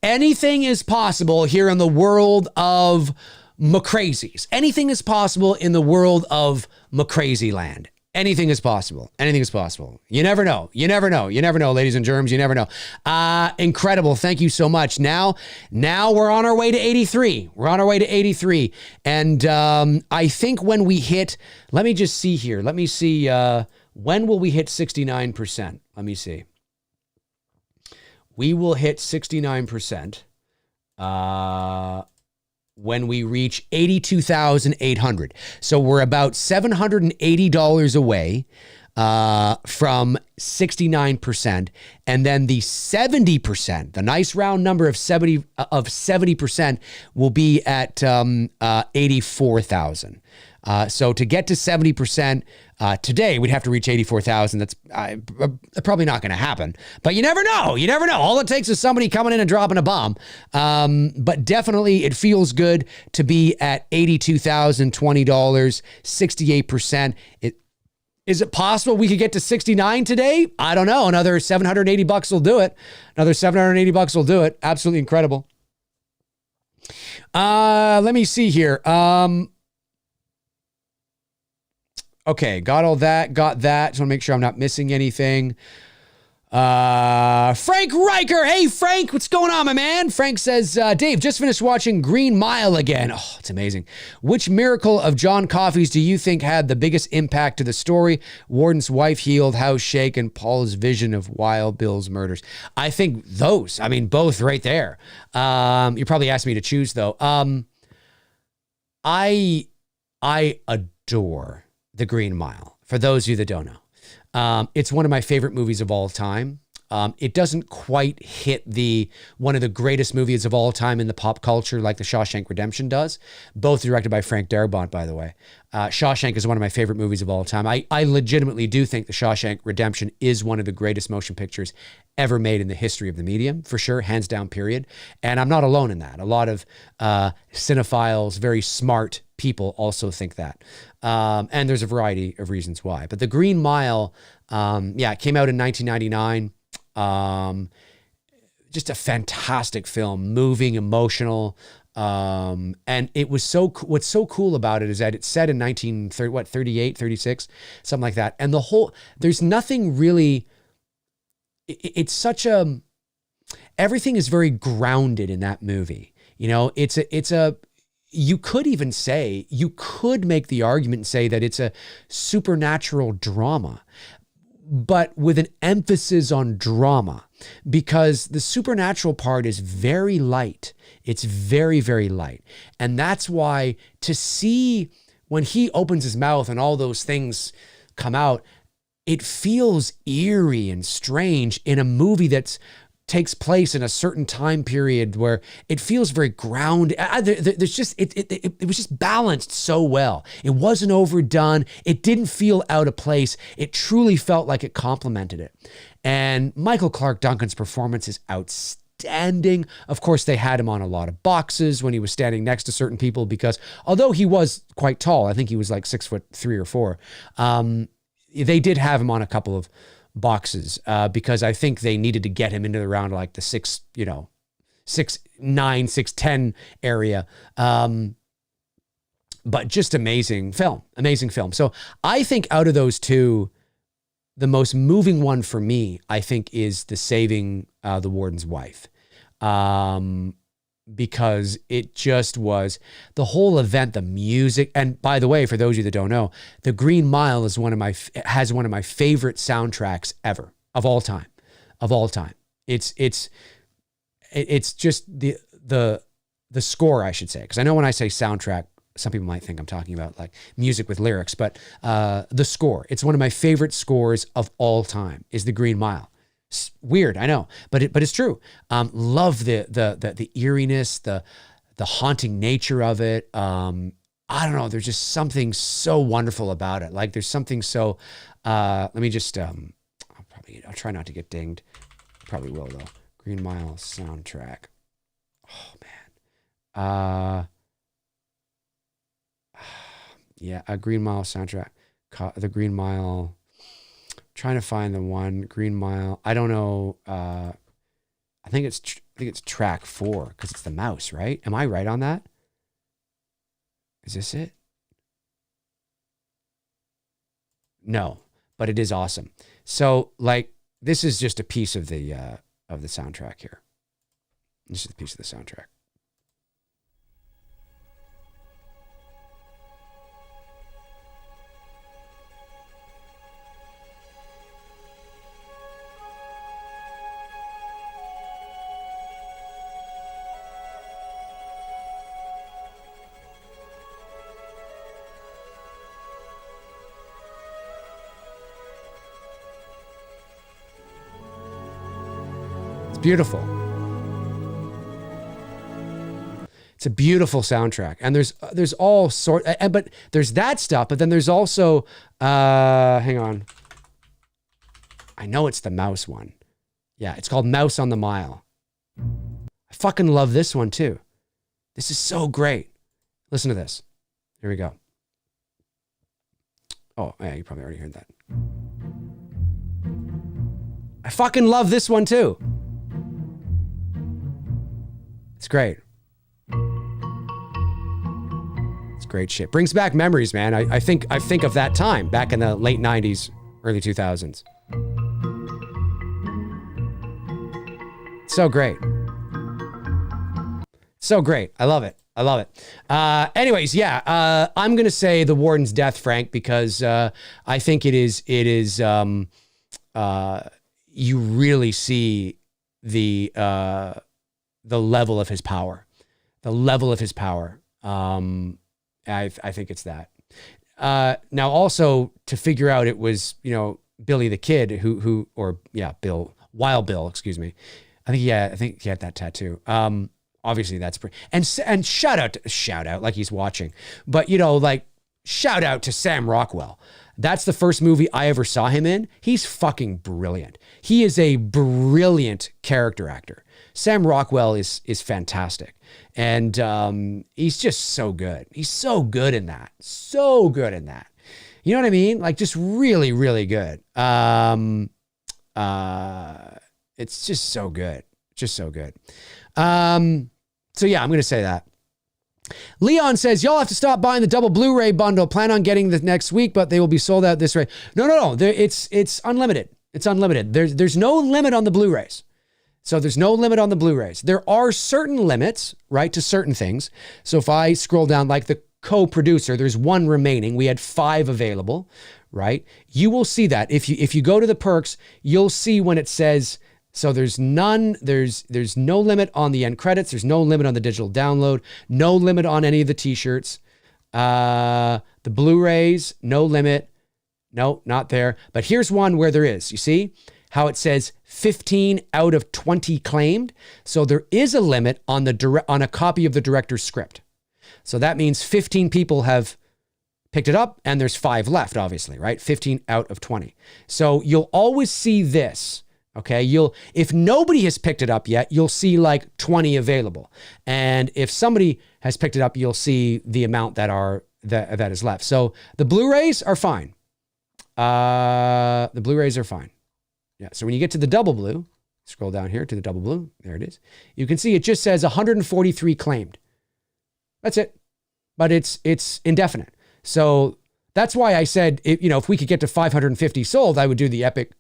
Anything is possible here in the world of McCrazies. Anything is possible in the world of McCrazy land. Anything is possible. Anything is possible. You never know. You never know. You never know, ladies and germs. You never know. Incredible. Thank you so much. Now we're on our way to 83. We're on our way to 83. And I think when we hit, let me just see here. Let me see. When will we hit 69%? Let me see. We will hit 69%. When we reach 82,800. So we're about $780 away from 69%. And then the 70%, the nice round number of 70% will be at 84,000. So to get to 70% today, we'd have to reach 84,000. That's probably not going to happen. But you never know. You never know. All it takes is somebody coming in and dropping a bomb. But definitely it feels good to be at $82,020, 68%. Is it possible we could get to 69 today? I don't know. Another $780 will do it. Another $780 will do it. Absolutely incredible. Let me see here. Okay, got all that, got that. Just want to make sure I'm not missing anything. Frank Riker. Hey, Frank, what's going on, my man? Frank says, Dave, just finished watching Green Mile again. Oh, it's amazing. Which miracle of John Coffey's do you think had the biggest impact to the story? Warden's wife healed, house shake, and Paul's vision of Wild Bill's murders. I think those. I mean, both right there. You probably asked me to choose, though. I adore The Green Mile, for those of you that don't know. It's one of my favorite movies of all time. It doesn't quite hit one of the greatest movies of all time in the pop culture like The Shawshank Redemption does. Both directed by Frank Darabont, by the way. Shawshank is one of my favorite movies of all time. I legitimately do think The Shawshank Redemption is one of the greatest motion pictures ever made in the history of the medium, for sure, hands down, period. And I'm not alone in that. A lot of cinephiles, very smart people also think that. And there's a variety of reasons why. But The Green Mile, it came out in 1999. Just a fantastic film, moving, emotional. And it was what's so cool about it is that it's set in 1938, 36, something like that. And there's nothing really, it's such everything is very grounded in that movie. You know, you could make the argument and say that it's a supernatural drama, but with an emphasis on drama, because the supernatural part is very light. It's very, very light. And that's why to see when he opens his mouth and all those things come out, it feels eerie and strange in a movie that takes place in a certain time period where it feels very grounded. There's just, it was just balanced so well. It wasn't overdone. It didn't feel out of place. It truly felt like it complemented it. And Michael Clarke Duncan's performance is outstanding. Of course, they had him on a lot of boxes when he was standing next to certain people, because although he was quite tall, I think he was like 6'3" or 4", they did have him on a couple of boxes because I think they needed to get him into the round like the 6'9", 6'10" area. But just amazing film. So I think out of those two, the most moving one for me, I think, is the saving the warden's wife. Because it just was the whole event, the music. And by the way, for those of you that don't know, The Green Mile has one of my favorite soundtracks ever of all time. It's just the score, I should say, because I know when I say soundtrack, some people might think I'm talking about like music with lyrics, but the score, it's one of my favorite scores of all time, is The Green Mile. It's weird, I know, but it's true. Love the eeriness, the haunting nature of it. I don't know. There's just something so wonderful about it. Like there's something so. Let me just. I'll try not to get dinged. Probably will though. Green Mile soundtrack. Oh man. Yeah, a Green Mile soundtrack. The Green Mile. Trying to find the one. Green Mile. I don't know. I think it's track 4 because it's the mouse, right? Am I right on that? Is this it? No, but it is awesome. So like this is just a piece of the soundtrack here. This is a piece of the soundtrack. Beautiful. It's a beautiful soundtrack, and there's all sort, but there's that stuff. But then there's also, hang on, I know it's the mouse one. Yeah, it's called Mouse on the Mile. I fucking love this one too. This is so great. Listen to this. Here we go. Oh yeah, you probably already heard that. I fucking love this one too. It's great. It's great shit. Brings back memories, man. I think of that time back in the late 90s, early 2000s. So great. So great. I love it. Anyways, yeah. I'm going to say the warden's death, Frank, because I think it is you really see the level of his power. I think it's that. Now also to figure out it was, Billy the Kid Bill Wild Bill, excuse me. I think he had that tattoo. Obviously that's pretty, and shout out like he's watching, but like shout out to Sam Rockwell. That's the first movie I ever saw him in. He's fucking brilliant. He is a brilliant character actor. Sam Rockwell is fantastic. And he's just so good. He's so good in that. So good in that. You know what I mean? Like just really, really good. It's just so good. Just so good. So yeah, I'm going to say that. Leon says, y'all have to stop buying the double Blu-ray bundle. Plan on getting the next week, but they will be sold out this way. No. It's unlimited. It's unlimited. There's no limit on the Blu-rays. So there's no limit on the Blu-rays. There are certain limits, right, to certain things. So if I scroll down, like the co-producer, there's one remaining. We had 5 available, right? You will see that. If you go to the perks, you'll see when it says, so there's no limit on the end credits. There's no limit on the digital download. No limit on any of the t-shirts. The Blu-rays, no limit. No, not there. But here's one where there is. You see how it says 15 out of 20 claimed? So there is a limit on on a copy of the director's script. So that means 15 people have picked it up and there's 5 left, obviously, right? 15 out of 20. So you'll always see this. Okay, if nobody has picked it up yet, you'll see like 20 available. And if somebody has picked it up, you'll see the amount that is left. So the Blu-rays are fine. The Blu-rays are fine. Yeah, so when you get to the double blue, scroll down here to the double blue, there it is. You can see it just says 143 claimed. That's it. But it's indefinite. So that's why I said, if we could get to 550 sold, I would do the epic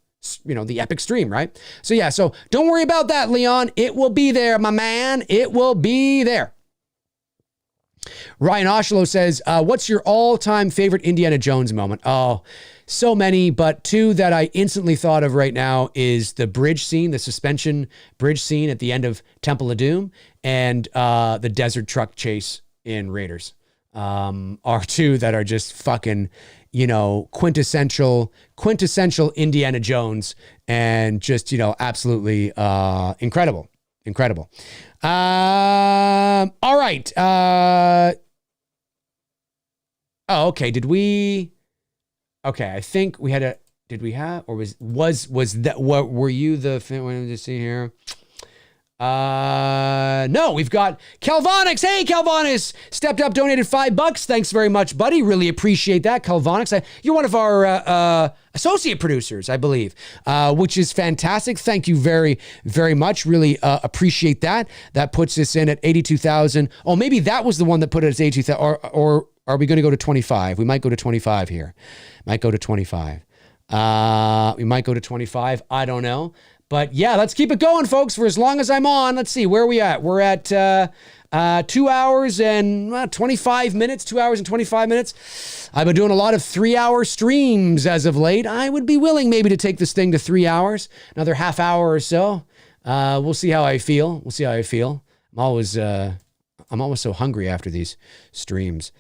stream, right? So yeah, so don't worry about that, Leon. It will be there, my man. It will be there. Ryan Oshlo says, what's your all-time favorite Indiana Jones moment? Oh, so many, but 2 that I instantly thought of right now is the bridge scene, the suspension bridge scene at the end of Temple of Doom, and the desert truck chase in Raiders are 2 that are just fucking, quintessential Indiana Jones, and just, absolutely incredible. All right. Okay. I think we had was that, what were you the fan? Let me just see here. No, we've got Calvonix. Hey, Calvonix stepped up, donated $5. Thanks very much, buddy. Really appreciate that, Calvonix. You're one of our associate producers, I believe, which is fantastic. Thank you very, very much. Really appreciate that. That puts us in at 82,000. Oh, maybe that was the one that put it at 82,000, or are we going to go to 25? We might go to 25 here. Might go to 25. We might go to 25. I don't know. But yeah, let's keep it going, folks, for as long as I'm on. Let's see, where are we at? We're at 2 hours and 25 minutes, 2 hours and 25 minutes. I've been doing a lot of 3-hour streams as of late. I would be willing maybe to take this thing to 3 hours, another half hour or so. We'll see how I feel. I'm always so hungry after these streams.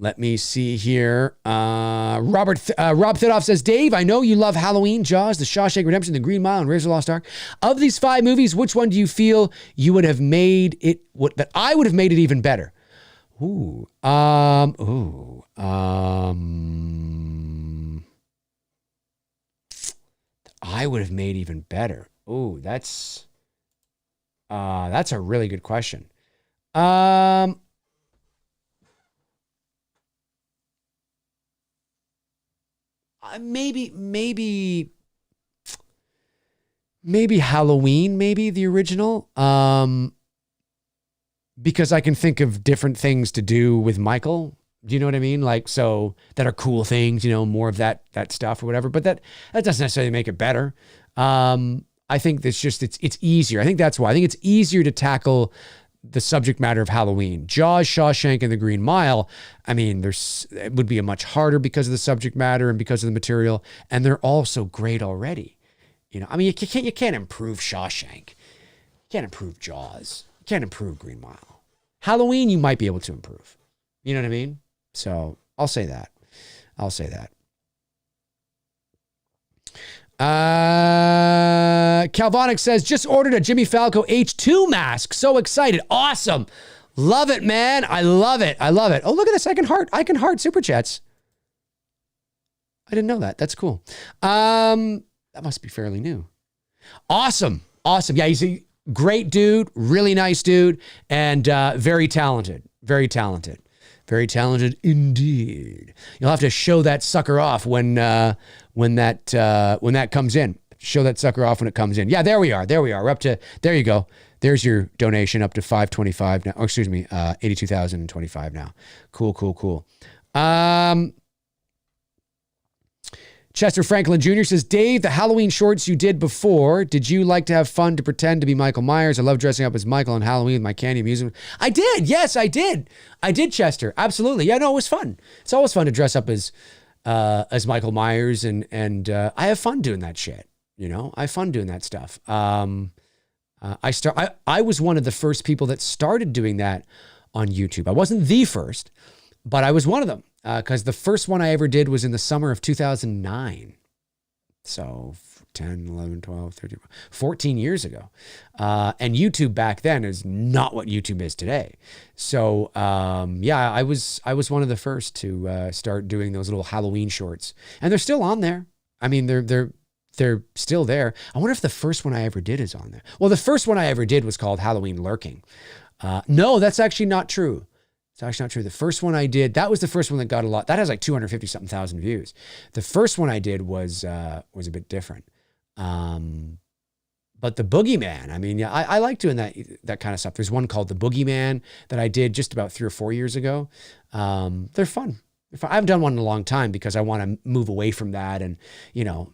Let me see here. Rob Thidoff says, Dave, I know you love Halloween, Jaws, The Shawshank Redemption, The Green Mile, and Raiders of the Lost Ark. Of these 5 movies, which one do you feel you would have made it, that I would have made it even better? I would have made even better. That's a really good question. Maybe Halloween, maybe the original, because I can think of different things to do with Michael. Do you know what I mean? Like, so that are cool things, more of that stuff or whatever, but that doesn't necessarily make it better. I think it's easier. I think that's why. I think it's easier to tackle the subject matter of Halloween. Jaws, Shawshank, and The Green Mile, I mean, it would be a much harder because of the subject matter and because of the material, and they're all so great already. I mean, you can't improve Shawshank. You can't improve Jaws. You can't improve Green Mile. Halloween, you might be able to improve. You know what I mean? So I'll say that. Calvonic says, just ordered a Jimmy Falco H2 mask. So excited. Awesome. Love it, man. I love it. I love it. Oh, look at this. I can heart super chats. I didn't know that. That's cool. That must be fairly new. Awesome. Yeah, he's a great dude, really nice dude, and very talented. Very talented. Very talented indeed. You'll have to show that sucker off when that comes in. Show that sucker off when it comes in. Yeah, there we are. We're up to, there you go. There's your donation up to $525 now. Oh, excuse me, $82,025 now. Cool. Chester Franklin Jr. says, Dave, the Halloween shorts you did before, did you like to have fun to pretend to be Michael Myers? I love dressing up as Michael on Halloween with my candy amusement. I did. Yes, I did. I did, Chester. Absolutely. Yeah, no, it was fun. It's always fun to dress up as Michael Myers, and I have fun doing that shit. You know, I have fun doing that stuff. I was one of the first people that started doing that on YouTube. I wasn't the first, but I was one of them. Because the first one I ever did was in the summer of 2009. So 10, 11, 12, 13, 14 years ago. And YouTube back then is not what YouTube is today. So yeah, I was one of the first to start doing those little Halloween shorts. And they're still on there. I mean, they're still there. I wonder if the first one I ever did is on there. Well, the first one I ever did was called Halloween Lurking. No, that's actually not true. It's actually not true. The first one I did, that was the first one that got a lot. That has like 250 something thousand views. The first one I did was a bit different. But the Boogeyman, I mean, yeah, I like doing that kind of stuff. There's one called the Boogeyman that I did just about 3 or 4 years ago. They're fun. I haven't done one in a long time because I want to move away from that and, you know,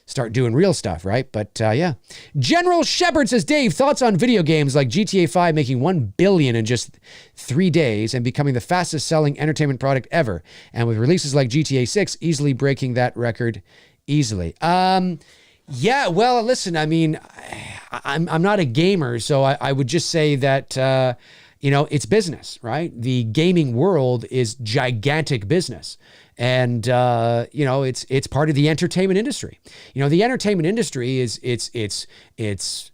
start doing real stuff, right? But yeah. General Shepard says, Dave, thoughts on video games like GTA 5 making $1 billion in just 3 days and becoming the fastest selling entertainment product ever. And with releases like GTA 6 easily breaking that record easily. Yeah, well, listen, I mean, I'm not a gamer, so I would just say that, you know, it's business, right? The gaming world is gigantic business. And, you know, it's part of the entertainment industry. You know, the entertainment industry is it's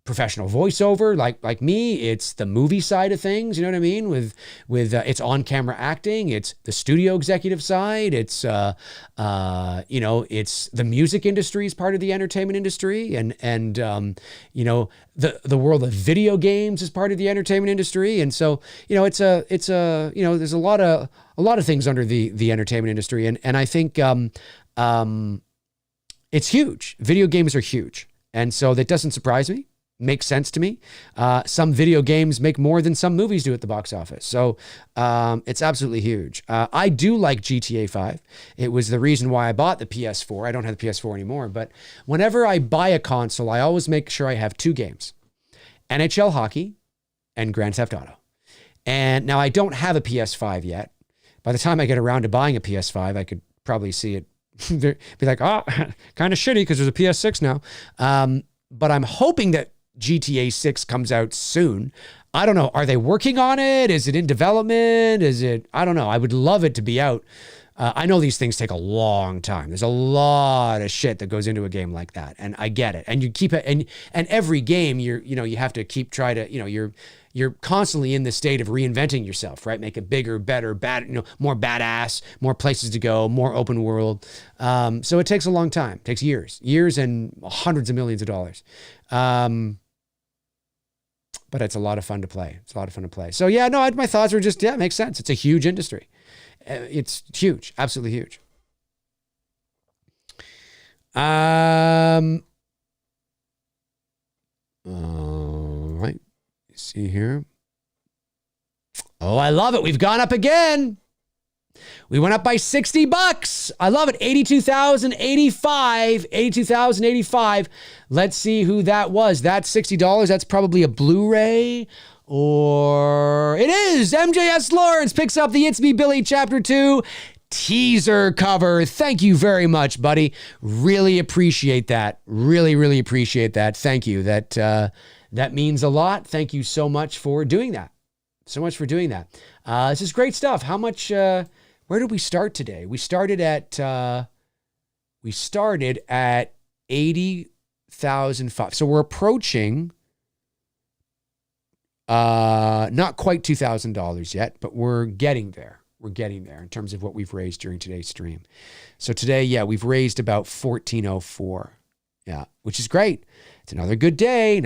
professional voiceover, like me. It's the movie side of things. You know what I mean? With it's on camera acting. It's the studio executive side. It's, you know, it's the music industry is part of the entertainment industry. And you know, the world of video games is part of the entertainment industry. And so, you know, it's a, you know, there's a lot of things under the entertainment industry. And I think, it's huge. Video games are huge. And so that doesn't surprise me. Makes sense to me. Some video games make more than some movies do at the box office. So it's absolutely huge. I do like GTA 5. It was the reason why I bought the PS4. I don't have the PS4 anymore, but whenever I buy a console, I always make sure I have 2 games, NHL hockey and Grand Theft Auto. And now I don't have a PS5 yet. By the time I get around to buying a PS5, I could probably see it be like, oh, kind of shitty because there's a PS6 now. But I'm hoping that GTA 6 comes out soon. I don't know. Are they working on it? Is it in development? I don't know. I would love it to be out. I know these things take a long time. There's a lot of shit that goes into a game like that. And I get it. And you keep it, and every game you have to keep you're constantly in the state of reinventing yourself, right? Make it bigger, better, more badass, more places to go, more open world. So it takes a long time. It takes years and hundreds of millions of dollars. But it's a lot of fun to play. So yeah, no, my thoughts were just, yeah, it makes sense. It's a huge industry. It's huge, absolutely huge. All right, see here. Oh, I love it. We've gone up again. We went up by $60. I love it. 82,085. 82,085. Let's see who that was. That's $60. That's probably a Blu-ray. Or it is. MJS Lawrence picks up the It's Me Billy Chapter 2 teaser cover. Thank you very much, buddy. Really appreciate that. Really appreciate that. Thank you. That means a lot. Thank you so much for doing that. This is great stuff. How much, where did we start today? We started at We started at 80,005. So we're approaching not quite $2,000 yet, but we're getting there. We're getting there in terms of what we've raised during today's stream. So today, yeah, we've raised about 1,404. Yeah, which is great. It's another good day,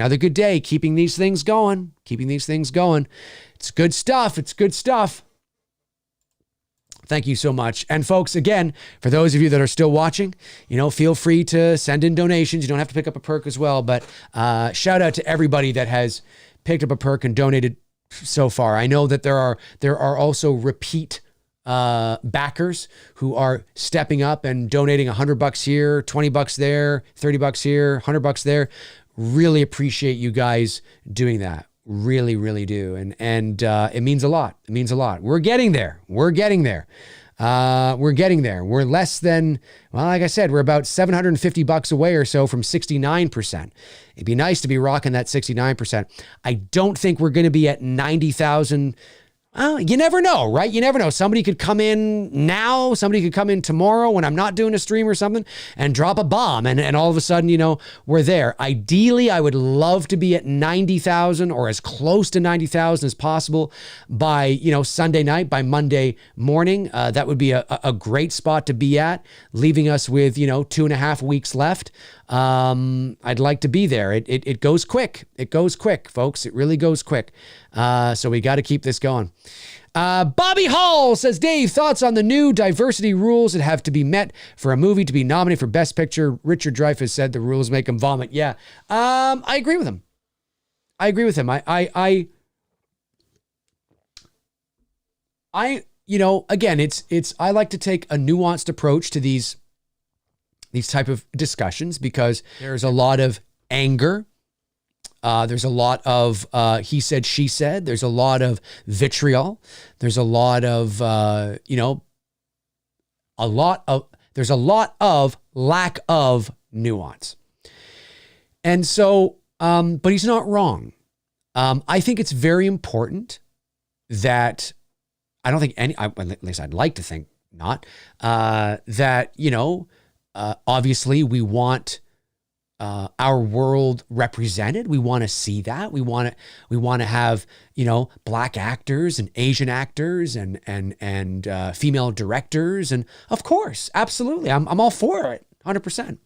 keeping these things going, It's good stuff. It's good stuff. Thank you so much. And folks, again, for those of you that are still watching, feel free to send in donations. You don't have to pick up a perk as well, but shout out to everybody that has picked up a perk and donated so far. I know that there are also repeat backers who are stepping up and donating $100 here, $20 there, $30 here, $100 there. Really appreciate you guys doing that. Really, really do. And it means a lot. It means a lot. We're getting there. We're less than, well, like I said, we're about $750 away or so from 69%. It'd be nice to be rocking that 69%. I don't think we're going to be at 90,000. Well, you never know, right? You never know. Somebody could come in now. Somebody could come in tomorrow when I'm not doing a stream or something and drop a bomb. And all of a sudden, we're there. Ideally, I would love to be at 90,000 or as close to 90,000 as possible by, Sunday night, by Monday morning. That would be a great spot to be at, leaving us with, 2.5 weeks left. I'd like to be there. It goes quick. It goes quick, folks. It really goes quick. So we got to keep this going. Bobby Hall says, Dave, thoughts on the new diversity rules that have to be met for a movie to be nominated for Best Picture? Richard Dreyfuss said the rules make him vomit. Yeah. I agree with him. Again, I like to take a nuanced approach to these type of discussions because there's a lot of anger. There's a lot of he said, she said. There's a lot of vitriol. There's a lot of, there's a lot of lack of nuance. And so, but he's not wrong. I think it's very important that I don't think at least I'd like to think not, that, obviously we want our world represented. We want to see that. We want to have, Black actors and Asian actors and female directors. And of course, absolutely. I'm all for it. 100%.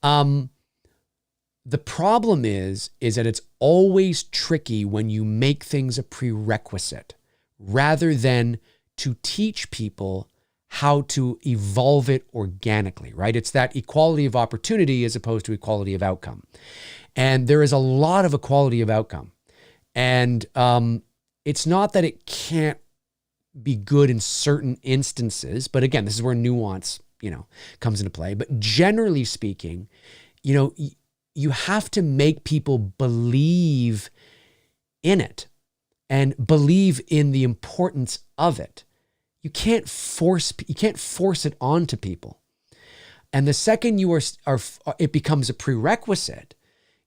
The problem is that it's always tricky when you make things a prerequisite rather than to teach people how to evolve it organically, right? It's that equality of opportunity as opposed to equality of outcome. And there is a lot of equality of outcome. And it's not that it can't be good in certain instances, but again, this is where nuance, comes into play. But generally speaking, you have to make people believe in it and believe in the importance of it. You can't force it onto people. And the second you are it becomes a prerequisite,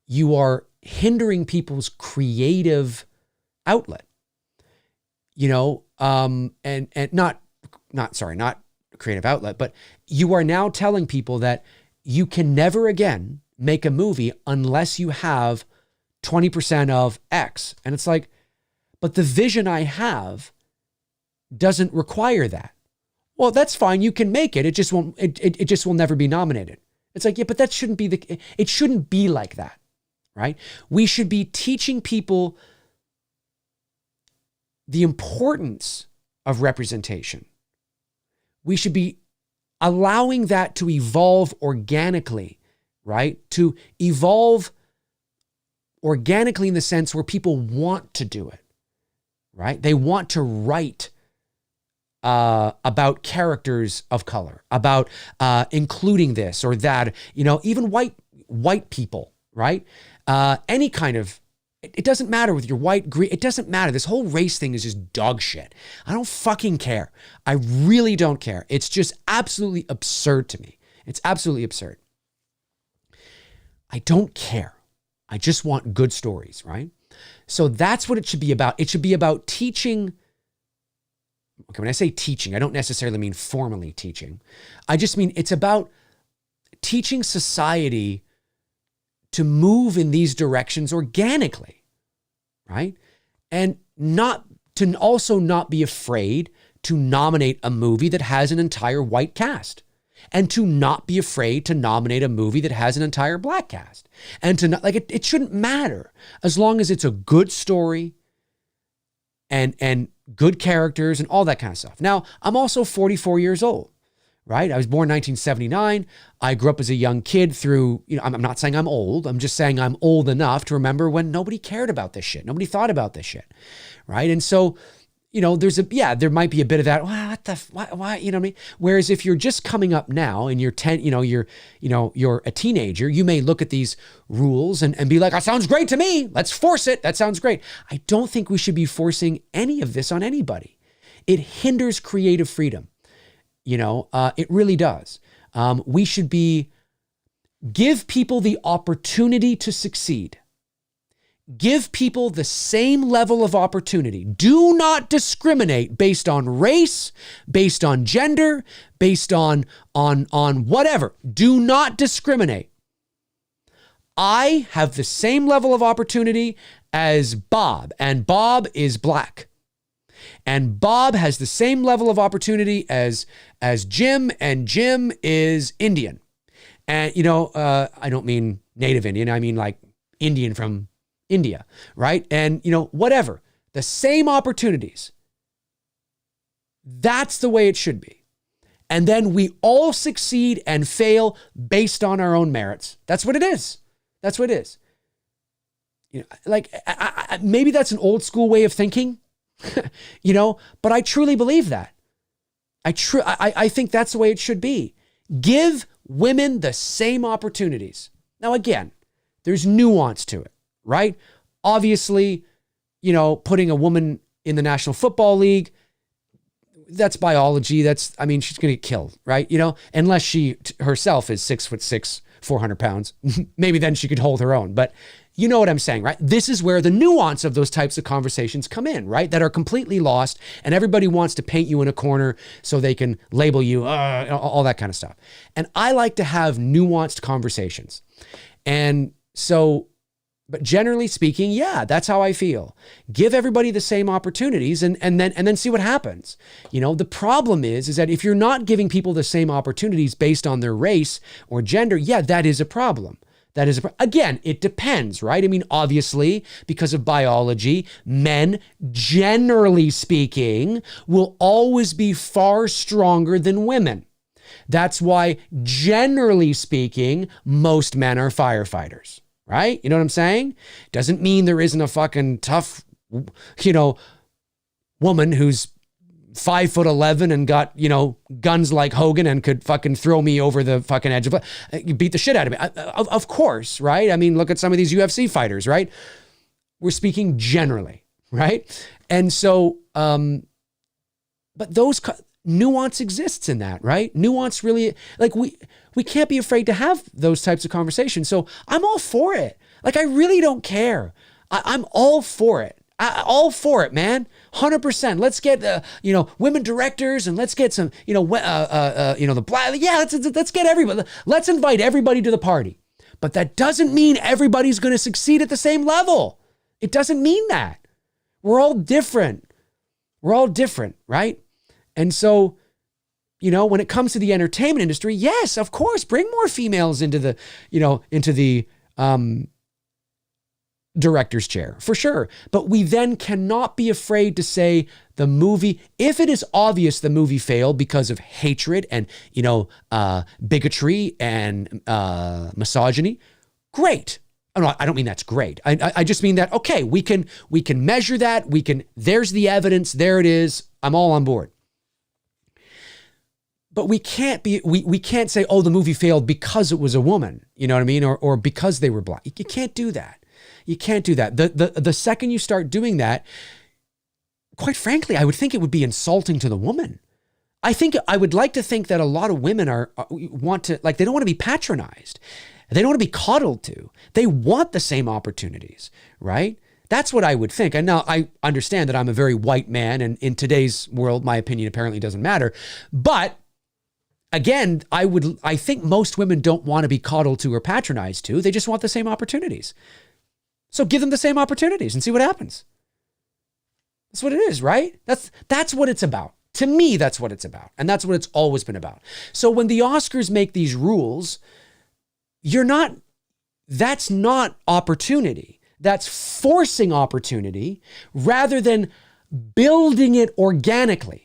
you are hindering people's creative outlet. And not creative outlet, but you are now telling people that you can never again make a movie unless you have 20% of X. And it's like, but the vision I have doesn't require that. Well, that's fine. You can make it. It just won't. It just will never be nominated. It's like, yeah, but that shouldn't be it shouldn't be like that, right? We should be teaching people the importance of representation. We should be allowing that to evolve organically, right? To evolve organically in the sense where people want to do it, right? They want to write about characters of color, about including this or that, even white people, right? Any kind of, it doesn't matter with your white, green, it doesn't matter. This whole race thing is just dog shit. I don't fucking care. I really don't care. It's just absolutely absurd to me. It's absolutely absurd. I don't care. I just want good stories, right? So that's what it should be about. It should be about teaching. Okay, when I say teaching, I don't necessarily mean formally teaching. I just mean it's about teaching society to move in these directions organically, right? And also not be afraid to nominate a movie that has an entire white cast, and to not be afraid to nominate a movie that has an entire black cast, and to not, like, it shouldn't matter as long as it's a good story and good characters and all that kind of stuff. Now, I'm also 44 years old, right? I was born in 1979. I grew up as a young kid through, I'm not saying I'm old. I'm just saying I'm old enough to remember when nobody cared about this shit. Nobody thought about this shit, right? And so, there might be a bit of that. Well, why, you know what I mean? Whereas if you're just coming up now and you're you're a teenager, you may look at these rules and be like, that sounds great to me. Let's force it. That sounds great. I don't think we should be forcing any of this on anybody. It hinders creative freedom. It really does. We should give people the opportunity to succeed. Give people the same level of opportunity. Do not discriminate based on race, based on gender, based on whatever. Do not discriminate. I have the same level of opportunity as Bob, and Bob is black. And Bob has the same level of opportunity as Jim, and Jim is Indian. And, I don't mean native Indian. I mean like Indian from India, right? And, whatever. The same opportunities. That's the way it should be. And then we all succeed and fail based on our own merits. That's what it is. That's what it is. Maybe that's an old school way of thinking, but I truly believe that. I think that's the way it should be. Give women the same opportunities. Now, again, there's nuance to it, right? Obviously, putting a woman in the National Football League, that's biology. She's going to get killed, right? Unless she herself is 6'6", 400 pounds, maybe then she could hold her own. But you know what I'm saying, right? This is where the nuance of those types of conversations come in, right? That are completely lost, and everybody wants to paint you in a corner so they can label you, all that kind of stuff. And I like to have nuanced conversations. And so, but generally speaking, yeah, that's how I feel. Give everybody the same opportunities and then see what happens. The problem is that if you're not giving people the same opportunities based on their race or gender, yeah, that is a problem. Again, it depends, right? Obviously, because of biology, men, generally speaking, will always be far stronger than women. That's why, generally speaking, most men are firefighters, right? You know what I'm saying? Doesn't mean there isn't a fucking tough, woman who's 5'11" and got, guns like Hogan and could fucking throw me over the fucking edge of beat the shit out of me. Of course, right? Look at some of these UFC fighters, right? We're speaking generally, right? And so, but nuance exists in that, right? Nuance really, we can't be afraid to have those types of conversations. So I'm all for it. I really don't care. I'm all for it. All for it, man. 100%. Let's get, women directors, and let's get some, the black. Yeah, let's get everybody. Let's invite everybody to the party. But that doesn't mean everybody's going to succeed at the same level. It doesn't mean that. We're all different. Right? And so, when it comes to the entertainment industry, yes, of course, bring more females into the director's chair, for sure. But we then cannot be afraid to say the movie, if it is obvious the movie failed because of hatred and, bigotry and misogyny, great. I don't mean that's great. I just mean that, okay, we can measure that. There's the evidence. There it is. I'm all on board. But we can't say, oh, the movie failed because it was a woman, you know what I mean? Or because they were black. You can't do that. You can't do that. The second you start doing that, quite frankly, I would think it would be insulting to the woman. I would like to think that a lot of women they don't want to be patronized. They don't want to be coddled to. They want the same opportunities, right? That's what I would think. And now I understand that I'm a very white man, and in today's world, my opinion apparently doesn't matter. But again, I think most women don't want to be coddled to or patronized to. They just want the same opportunities. So give them the same opportunities and see what happens. That's what it is, right? That's what it's about. To me, that's what it's about. And that's what it's always been about. So when the Oscars make these rules, that's not opportunity. That's forcing opportunity rather than building it organically.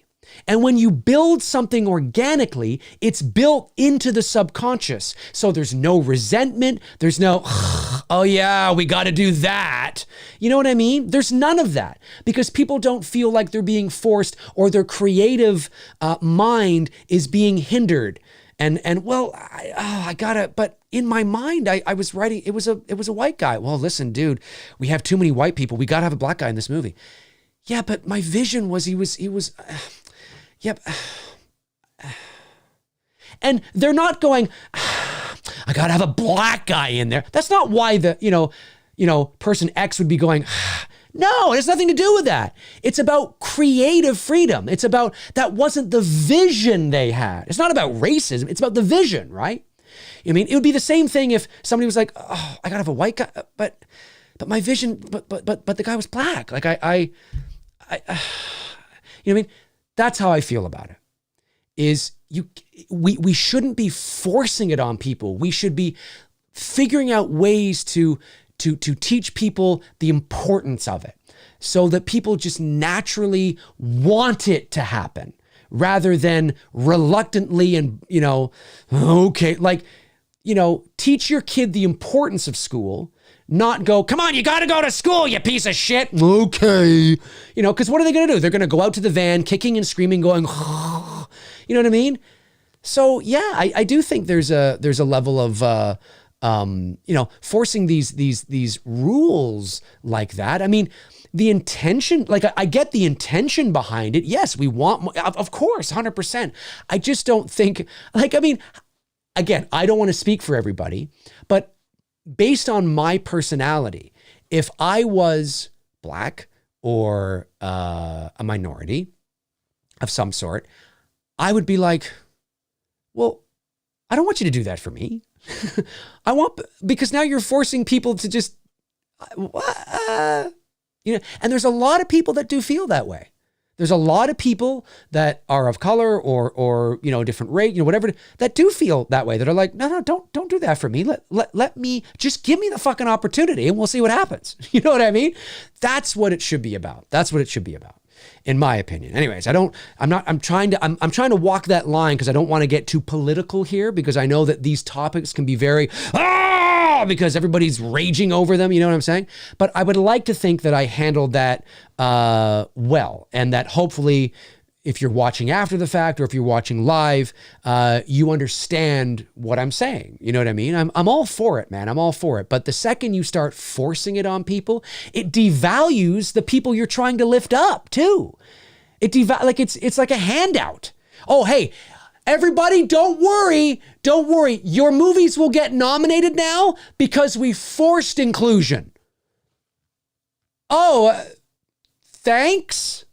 And when you build something organically, it's built into the subconscious. So there's no resentment. There's no, oh yeah, we got to do that. You know what I mean? There's none of that because people don't feel like they're being forced or their creative mind is being hindered. And well, I gotta, but in my mind, I was writing, it was a white guy. Well, listen, dude, we have too many white people. We got to have a black guy in this movie. Yeah, but my vision was he was. Yep. And they're not going, I got to have a black guy in there. That's not why the, person X would be going, no, it has nothing to do with that. It's about creative freedom. It's about, that wasn't the vision they had. It's not about racism. It's about the vision, right? I mean, it would be the same thing if somebody was like, oh, I got to have a white guy, but my vision, but the guy was black. Like you know what I mean? That's how I feel about it. We shouldn't be forcing it on people. We should be figuring out ways to teach people the importance of it so that people just naturally want it to happen rather than reluctantly and, okay, like, teach your kid the importance of school. Not go, come on, you got to go to school, you piece of shit. Okay. Because what are they going to do? They're going to go out to the van, kicking and screaming, going, you know what I mean? So yeah, I do think there's a level of, forcing these rules like that. I mean, the intention, like I get the intention behind it. Yes, we want, of course, 100%. I just don't think, again, I don't want to speak for everybody, but based on my personality, if I was black or a minority of some sort, I would be like, well, I don't want you to do that for me. Because now you're forcing people to just, and there's a lot of people that do feel that way. There's a lot of people that are of color or different race, whatever, that do feel that way, that are like, no, don't do that for me. Let me, just give me the fucking opportunity and we'll see what happens. You know what I mean? That's what it should be about. That's what it should be about, in my opinion. Anyways, I'm trying to walk that line because I don't want to get too political here because I know that these topics can be very, because everybody's raging over them, you know what I'm saying? But I would like to think that I handled that well, and that hopefully if you're watching after the fact or if you're watching live, you understand what I'm saying. You know what I mean? I'm all for it, man. I'm all for it. But the second you start forcing it on people, it devalues the people you're trying to lift up too. It's like a handout. Oh, hey, everybody, don't worry. Don't worry. Your movies will get nominated now because we forced inclusion. Oh, thanks.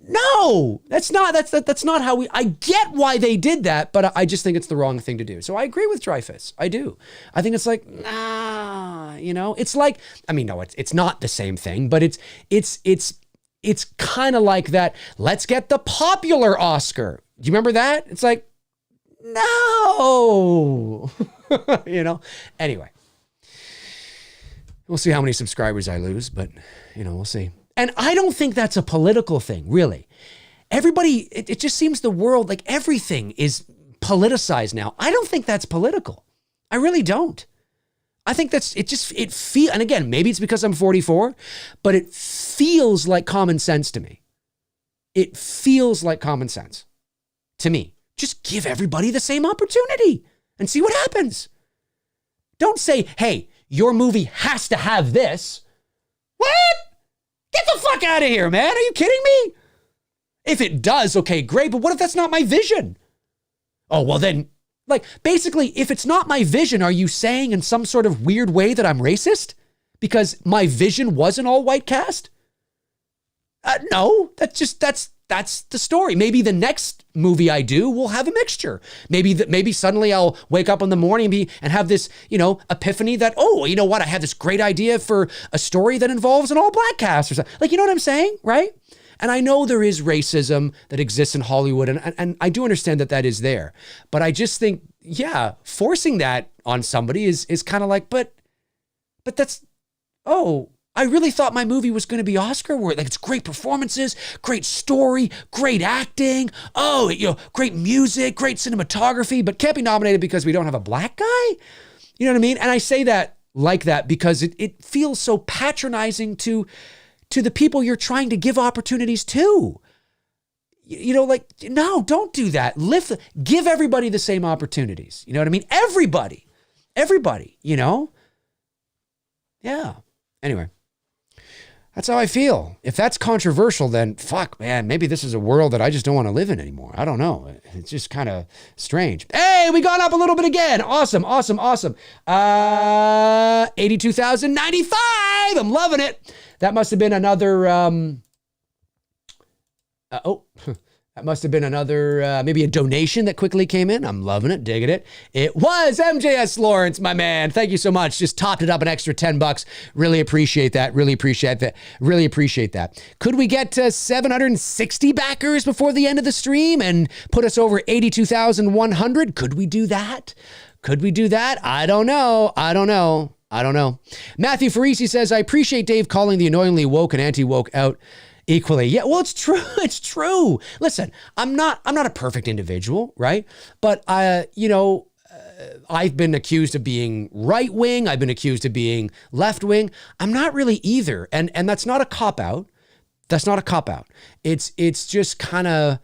No, that's not how I get why they did that, but I just think it's the wrong thing to do. So I agree with Dreyfus. I do. I think it's like, it's like, no, it's not the same thing, but it's kind of like that. Let's get the popular Oscar. Do you remember that? It's like, no, anyway, we'll see how many subscribers I lose, but we'll see. And I don't think that's a political thing, really. Everybody, it just seems the world, like everything is politicized now. I don't think that's political. I really don't. I think and again, maybe it's because I'm 44, but it feels like common sense to me. It feels like common sense to me. Just give everybody the same opportunity and see what happens. Don't say, hey, your movie has to have this. What? Get the fuck out of here, man. Are you kidding me? If it does, okay, great. But what if that's not my vision? Oh, well then, basically, if it's not my vision, are you saying in some sort of weird way that I'm racist? Because my vision was an all-white cast? No, that's that's the story. Maybe the next movie I do will have a mixture. Maybe suddenly I'll wake up in the morning and have this, epiphany that, oh, you know what? I had this great idea for a story that involves an all black cast or something. Like, you know what I'm saying? Right? And I know there is racism that exists in Hollywood, and I do understand that is there. But I just think, yeah, forcing that on somebody is kind of like, but that's, oh, I really thought my movie was going to be Oscar worthy. Like, it's great performances, great story, great acting. Oh, great music, great cinematography, but can't be nominated because we don't have a black guy. You know what I mean? And I say that like that because it feels so patronizing to the people you're trying to give opportunities to. Like, no, don't do that. Give everybody the same opportunities. You know what I mean? Everybody, Yeah. Anyway. That's how I feel. If that's controversial, then fuck, man, maybe this is a world that I just don't want to live in anymore. I don't know. It's just kind of strange. Hey, we gone up a little bit again. Awesome. 82,095. I'm loving it. That must have been another, that must have been another, maybe a donation that quickly came in. I'm loving it, digging it. It was MJS Lawrence, my man. Thank you so much. Just topped it up an extra $10. Really appreciate that. Could we get to 760 backers before the end of the stream and put us over 82,100? Could we do that? I don't know. Matthew Farisi says, I appreciate Dave calling the annoyingly woke and anti-woke out equally. Yeah, well, it's true. It's true. Listen, I'm not a perfect individual, right? But I've been accused of being right wing. I've been accused of being left wing. I'm not really either, and that's not a cop out. It's just kind of,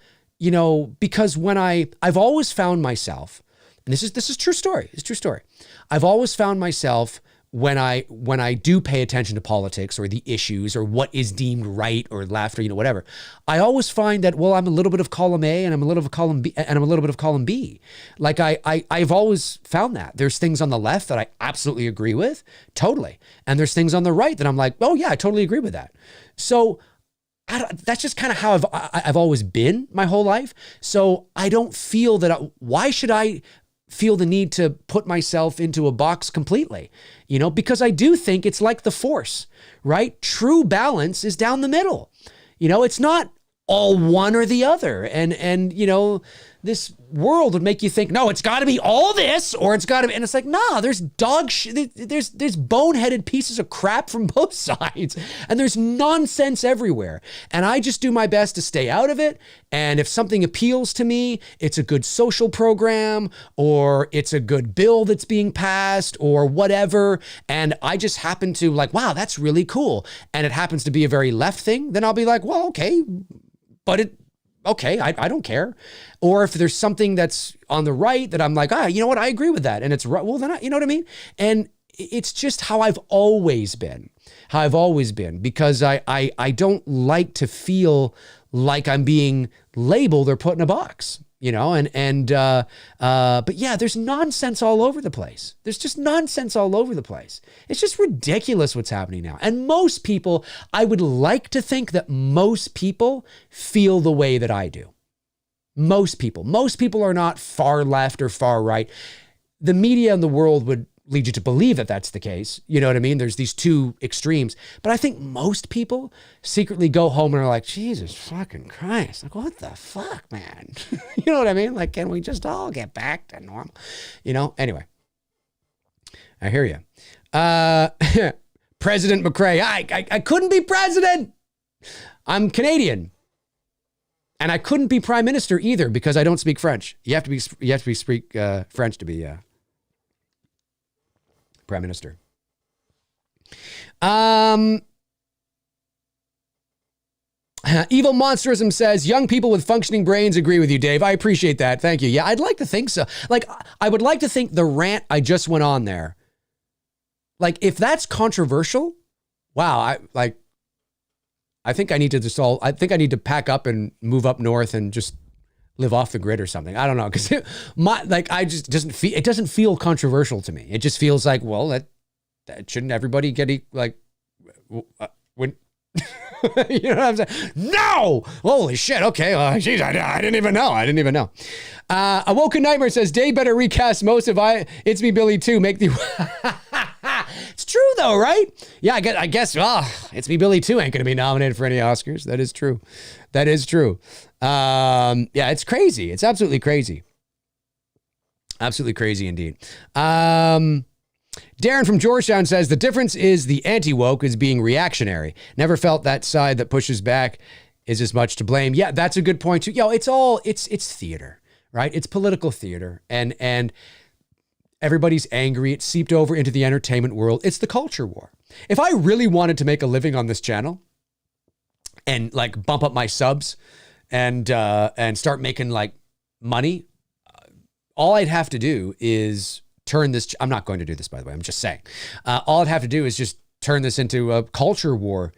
because when I've always found myself, and this is true story. It's true story. I've always found myself when I do pay attention to politics or the issues or what is deemed right or left or whatever, I always find that, well, I'm a little bit of column A and I'm a little bit of column B and I'm a little bit of column B. Like I've always found that there's things on the left that I absolutely agree with, totally, and there's things on the right that I'm like, oh yeah, I totally agree with that. So that's just kind of how I've always been my whole life. So I don't feel that. Why should I feel the need to put myself into a box completely? Because I do think it's like the Force, right? True balance is down the middle. It's not all one or the other. And this world would make you think, no, it's got to be all this or it's got to be, and it's like, nah, there's there's boneheaded pieces of crap from both sides and there's nonsense everywhere. And I just do my best to stay out of it. And if something appeals to me, it's a good social program or it's a good bill that's being passed or whatever. And I just happen to like, wow, that's really cool. And it happens to be a very left thing. Then I'll be like, well, okay, but okay, I don't care. Or if there's something that's on the right that I'm like, you know what, I agree with that. And it's right, well, then you know what I mean? And it's just how I've always been, because I don't like to feel like I'm being labeled or put in a box, but yeah, there's nonsense all over the place. There's just nonsense all over the place. It's just ridiculous what's happening now. And most people, I would like to think that most people feel the way that I do. Most people are not far left or far right. The media and the world would lead you to believe that that's the case. You know what I mean? There's these two extremes. But I think most people secretly go home and are like, Jesus fucking Christ. Like, what the fuck, man? You know what I mean? Like, can we just all get back to normal? Anyway. I hear you. President McRae. I couldn't be president. I'm Canadian. And I couldn't be prime minister either because I don't speak French. You have to speak French to be prime minister. Evil Monsterism says, young people with functioning brains agree with you, Dave. I appreciate that. Thank you. Yeah, I'd like to think so. Like, I would like to think the rant I just went on there, like, if that's controversial, wow, I think I need to pack up and move up north and just live off the grid or something. I don't know, because it doesn't feel controversial to me. It just feels like, well, that shouldn't everybody get when You know what I'm saying? No! Holy shit. Okay. Geez, I didn't even know. Awoken Nightmare says, Dave better recast most of It's Me Billy 2. Make the... It's true though, right? Yeah, I guess, It's Me Billy 2 ain't going to be nominated for any Oscars. That is true. Yeah, it's crazy. It's absolutely crazy. Absolutely crazy indeed. Darren from Georgetown says, the difference is the anti-woke is being reactionary. Never felt that side that pushes back is as much to blame. Yeah, that's a good point too. It's theater, right? It's political theater. And everybody's angry. It's seeped over into the entertainment world. It's the culture war. If I really wanted to make a living on this channel and like bump up my subs and start making like money, all I'd have to do is turn this. I'm not going to do this, by the way. I'm just saying. All I'd have to do is just turn this into a culture war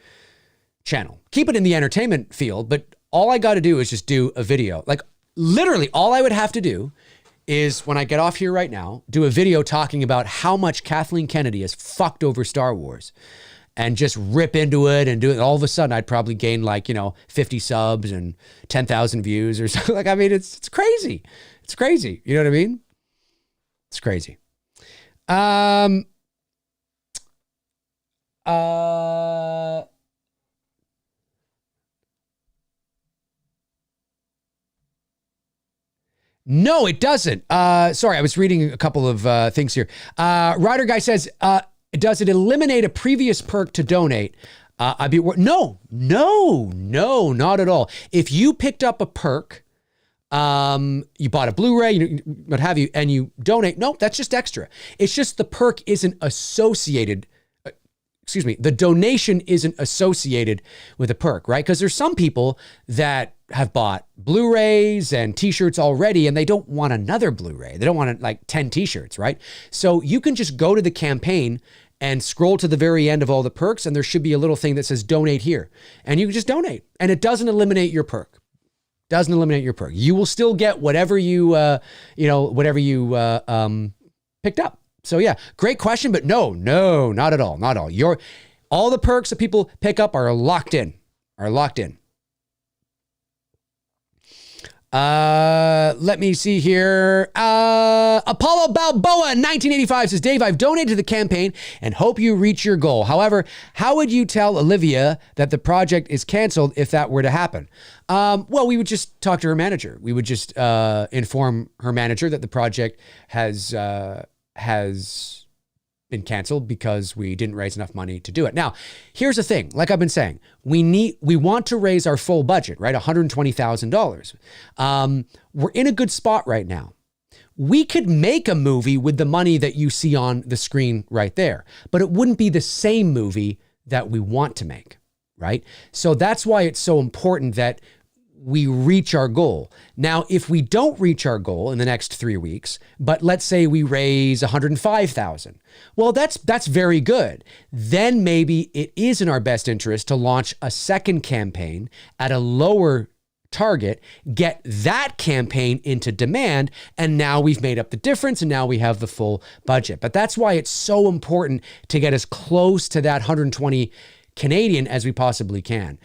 channel. Keep it in the entertainment field, but all I got to do is just do a video. Like literally all I would have to do is when I get off here right now, do a video talking about how much Kathleen Kennedy has fucked over Star Wars and just rip into it and do it. All of a sudden I'd probably gain 50 subs and 10,000 views or something. Like, I mean, it's crazy. It's crazy. You know what I mean? It's crazy. No, it doesn't. Sorry, I was reading a couple of things here. Ryder Guy says, does it eliminate a previous perk to donate? No, not at all. If you picked up a perk, you bought a Blu-ray, what have you, and you donate, no, that's just extra. It's just the perk isn't associated, the donation isn't associated with a perk, right? Because there's some people that have bought Blu-rays and t-shirts already and they don't want another Blu-ray. They don't want 10 t-shirts, right? So you can just go to the campaign and scroll to the very end of all the perks and there should be a little thing that says donate here. And you can just donate and it doesn't eliminate your perk. You will still get whatever you picked up. So yeah, great question, but no, not at all. All the perks that people pick up are locked in. Let me see here. Apollo Balboa in 1985 says, Dave, I've donated to the campaign and hope you reach your goal. However, how would you tell Olivia that the project is canceled if that were to happen? Well, we would just talk to her manager. We would just inform her manager that the project has been canceled because we didn't raise enough money to do it. Now, here's the thing. Like I've been saying, we want to raise our full budget, right? $120,000. We're in a good spot right now. We could make a movie with the money that you see on the screen right there, but it wouldn't be the same movie that we want to make, right? So that's why it's so important that we reach our goal. Now, if we don't reach our goal in the next 3 weeks, but let's say we raise 105,000, well, that's very good. Then maybe it is in our best interest to launch a second campaign at a lower target, get that campaign into demand, and now we've made up the difference and now we have the full budget. But that's why it's so important to get as close to that 120 Canadian as we possibly can.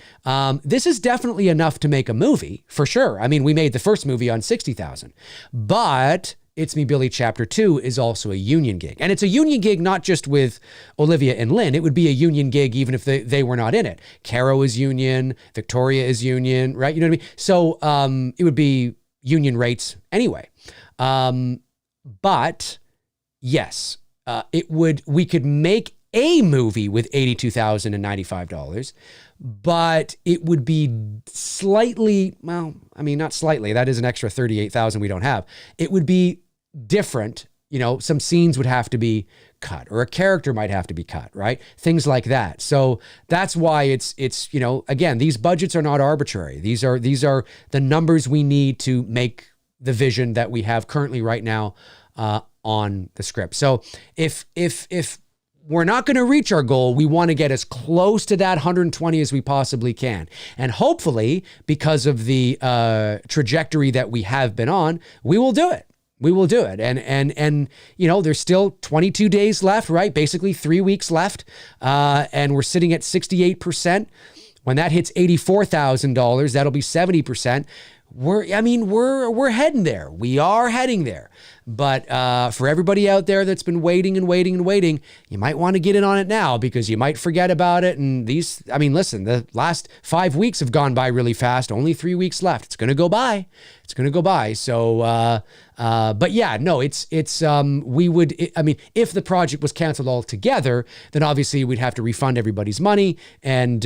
This is definitely enough to make a movie, for sure. I mean, we made the first movie on 60,000, but It's Me Billy Chapter 2 is also a union gig. And it's a union gig not just with Olivia and Lynn. It would be a union gig even if they were not in it. Caro is union, Victoria is union, right? You know what I mean? So it would be union rates anyway. But yes, we could make a movie with $82,095, but it would be slightly, well, I mean, not slightly, that is an extra 38,000 we don't have. It would be different. You know, some scenes would have to be cut or a character might have to be cut, right? Things like that. So that's why it's, you know, again, these budgets are not arbitrary. These are the numbers we need to make the vision that we have currently right now on the script. So if we're not going to reach our goal, we want to get as close to that 120 as we possibly can. And hopefully, because of the trajectory that we have been on, we will do it. And you know, there's still 22 days left, right? Basically 3 weeks left. And we're sitting at 68%. When that hits $84,000, that'll be 70%. We're heading there. We are heading there. But for everybody out there that's been waiting and waiting and waiting, you might want to get in on it now because you might forget about it. And listen, the last 5 weeks have gone by really fast. Only 3 weeks left. It's going to go by. It's going to go by. So, but yeah, no, if the project was canceled altogether, then obviously we'd have to refund everybody's money and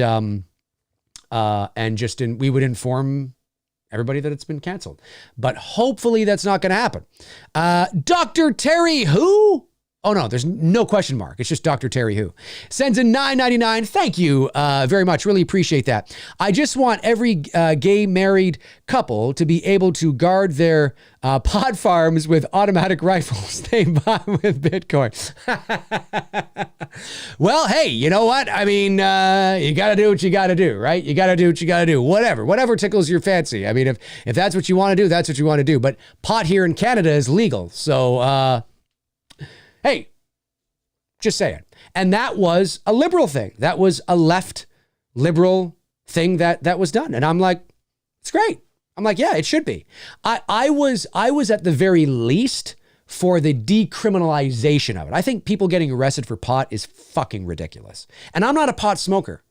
we would inform everybody that it's been canceled. But hopefully that's not going to happen. Dr. Terry who? Oh no, there's no question mark. It's just Dr. Terry who. Sends in $9.99. Thank you very much. Really appreciate that. I just want every gay married couple to be able to guard their pot farms with automatic rifles they buy with Bitcoin. Well, hey, you know what? I mean, you got to do what you got to do, right? You got to do what you got to do. Whatever tickles your fancy. I mean, if that's what you want to do, that's what you want to do. But pot here in Canada is legal. So, hey, just saying. And that was a liberal thing. That was a left liberal thing that was done. And I'm like, it's great. I'm like, yeah, it should be. I was at the very least for the decriminalization of it. I think people getting arrested for pot is fucking ridiculous. And I'm not a pot smoker,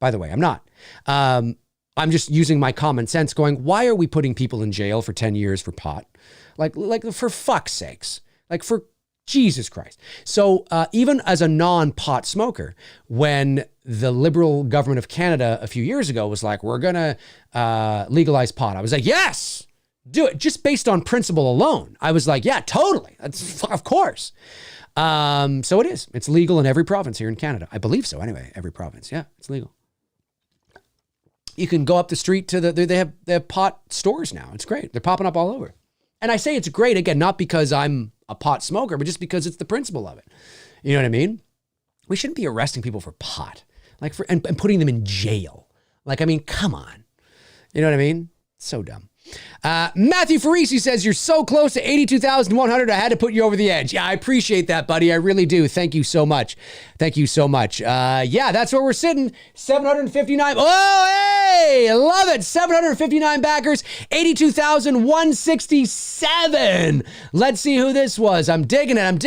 by the way. I'm not. I'm just using my common sense going, why are we putting people in jail for 10 years for pot? Like for fuck's sakes. Like for Jesus Christ. So even as a non-pot smoker, when the Liberal government of Canada a few years ago was like, we're going to legalize pot, I was like, yes, do it. Just based on principle alone. I was like, yeah, totally. That's of course. So it is. It's legal in every province here in Canada. I believe so. Anyway, every province. Yeah, it's legal. You can go up the street to they have pot stores now. It's great. They're popping up all over. And I say it's great, again, not because I'm a pot smoker, but just because it's the principle of it. You know what I mean? We shouldn't be arresting people for pot, and putting them in jail. Like, I mean, come on. You know what I mean? So dumb. Matthew Farisi says, you're so close to 82,100. I had to put you over the edge. Yeah, I appreciate that, buddy. I really do. Thank you so much. Thank you so much. Yeah, that's where we're sitting. 759. Oh, hey, love it. 759 backers, 82,167. Let's see who this was. I'm digging it.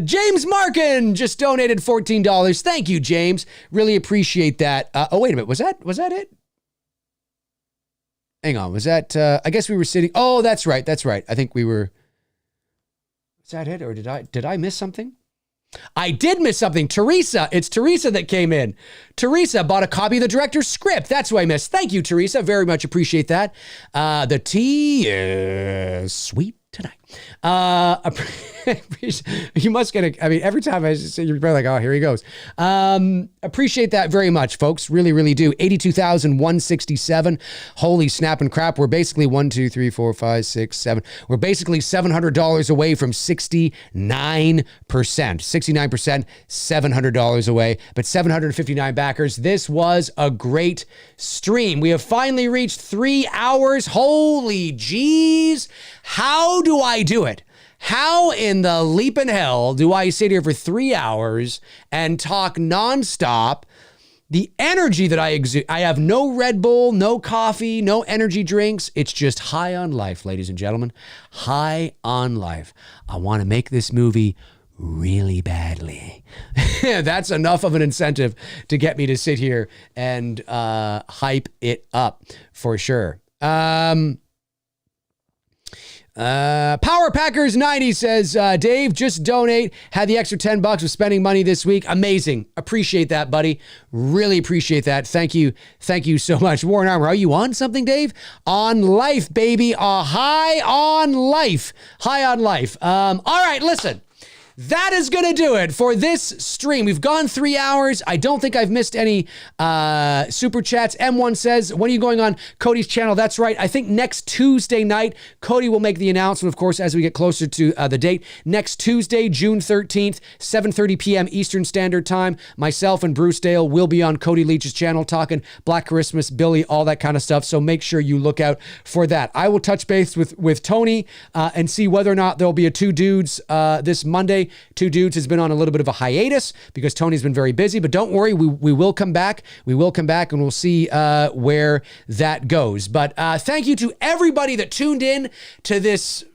James Markin just donated $14. Thank you, James. Really appreciate that. Oh, wait a minute. Was that it? Hang on. Was that, I guess we were sitting. Oh, that's right. I think we were. Is that it? Or did I miss something? I did miss something. Teresa. It's Teresa that came in. Teresa bought a copy of the director's script. That's what I missed. Thank you, Teresa. Very much appreciate that. The tea is sweet tonight. You must get every time I say, you're probably like, oh, here he goes. Appreciate that very much, folks. Really, really do. 82,167. Holy snap and crap. We're basically 1, 2, 3, 4, 5, 6, 7. We're basically $700 away from 69%. 69%, $700 away, but 759 backers. This was a great stream. We have finally reached 3 hours. Holy jeez. How do I do it? How in the leaping hell do I sit here for 3 hours and talk nonstop? The energy that I exude, I have no Red Bull, no coffee, no energy drinks. It's just high on life, ladies and gentlemen. High on life. I want to make this movie really badly. That's enough of an incentive to get me to sit here and hype it up for sure. Power Packers 90 says, Dave, just donate. Had the extra $10 with spending money this week. Amazing. Appreciate that, buddy. Really appreciate that. Thank you. Thank you so much. Warren Armour, are you on something, Dave? On life, baby. High on life. High on life. All right, listen. That is going to do it for this stream. We've gone 3 hours. I don't think I've missed any super chats. M1 says, when are you going on Cody's channel? That's right. I think next Tuesday night, Cody will make the announcement, of course, as we get closer to the date. Next Tuesday, June 13th, 7:30 p.m. Eastern Standard Time. Myself and Bruce Dale will be on Cody Leach's channel talking Black Christmas, Billy, all that kind of stuff. So make sure you look out for that. I will touch base with Tony and see whether or not there'll be a Two Dudes this Monday. Monday, Two Dudes has been on a little bit of a hiatus because Tony's been very busy, but don't worry, we will come back. We will come back and we'll see where that goes. But thank you to everybody that tuned in to this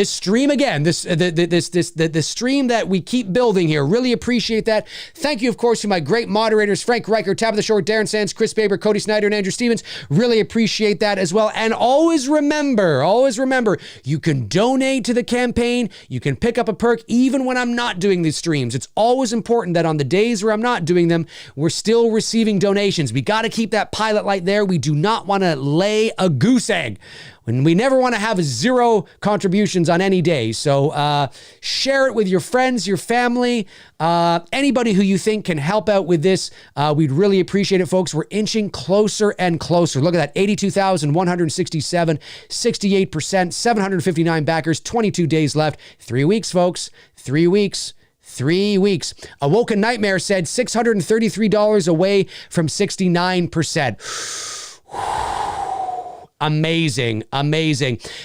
stream again, this stream that we keep building here. Really appreciate that. Thank you, of course, to my great moderators, Frank Riker, Tabitha Short, Darren Sands, Chris Baber, Cody Snyder, and Andrew Stevens. Really appreciate that as well. And always remember, you can donate to the campaign. You can pick up a perk even when I'm not doing these streams. It's always important that on the days where I'm not doing them, we're still receiving donations. We got to keep that pilot light there. We do not want to lay a goose egg. And we never want to have zero contributions on any day. So share it with your friends, your family, anybody who you think can help out with this. We'd really appreciate it, folks. We're inching closer and closer. Look at that, 82,167, 68%, 759 backers, 22 days left. 3 weeks, folks. 3 weeks. 3 weeks. Awoken Nightmare said $633 away from 69%. Amazing.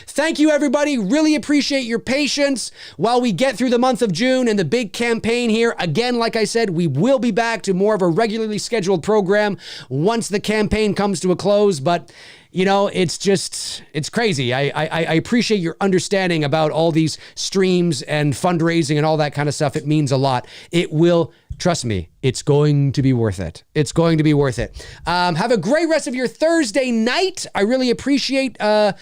Thank you, everybody. Really appreciate your patience while we get through the month of June and the big campaign here. Again, like I said, we will be back to more of a regularly scheduled program once the campaign comes to a close. But you know, it's crazy. I appreciate your understanding about all these streams and fundraising and all that kind of stuff. It means a lot. It will, trust me, it's going to be worth it. It's going to be worth it. Have a great rest of your Thursday night. I really appreciate the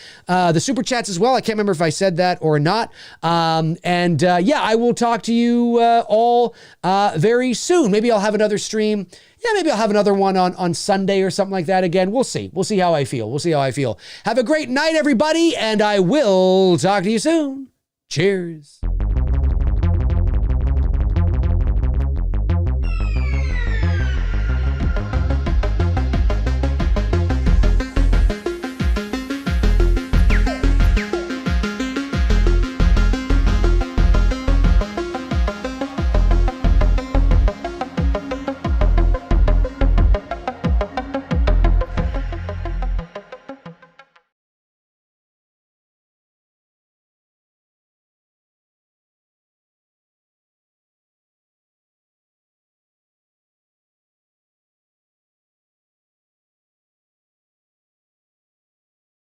super chats as well. I can't remember if I said that or not. Yeah, I will talk to you all very soon. Maybe I'll have another stream. Yeah, maybe I'll have another one on Sunday or something like that again. We'll see. We'll see how I feel. Have a great night, everybody, and I will talk to you soon. Cheers.